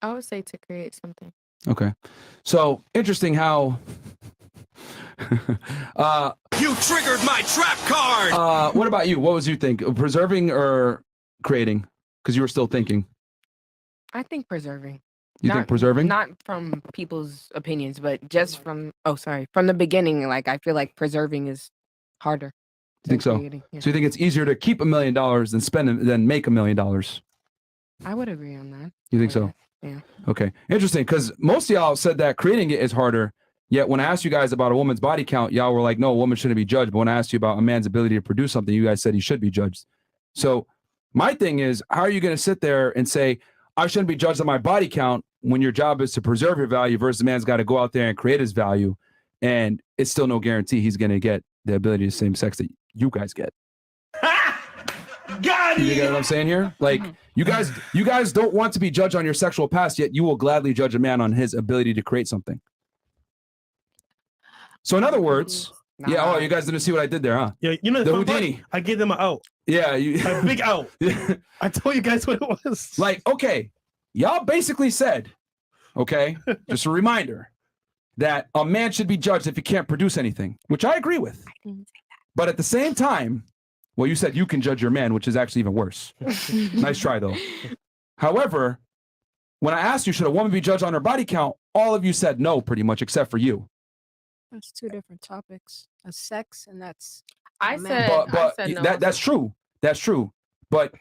I would say to create something. Okay. So interesting how You triggered my trap card. what about you? What was you think? Preserving or creating? Because you were still thinking. I think preserving. You think preserving? Not from people's opinions, but just from from the beginning. Like I feel like preserving is harder. You think so? creating, yeah. So you think it's easier to keep $1 million than make $1 million? I would agree on that. You think so? Yeah. Okay. Interesting, because most of y'all said that creating it is harder. Yet when I asked you guys about a woman's body count, y'all were like, no, a woman shouldn't be judged. But when I asked you about a man's ability to produce something, you guys said he should be judged. So my thing is, how are you going to sit there and say, I shouldn't be judged on my body count when your job is to preserve your value versus the man's got to go out there and create his value? And it's still no guarantee he's going to get the ability of the same sex that you guys get. Got You get what I'm saying here? Like you guys don't want to be judged on your sexual past, yet you will gladly judge a man on his ability to create something. So in other words, yeah. Oh, you guys didn't see what I did there, huh? Yeah, you know the fun part? Houdini. I gave them an out. Yeah, A big out. I told you guys what it was. Like, okay, y'all basically said, okay, just a reminder that a man should be judged if he can't produce anything, which I agree with. I didn't say But at the same time, well, you said you can judge your man, which is actually even worse. Nice try, though. However, when I asked you, should a woman be judged on her body count, all of you said no, pretty much, except for you. That's two different topics. That's sex and that's. I man. said, But I said no. that's true. That's true. But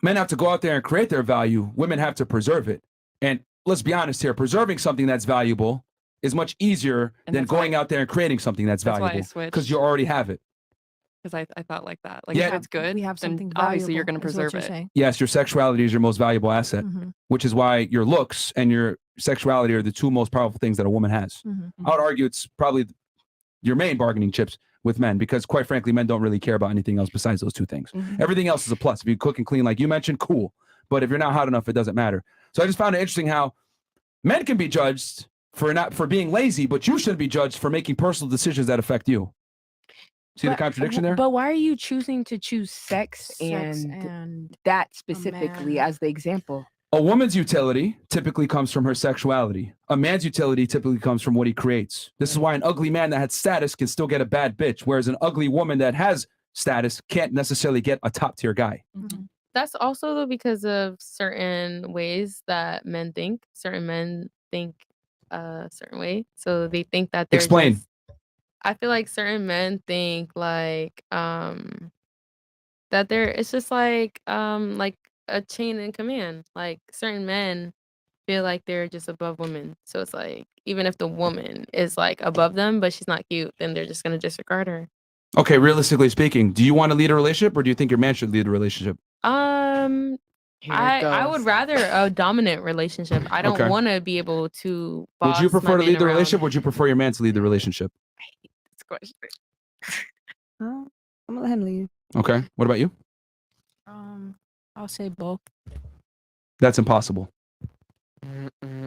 men have to go out there and create their value. Women have to preserve it. And let's be honest here, preserving something that's valuable is much easier And than that's why- going out there and creating something that's That's why I valuable because switched. you already have it. Because I thought like that. Like Yeah. if it's good, We have then something obviously you're going valuable, to is what preserve you're it. saying. Yes, your sexuality is your most valuable asset, Mhm. which is why your looks and your sexuality are the two most powerful things that a woman has. Mhm. I would argue it's probably your main bargaining chips with men because, quite frankly, men don't really care about anything else besides those two things. Mhm. Everything else is a plus. If you cook and clean, like you mentioned, cool. But if you're not hot enough, it doesn't matter. So I just found it interesting how men can be judged for being lazy, but you shouldn't be judged for making personal decisions that affect you. See the contradiction there? But why are you choosing to choose sex Sex and and that specifically man. as the example? A woman's utility typically comes from her sexuality. A man's utility typically comes from what he creates. This is why an ugly man that has status can still get a bad bitch, whereas an ugly woman that has status can't necessarily get a top tier guy. That's also though because of certain ways that men think. Certain men think a certain way, so they think that they're Explain. just- I feel like certain men think like that it's just like a chain in command. Like certain men feel like they're just above women. So it's like even if the woman is like above them, but she's not cute, then they're just gonna disregard her. Okay, realistically speaking, do you want to lead a relationship or do you think your man should lead a relationship? I would rather a dominant relationship. I don't Okay. want to be able to. Would you boss my prefer to man lead the around. relationship or would you prefer your man to lead the relationship? I'm gonna let him leave. Okay. What about you? I'll say both. That's impossible.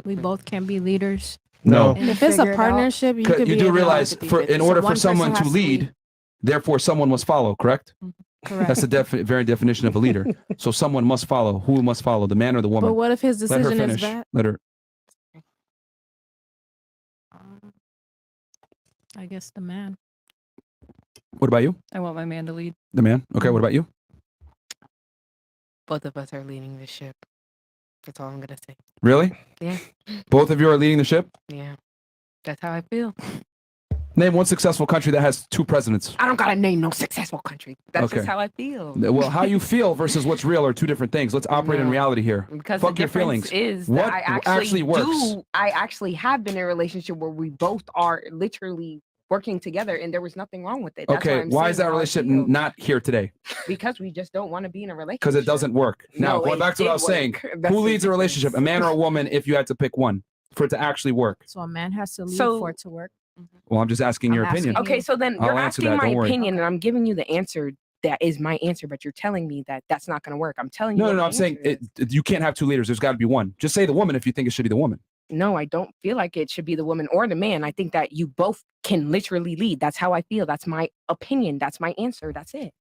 We both can be leaders. No. and If it's a figure it out. partnership, you could You be do in realize in order for someone to lead. lead, therefore someone must follow, correct? Correct. That's the very definition of a leader. So someone must follow. Who must follow? The man or the woman? But what if his Let her decision is finish. bad? Let her. I guess the man. What about you? I want my man to lead. The man. Okay. What about you? Both of us are leading the ship. That's all I'm gonna say. Really? Yeah. Both of you are leading the ship? Yeah. That's how I feel. Name one successful country that has 2 presidents. I don't gotta name no successful country. That's Okay. just how I feel. Well, how you feel versus what's real are 2 different things. Let's operate in No. reality here. Because Fuck the your difference feelings. is What that I actually works? do. I actually have been in a relationship where we both are literally working together, and there was nothing wrong with it. That's Okay. I'm Why saying is that how I relationship feel. not here today? Because we just don't want to be in a relationship. Because it doesn't work. Now, No, going it back to what I was did saying, work. That's who the leads a relationship, a man or a woman, if you had to pick one for it to actually work? So a man has to lead So- for it to work. Well, I'm just asking your opinion. Okay, so then I'll you're answer asking that, my don't worry. opinion, and I'm giving you the answer that is my answer, but you're telling me that that's not going to work. I'm telling you. No, what no, no. my I'm saying answer is. you can't have 2 leaders. There's got to be one. Just say the woman if you think it should be the woman. No, I don't feel like it should be the woman or the man. I think that you both can literally lead. That's how I feel. That's my opinion. That's my answer. That's it.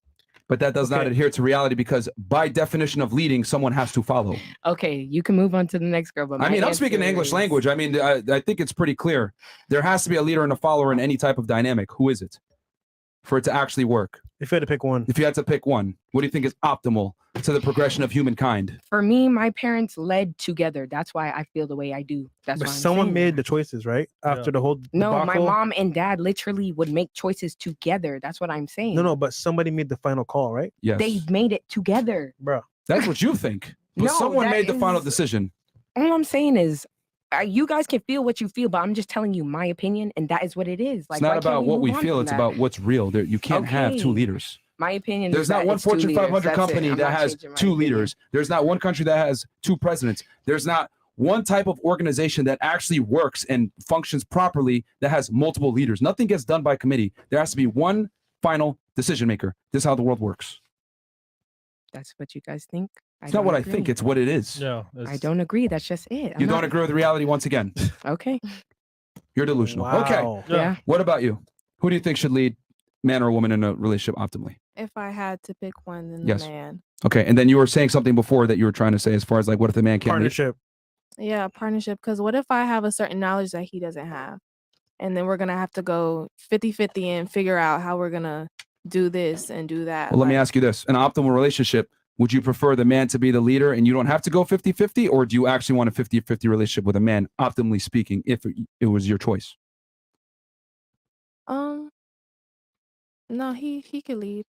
But that does not adhere to reality because by definition of leading, someone has to follow. Okay, you can move on to the next girl. But I my mean, I'm speaking answer English is- language. I mean, I think it's pretty clear. There has to be a leader and a follower in any type of dynamic. Who is it? For it to actually work. If you had to pick one. If you had to pick one, what do you think is optimal to the progression of humankind? For me, my parents led together. That's why I feel the way I do. That's But why I'm someone saying made the choices, right? After the whole No, my debacle? mom and dad literally would make choices together. That's what I'm saying. No, but somebody made the final call, right? Yes. They made it together. Bro. That's what you think. But No, someone that made the final is- decision. All I'm saying is, you guys can feel what you feel, but I'm just telling you my opinion, and that is what it is. Like, It's not why can't about what move we on feel. from It's that? about what's real. You can't have 2 Okay. leaders. My opinion. There's is not that one it's 2 Fortune leaders. 500 That's it. company I'm that not has changing my 2 opinion. leaders. There's not one country that has 2 presidents. There's not one type of organization that actually works and functions properly that has multiple leaders. Nothing gets done by committee. There has to be one final decision maker. This is how the world works. That's what you guys think. It's not what I think. It's what it is. Yeah. I don't agree. That's just it. You don't agree with reality once again. Okay. You're delusional. Wow. Okay. Yeah. What about you? Who do you think should lead, man or woman, in a relationship optimally? If I had to pick one, then Yes. the man. Okay. And then you were saying something before that you were trying to say as far as like, what if the man can't lead? Partnership. Yeah, partnership. Because what if I have a certain knowledge that he doesn't have? And then we're going to have to go 50-50 and figure out how we're going to do this and do that. Well, let me ask you this. An optimal relationship, would you prefer the man to be the leader and you don't have to go 50-50? Or do you actually want a 50-50 relationship with a man, optimally speaking, if it was your choice? No, he could lead.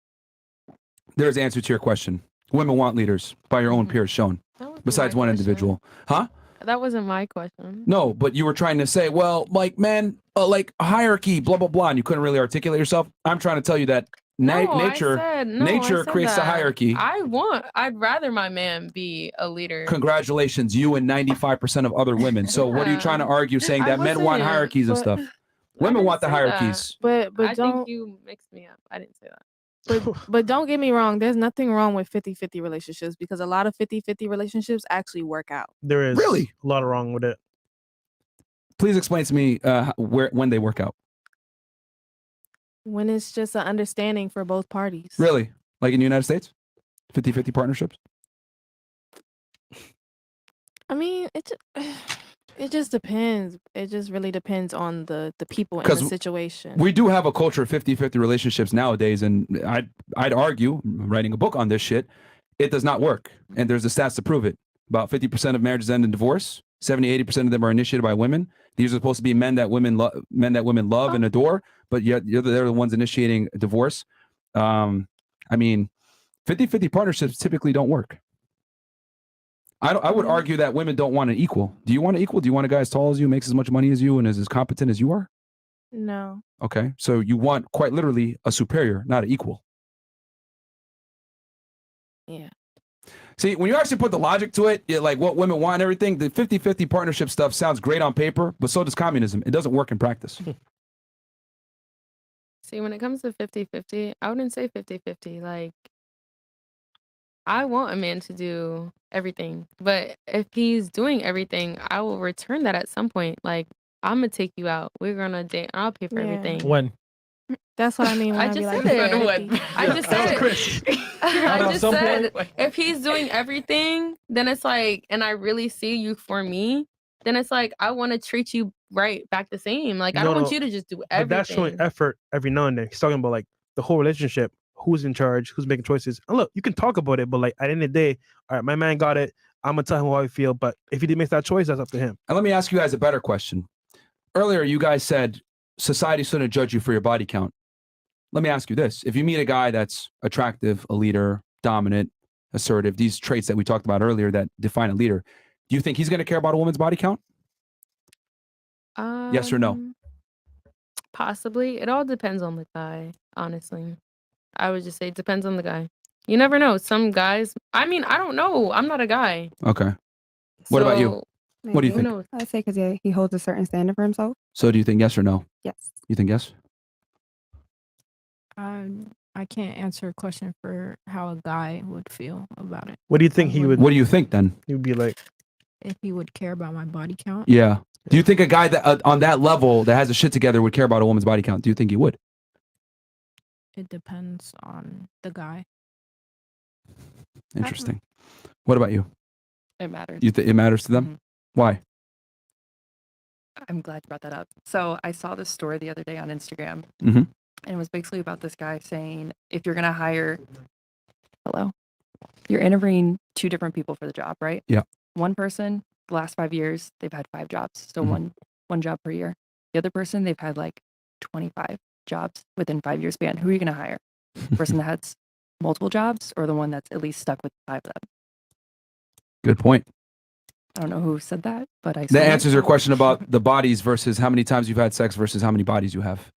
There's the answer to your question. Women want leaders by your own peers shown, besides one individual. Huh? That wasn't my question. No, but you were trying to say, well, like, man, like hierarchy, blah, blah, blah, and you couldn't really articulate yourself. I'm trying to tell you that nature I said creates the that. hierarchy. I'd rather my man be a leader. Congratulations, you and 95% of other women. So what are you trying to argue saying I that men want wasn't, hierarchies and but- stuff? Women want the say that. hierarchies. But I don't. think you mixed me up. I didn't say that. But don't get me wrong, there's nothing wrong with 50-50 relationships because a lot of 50-50 relationships actually work out. There is Really a lot wrong with it. Please explain to me when they work out. When it's just an understanding for both parties. Really? Like in the United States? 50-50 partnerships? I mean, it just depends. It just really depends on the people in the 'Cause situation. We do have a culture of 50-50 relationships nowadays, and I'd argue, I'm writing a book on this shit, it does not work. And there's the stats to prove it. About 50% of marriages end in divorce. 70-80% of them are initiated by women. These are supposed to be men that women love and adore, but yet they're the ones initiating divorce. I mean, 50-50 partnerships typically don't work. I would argue that women don't want an equal. Do you want an equal? Do you want a guy as tall as you, makes as much money as you, and is as competent as you are? No. Okay, so you want quite literally a superior, not an equal. Yeah. See, when you actually put the logic to it, like what women want and everything, the 50-50 partnership stuff sounds great on paper, but so does communism. It doesn't work in practice. See, when it comes to 50-50, I wouldn't say 50-50. Like, I want a man to do everything, but if he's doing everything, I will return that at some point. Like, I'm gonna take you out. We're gonna date. I'll pay for Yeah. everything. When? That's what I mean when I I be just like, said it. 50-50. I just That was said Chris. I At just some said point. if he's doing everything, then it's like, and I really see you for me, then it's like I want to treat you right back the same. Like I don't want you to just do But everything. that's showing effort every now and then. He's talking about like the whole relationship, who's in charge, who's making choices. And look, you can talk about it, but like at the end of the day, all right, my man got it. I'm gonna tell him how I feel. But if he didn't make that choice, that's up to him. And let me ask you guys a better question. Earlier, you guys said society shouldn't judge you for your body count. Let me ask you this. If you meet a guy that's attractive, a leader, dominant, assertive, these traits that we talked about earlier that define a leader, do you think he's going to care about a woman's body count? Yes or no? Possibly. It all depends on the guy, honestly. I would just say it depends on the guy. You never know. Some guys, I mean, I don't know. I'm not a guy. Okay. What about you? So, What do you who think? knows? I'd say because he holds a certain standard for himself. So do you think yes or no? Yes. You think yes? I can't answer a question for how a guy would feel about it. What do you think he would? What do you think then? He would be like, If he would care about my body count. Yeah. Do you think a guy that on that level that has a shit together would care about a woman's body count? Do you think he would? It depends on the guy. Interesting. What about you? It matters. You think it matters to them? Why? I'm glad you brought that up. So I saw this story the other day on Instagram, Mm-hmm. and it was basically about this guy saying, if you're gonna hire, you're interviewing two different people for the job, right? Yeah. One person, the last 5 years, they've had 5 jobs, so Mhm. one job per year. The other person, they've had like 25 jobs within 5 years span. Who are you gonna hire? The person that has multiple jobs, or the one that's at least stuck with 5 of them? Good point. I don't know who said that, but I. That answers your question about the bodies versus how many times you've had sex versus how many bodies you have.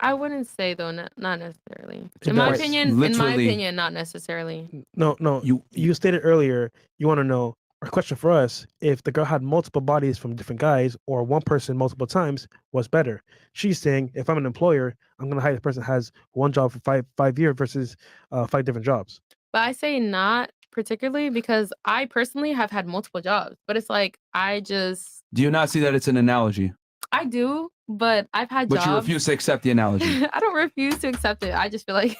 I wouldn't say though, not necessarily. It In my does. opinion, not necessarily. no. You stated earlier you want to know. Our question for us: if the girl had multiple bodies from different guys, or one person multiple times, what's better? She's saying, if I'm an employer, I'm gonna hire the person that has one job for five years versus 5 different jobs. But I say not particularly because I personally have had multiple jobs. But it's like Do you not see that it's an analogy? I do, but I've had But jobs. you refuse to accept the analogy. I don't refuse to accept it. I just feel like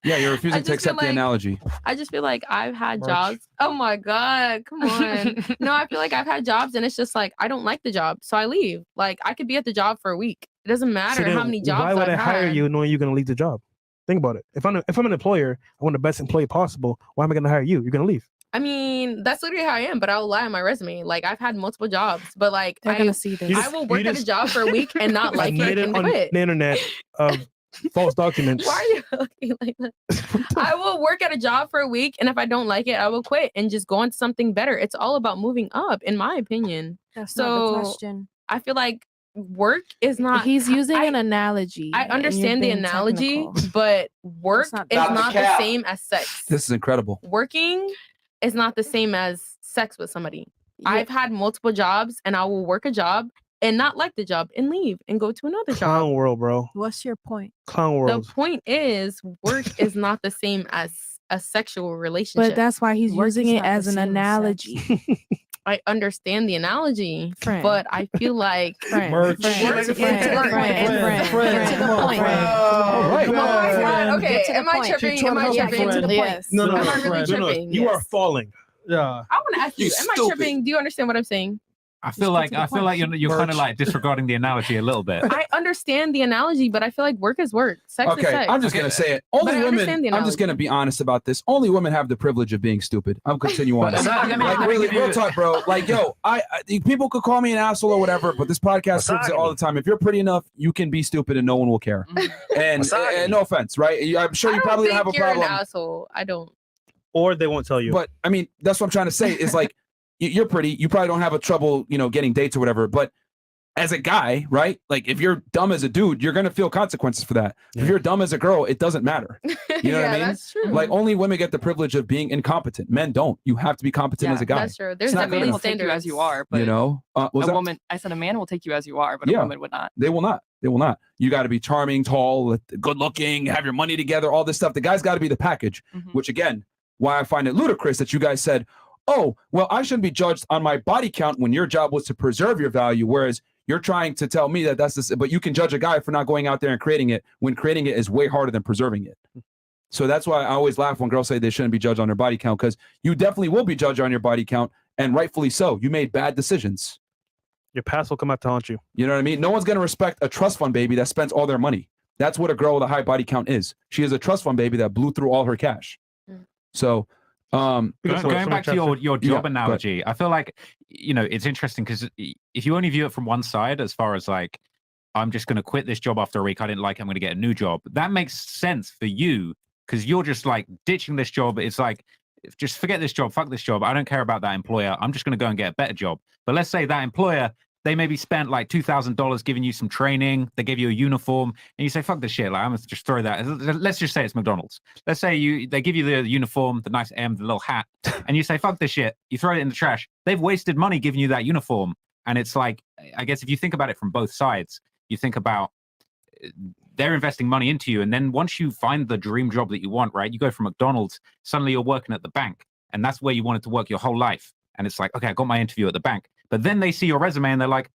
Yeah, you're refusing to just feel accept the like- analogy. I just feel like I've had March. jobs. Oh my God, come on. No, I feel like I've had jobs and it's just like I don't like the job, so I leave. Like I could be at the job for a week. It doesn't matter So how then many jobs why would I've I hire had. you knowing you're gonna leave the job? Think about it. If I'm an employer, I want the best employee possible. Why am I gonna hire you? You're gonna leave. I mean, that's literally how I am, but I'll lie on my resume. Like I've had multiple jobs, but like They're gonna see this. I will work at a job for a week and not like it Admitted and on quit. the internet of false documents. Why are you looking like that? I will work at a job for a week, and if I don't like it, I will quit and just go on to something better. It's all about moving up, in my opinion. That's so not the question. I feel like work is not. He's using an analogy. I and you're understand the being analogy, technical. but work not is Stop the not the cap. same as sex. This is incredible. Working is not the same as sex with somebody. I've had multiple jobs, and I will work a job and not like the job and leave and go to another Clown job. world, bro. What's your point? Clown The world. point is, work is not the same as a sexual relationship. But that's why he's Work using is it not the as an same as analogy. I understand the analogy, Friend. but I feel like Friend, Merch. friend, Like a friend, friend, friend, friend, Get to the point. All right. Come on, friend. okay, Get to the am I point. tripping? She's Am I trying to help tripping? you, friend. Yes. No, Am I really friend. tripping? You are Yes. falling. Yeah. I want to ask you, You am I stupid. tripping? Do you understand what I'm saying? I feel like you're kind of like disregarding the analogy a little bit. I understand the analogy, but I feel like work is work. Sex is Okay, sex. I'm just gonna say it. But Only I understand women. the I'm just gonna be honest about this. Only women have the privilege of being stupid. I'll continue on. Like really, real talk, bro. Like yo, I people could call me an asshole or whatever, but this podcast proves it all the time. If you're pretty enough, you can be stupid and no one will care. And no offense, right? I'm sure you probably don't have a you're problem. an asshole. I don't. Or they won't tell you. But I mean, that's what I'm trying to say. Is like you're pretty. You probably don't have a trouble, getting dates or whatever. But as a guy, right? Like if you're dumb as a dude, you're gonna feel consequences for that. If you're dumb as a girl, it doesn't matter. You know what I mean? That's true. Like only women get the privilege of being incompetent. Men don't. You have to be competent as a guy. That's true. There's It's not a man gonna- will take you as you are, but was a that- woman. I said a man will take you as you are, but Yeah. a woman would not. They will not. They will not. You got to be charming, tall, good looking, have your money together, all this stuff. The guy's got to be the package, which again, why I find it ludicrous that you guys said, oh, well, I shouldn't be judged on my body count when your job was to preserve your value. Whereas you're trying to tell me that that's this, but you can judge a guy for not going out there and creating it when creating it is way harder than preserving it. So that's why I always laugh when girls say they shouldn't be judged on their body count, because you definitely will be judged on your body count, and rightfully so. You made bad decisions. Your past will come out to haunt you. You know what I mean? No one's going to respect a trust fund baby that spends all their money. That's what a girl with a high body count is. She is a trust fund baby that blew through all her cash. So, going back to your job Yeah, analogy, I feel like it's interesting because if you only view it from one side, as far as like I'm just going to quit this job after a week, I didn't like it, I'm going to get a new job. That makes sense for you because you're just like ditching this job. It's like just forget this job, fuck this job. I don't care about that employer. I'm just going to go and get a better job. But let's say that employer, they maybe spent like $2,000 giving you some training. They gave you a uniform, and you say, "Fuck this shit!" Like I'm gonna just throw that. Let's just say it's McDonald's. Let's say they give you the uniform, the nice M, the little hat, and you say, "Fuck this shit!" You throw it in the trash. They've wasted money giving you that uniform, and it's like, I guess if you think about it from both sides, you think about they're investing money into you, and then once you find the dream job that you want, right? You go from McDonald's, suddenly you're working at the bank, and that's where you wanted to work your whole life. And it's like, okay, I got my interview at the bank. But then they see your resume and they're like,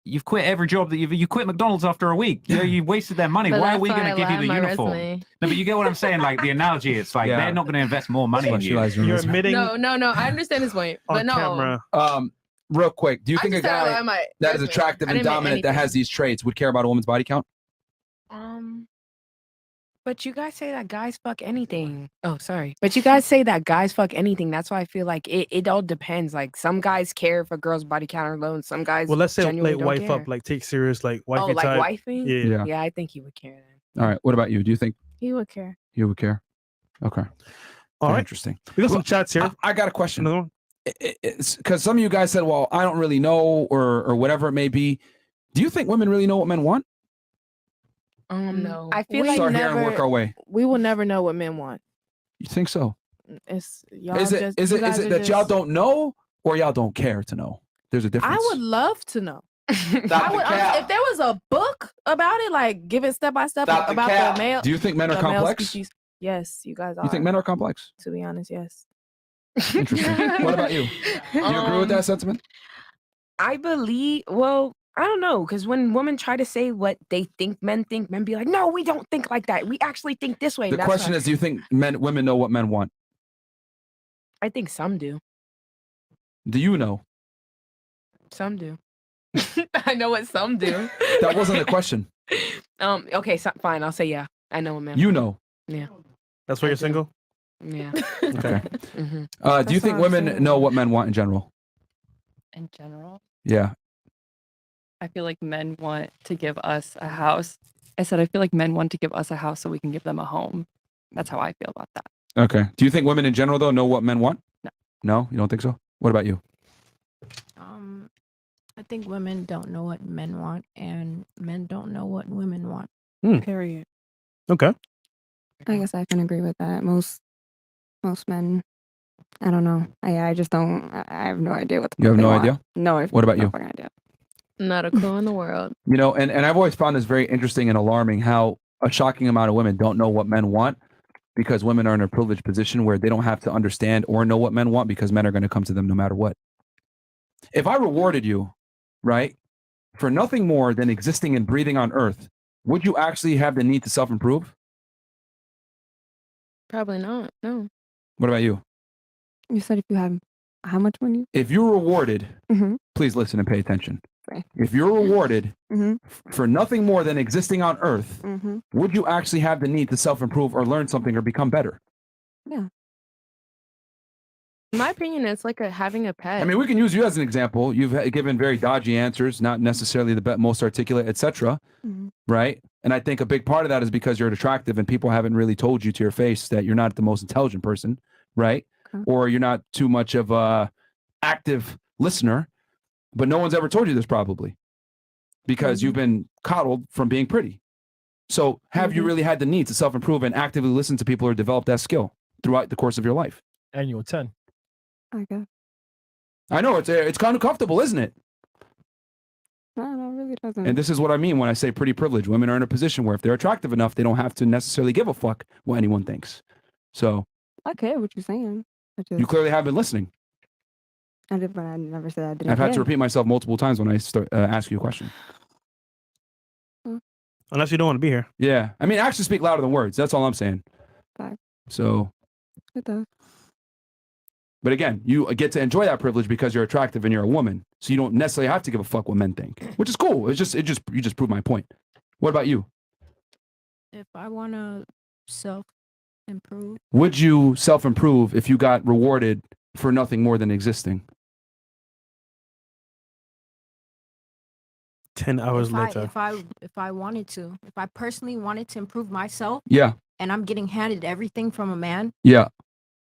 you've quit every job that you quit McDonald's after a week. You wasted their money. But Why are that's we why going I to give you lie the on my uniform? resume. No, but you get what I'm saying? Like the analogy, it's like they're not going to invest more money in you. You're admitting No. I understand his point, but on no. camera. Real quick, do you I think a just said I lie guy on my that is resume. attractive I and didn't mean dominant that anything. has these traits would care about a woman's body count? But you guys say that guys fuck anything. Oh, sorry. But you guys say that guys fuck anything. That's why I feel like it all depends. Like some guys care if a girl's body count or low, and some guys Well, let's say genuinely like don't wife care. up, like take serious, like wifey Oh, like type. wifing? Yeah. Yeah, I think he would care then. All right. What about you? Do you think He would care. you would care? Okay. All Very right. Interesting. We got some chats here. I got a question. Another one? It's because some of you guys said, well, I don't really know, or whatever it may be. Do you think women really know what men want? No. I feel We'll like start here and work our way. We will never know what men want. You think so? It's y'all Is it just, is you it guys is it are that y'all just- don't know, or y'all don't care to know? There's a difference. I would love to know. Stop I would, the cap. if there was a book about it, like give it step by step Stop the about cap. the male. Do you think men are the male complex? species. Yes, you guys are. You think men are complex? To be honest, yes. Interesting. What about you? Do you agree with that sentiment? I believe, well, I don't know, because when women try to say what they think, men be like, no, we don't think like that. We actually think this way. The question is, do you think women know what men want? I think some do. Do you know? Some do. I know what some do. That wasn't a question. Okay, so, fine. I'll say yeah. I know what men. You want. know. Yeah. That's why you're single? Yeah. Okay. Mhm. Do you think women know what men want in general? In general, Yeah. I feel like men want to give us a house. I said I feel like men want to give us a house so we can give them a home. That's how I feel about that. Okay. Do you think women in general though know what men want? No. No, you don't think so? What about you? I think women don't know what men want, and men don't know what women want. Period. Okay. I guess I can agree with that. Most men, I don't know. I just don't. I have no idea what the You have fuck they no want. idea? No. What about you? fucking idea. Not a clue in the world. You know, and I've always found this very interesting and alarming how a shocking amount of women don't know what men want because women are in a privileged position where they don't have to understand or know what men want because men are going to come to them no matter what. If I rewarded you, right, for nothing more than existing and breathing on earth, would you actually have the need to self-improve? Probably not. No. What about you? You said if you have how much money? If you're rewarded, Mm-hmm. please listen and pay attention. Right. If you're rewarded Mm-hmm. for nothing more than existing on earth, Mm-hmm. would you actually have the need to self-improve or learn something or become better? Yeah. In my opinion, it's like having a pet. I mean, we can use you as an example. You've given very dodgy answers, not necessarily the most articulate, etc. Mhm. Right? And I think a big part of that is because you're attractive and people haven't really told you to your face that you're not the most intelligent person, right? Okay. Or you're not too much of a active listener, but no one's ever told you this probably because you've been coddled from being pretty. So have you really had the need to self-improve and actively listen to people or develop that skill throughout the course of your life? Annual 10. I guess. I know it's kind of comfortable, isn't it? No, it really doesn't. And this is what I mean when I say pretty privileged. Women are in a position where if they're attractive enough, they don't have to necessarily give a fuck what anyone thinks. So I care what you're saying. I just, you clearly have been listening. I did, but I never said I didn't. I've had to care. repeat myself multiple times when I start ask you a question. Unless you don't want to be here. Yeah, I mean, actions speak louder than words. That's all I'm saying. Fact. So, It does. but again, you get to enjoy that privilege because you're attractive and you're a woman. So you don't necessarily have to give a fuck what men think, which is cool. You just proved my point. What about you? If I want to self-improve, Would you self-improve if you got rewarded for nothing more than existing? 10 hours later. if I wanted to, if I personally wanted to improve myself, Yeah. and I'm getting handed everything from a man Yeah.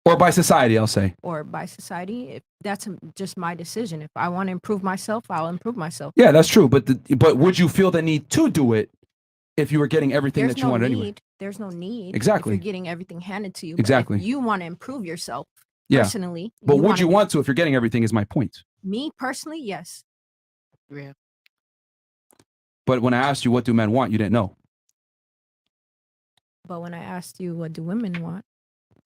Or by society, I'll say. or by society, if that's just my decision. If I want to improve myself, I'll improve myself. Yeah, that's true. But would you feel the need to do it if you were getting everything There's that you no wanted need. anyway? There's no need. Exactly. If you're getting everything handed to you. Exactly. But if you want to improve yourself Yeah. personally. But would wanna you get- want to if you're getting everything is my point. Me personally, yes. Yeah. But when I asked you what do men want, you didn't know. But when I asked you, what do women want?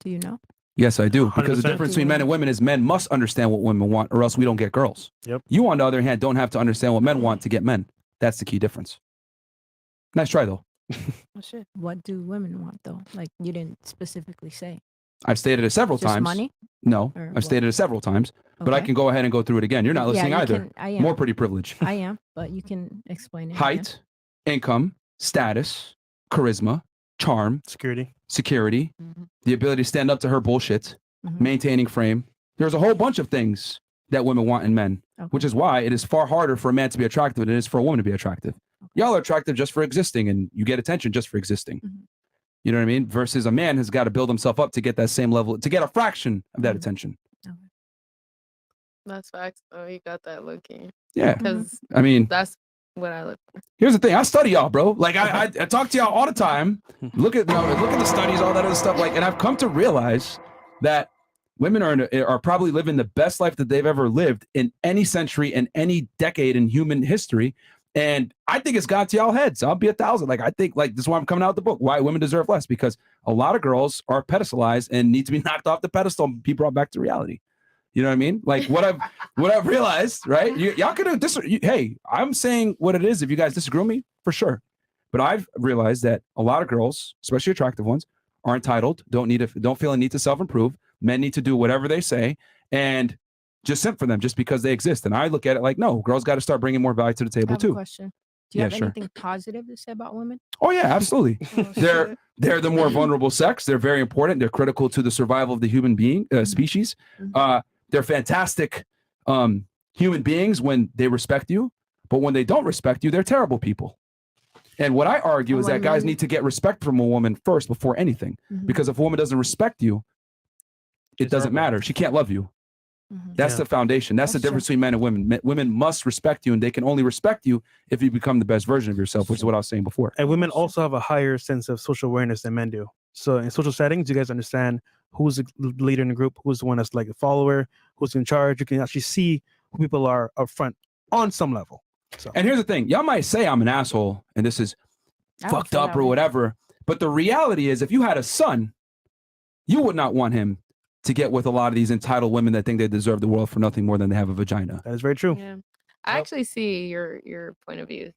Do you know? Yes, I do. Because the 100%. difference between men and women is men must understand what women want or else we don't get girls. Yep. You, on the other hand, don't have to understand what men want to get men. That's the key difference. Nice try, though. Oh, shit. What do women want, though? Like, you didn't specifically say. I've stated it several Just times. money? No, Or I've what? stated it several times, but I Okay. can go ahead and go through it again. You're not Yeah, listening you either. can- I am. More pretty privilege. I am, but you can explain it. Height, income, status, charisma, charm, security, the ability to stand up to her bullshit, maintaining frame. There's a whole bunch of things that women want in men, which is why it is far harder for a man to be attractive than it is for a woman to be attractive. Y'all are attractive just for existing and you get attention just for existing. You know what I mean? Versus a man has got to build himself up to get that same level, to get a fraction of that attention. That's facts. Oh, you got that looking. Yeah. Because I mean, that's what I look for. here's the thing. I study y'all, bro. Like I talk to y'all all the time. Look at the studies, all that other stuff. Like, and I've come to realize that women are probably living the best life that they've ever lived in any century and any decade in human history. And I think it's got to y'all heads. I'll be 1,000. Like I think like this is why I'm coming out with the book. Why women deserve less, because a lot of girls are pedestalized and need to be knocked off the pedestal and be brought back to reality. You know what I mean? Like what I've realized, right? Y'all could do hey, I'm saying what it is. If you guys disagree with me, for sure. But I've realized that a lot of girls, especially attractive ones, are entitled, don't feel a need to self-improve. Men need to do whatever they say and just simp for them just because they exist. And I look at it like, no, girls got to start bringing more value to the I table have a too. question. Do you Yeah, have sure. anything positive to say about women? Oh yeah, absolutely. They're the more vulnerable sex. They're very important. They're critical to the survival of the human being species. They're fantastic human beings when they respect you, but when they don't respect you, they're terrible people. And what I argue is that guys need to get respect from a woman first before anything, because if a woman doesn't respect you, it doesn't matter. She can't love you. That's the foundation. That's the difference between men and women. Women must respect you, and they can only respect you if you become the best version of yourself, which is what I was saying before. And women also have a higher sense of social awareness than men do. So in social settings, you guys understand who's the leader in the group, who's the one that's like a follower, who's in charge. You can actually see who people are up front on some level. So. And here's the thing: y'all might say I'm an asshole, and this is fucked up or whatever. But the reality is, if you had a son, you would not want him to get with a lot of these entitled women that think they deserve the world for nothing more than they have a vagina. That is very true. Yeah. I actually see your point of view.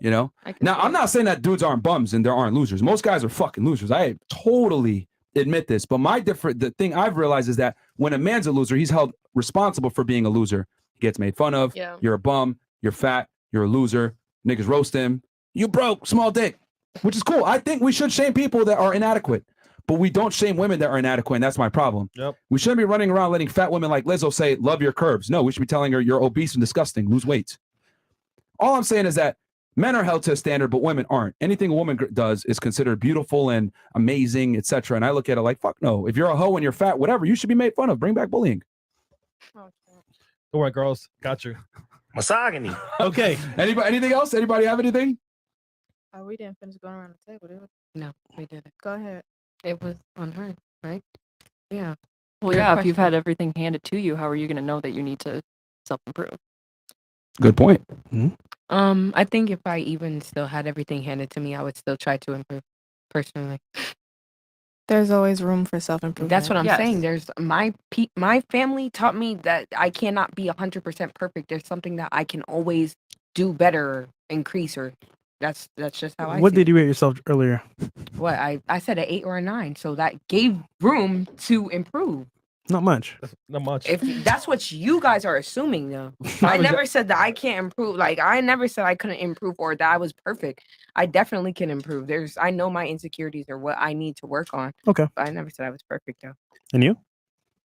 You know? Now, I'm not saying that dudes aren't bums and there aren't losers. Most guys are fucking losers. I totally admit this. But the thing I've realized is that when a man's a loser, he's held responsible for being a loser. He gets made fun of. Yeah. You're a bum. You're fat. You're a loser. Niggas roast him. You broke. Small dick. Which is cool. I think we should shame people that are inadequate. But we don't shame women that are inadequate, and that's my problem. Yep. We shouldn't be running around letting fat women like Lizzo say, love your curves. No, we should be telling her you're obese and disgusting. Lose weight. All I'm saying is that men are held to a standard, but women aren't. Anything a woman does is considered beautiful and amazing, etc. And I look at it like, fuck no. If you're a hoe and you're fat, whatever, you should be made fun of. Bring back bullying. Don't worry, girls. Got you. Misogyny. Okay. Anything else? Anybody have anything? Oh, we didn't finish going around the table, did we? No, we didn't. Go ahead. It was on her, right? Yeah. Well, Your yeah, if you've question. had everything handed to you, how are you going to know that you need to self-improve? Good point. I think if I even still had everything handed to me, I would still try to improve personally. There's always room for self-improvement. That's what I'm saying. There's my family taught me that I cannot be 100% perfect. There's something that I can always do better, or increase, or that's just how I What see did you rate yourself earlier? What I said an 8 or a 9, so that gave room to improve. Not much. Not much. If that's what you guys are assuming, though, I never said that I can't improve. Like I never said I couldn't improve or that I was perfect. I definitely can improve. I know my insecurities are what I need to work on. Okay. But I never said I was perfect, though. And you?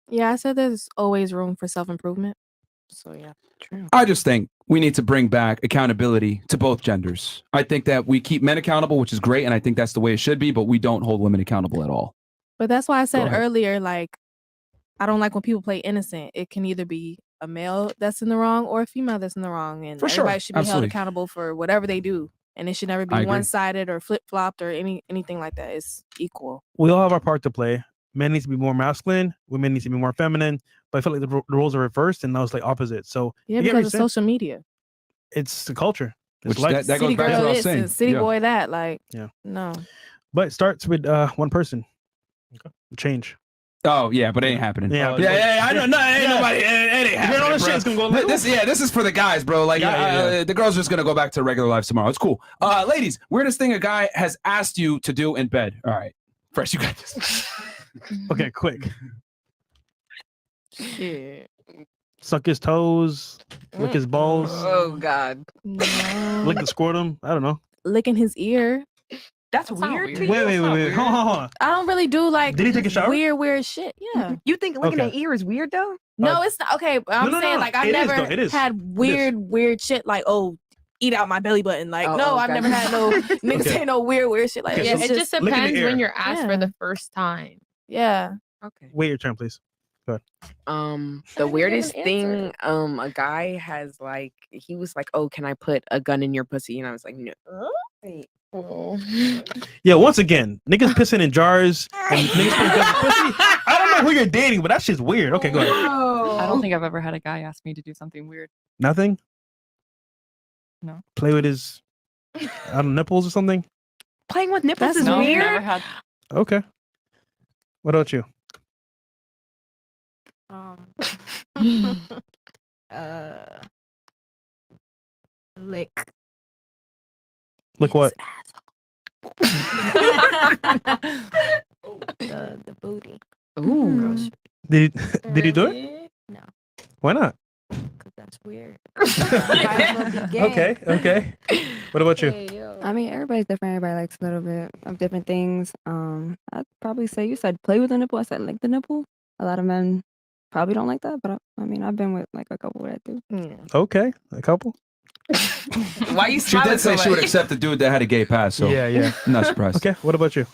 Yeah, I said there's always room for self-improvement. So yeah, true. I just think we need to bring back accountability to both genders. I think that we keep men accountable, which is great, and I think that's the way it should be, but we don't hold women accountable at all. But that's why I Go said ahead. earlier, like, I don't like when people play innocent. It can either be a male that's in the wrong or a female that's in the wrong. And For sure. everybody should be Absolutely. held accountable for whatever they do. And it should never I be agree. one-sided or flip-flopped or anything like that. It's equal. We all have our part to play. Men need to be more masculine. Women need to be more feminine. But I feel like the roles are reversed, and now it's like opposite. So Yeah, I get what because you're of saying. social media. It's the culture. It's Which like that goes City back to girl what I was this saying. and city Yeah. boy that. Like, Yeah. no. But it starts with one person. Change. Oh yeah, but it ain't happening. Yeah, I don't know. Ain't nobody. It ain't If happening. you're on the bro. shit, it's gonna go like, This is for the guys, bro. Like, the girls are just gonna go back to regular lives tomorrow. It's cool. Ladies, weirdest thing a guy has asked you to do in bed. All right, Fresh, you got this. Okay, quick. Shit. Suck his toes, lick his balls, Oh God. No. lick the scrotum. I don't know. Licking his ear. That's weird. Wait. Hold on. I don't really do like Did he take a shower? weird shit. Yeah. You think licking Okay. an ear is weird though? No, it's not. Okay, but I'm no, saying no. like I've It is, never though. It is. had weird shit like, oh, eat out my belly button. Like, Oh, no, oh, I've never gotcha. had no niggas Okay. say no weird shit like Okay, that. Yeah, It's it just licking the depends when ear. you're asked for Yeah. the first time. yeah. Okay. Wait your turn, please. Go ahead. The didn't weirdest even thing, a guy has like, he was like, "Oh, can I put a gun in your pussy?" And I was like, "No." Wait. Oh. Yeah, once again, niggas pissing in jars and niggas putting guns in pussy. I don't know who you're dating, but that shit's weird. Okay, go ahead. I don't think I've ever had a guy ask me to do something weird. Nothing? No. Play with his nipples or something? Playing with nipples That's is No, weird. never had. Okay. What about you? Lick. Look what? The booty. Ooh. Did he do it? No, Why not? because that's weird. Might as well be gay. Okay. What about you? I mean, everybody's different. Everybody likes a little bit of different things. I'd probably say you said play with the nipple. I said lick the nipple. A lot of men probably don't like that, but I mean, I've been with like a couple that do. Okay, a couple. Why you She smiling did say so she would much? accept a dude that had a gay pass. So Yeah. I'm not surprised. Okay, what about you?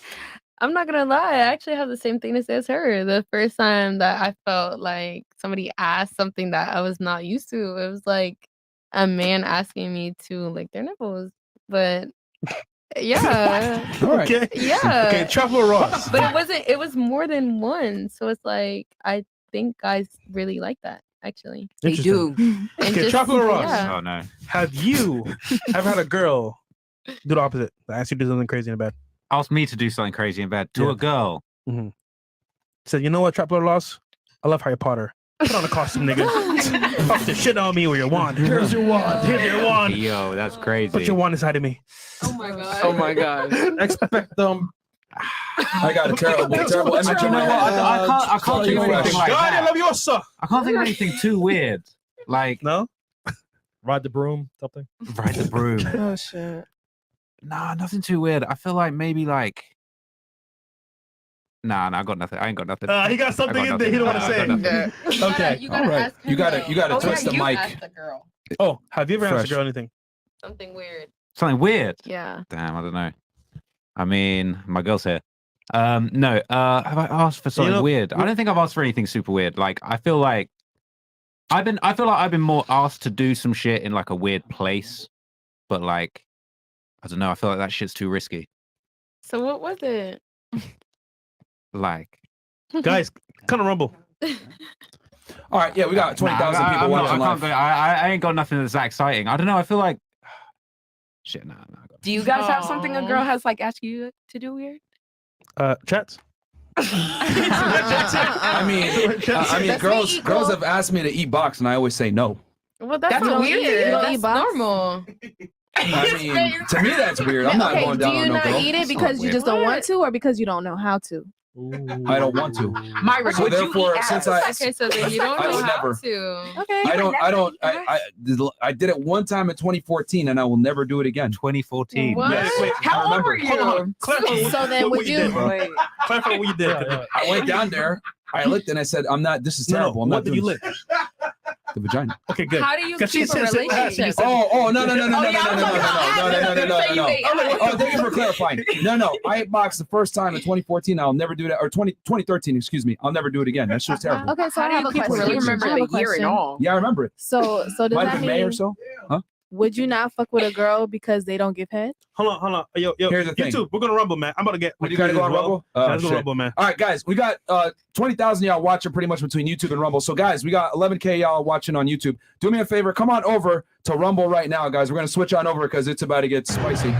I'm not gonna lie, I actually have the same thing to say as her. The first time that I felt like somebody asked something that I was not used to, it was like a man asking me to lick their nipples. But yeah. All right. Okay. Yeah. Okay, Truffle Ross. But it was more than one. So it's like I think guys really like that. actually. They do. Okay, just- Tropical Ross. yeah. Oh no. Have you ever had a girl do the opposite? Ask you to do something crazy in bed. Ask me to do something crazy in bed to Yeah. a girl. Mm-hmm. Said, you know what, Tropical Ross? I love Harry Potter. Put on a costume, nigga. Fuck the shit on me with your wand. Here's your wand. Here's your wand. Yo, that's crazy. Put your wand inside of me. Oh my god. Oh my god. Expect them. I got a terrible image in my You know what? head. I can't think of anything like God, I that. love you also. I can't think of anything too weird. Like No? Ride the broom, something. ride the broom. Oh shit. Nah, nothing too weird. I feel like maybe like. Nah, I got nothing. I ain't got nothing. He got something in there he don't want to say. Okay. All right. You gotta twist the mic. Oh, have you ever asked Fresh. a girl anything? Something weird. Something weird. Yeah. Damn, I don't know. I mean, my girl's here. No. Have I asked for something weird? I don't think I've asked for anything super weird. Like, I feel like I've been more asked to do some shit in like a weird place, but like, I don't know. I feel like that shit's too risky. So what was it? Like, Guys, kind of rumble. All right, yeah, we got 20,000 people watching live. I ain't got nothing that's that exciting. I don't know. I feel like shit. Nah. Do you guys have something a girl has like asked you to do weird? Chats. I mean, girls have asked me to eat box, and I always say no. Well, that's That's not weird. weird. You don't That's eat box? normal. I mean, to me, that's weird. I'm not Okay, going down do you on no not girl. eat it That's not because you weird. just don't want to, or because you don't know how to? I don't want to. Myron, So would you therefore, eat since ass? Okay, so then you don't I know would how never. to. Okay. I did it one time in 2014, and I will never do it again. 2014. What? Wait, How old were you? hold on. Clarify So then what would you you- did, bro. Wait. Clarify what you did. I went down there, I licked, and I said, "I'm not. This is terrible. I'm what not did you doing lick? the vagina." Okay, good. How do you 'Cause she keep a said sit fast. You relationship? said- Oh, no. Oh, Clarifying. No. I ate box the first time in 2014. I'll never do that. Or 2013, excuse me. I'll never do it again. That shit's terrible. Okay, so How I do have you a keep a question. relationship? I have a The year and question. all. Yeah, I remember it. So does Might that have been May or mean so. Huh? would you not fuck with a girl because they don't give head? Hold on. Yo, Here's the thing. YouTube, we're gonna rumble, man. I'm about to get. You gotta go on Rumble? Yeah, Oh, let's go shit. rumble, man. All right, guys, we got 20,000 y'all watching pretty much between YouTube and Rumble. So, guys, we got 11K y'all watching on YouTube. Do me a favor, come on over to Rumble right now, guys. We're gonna switch on over because it's about to get spicy.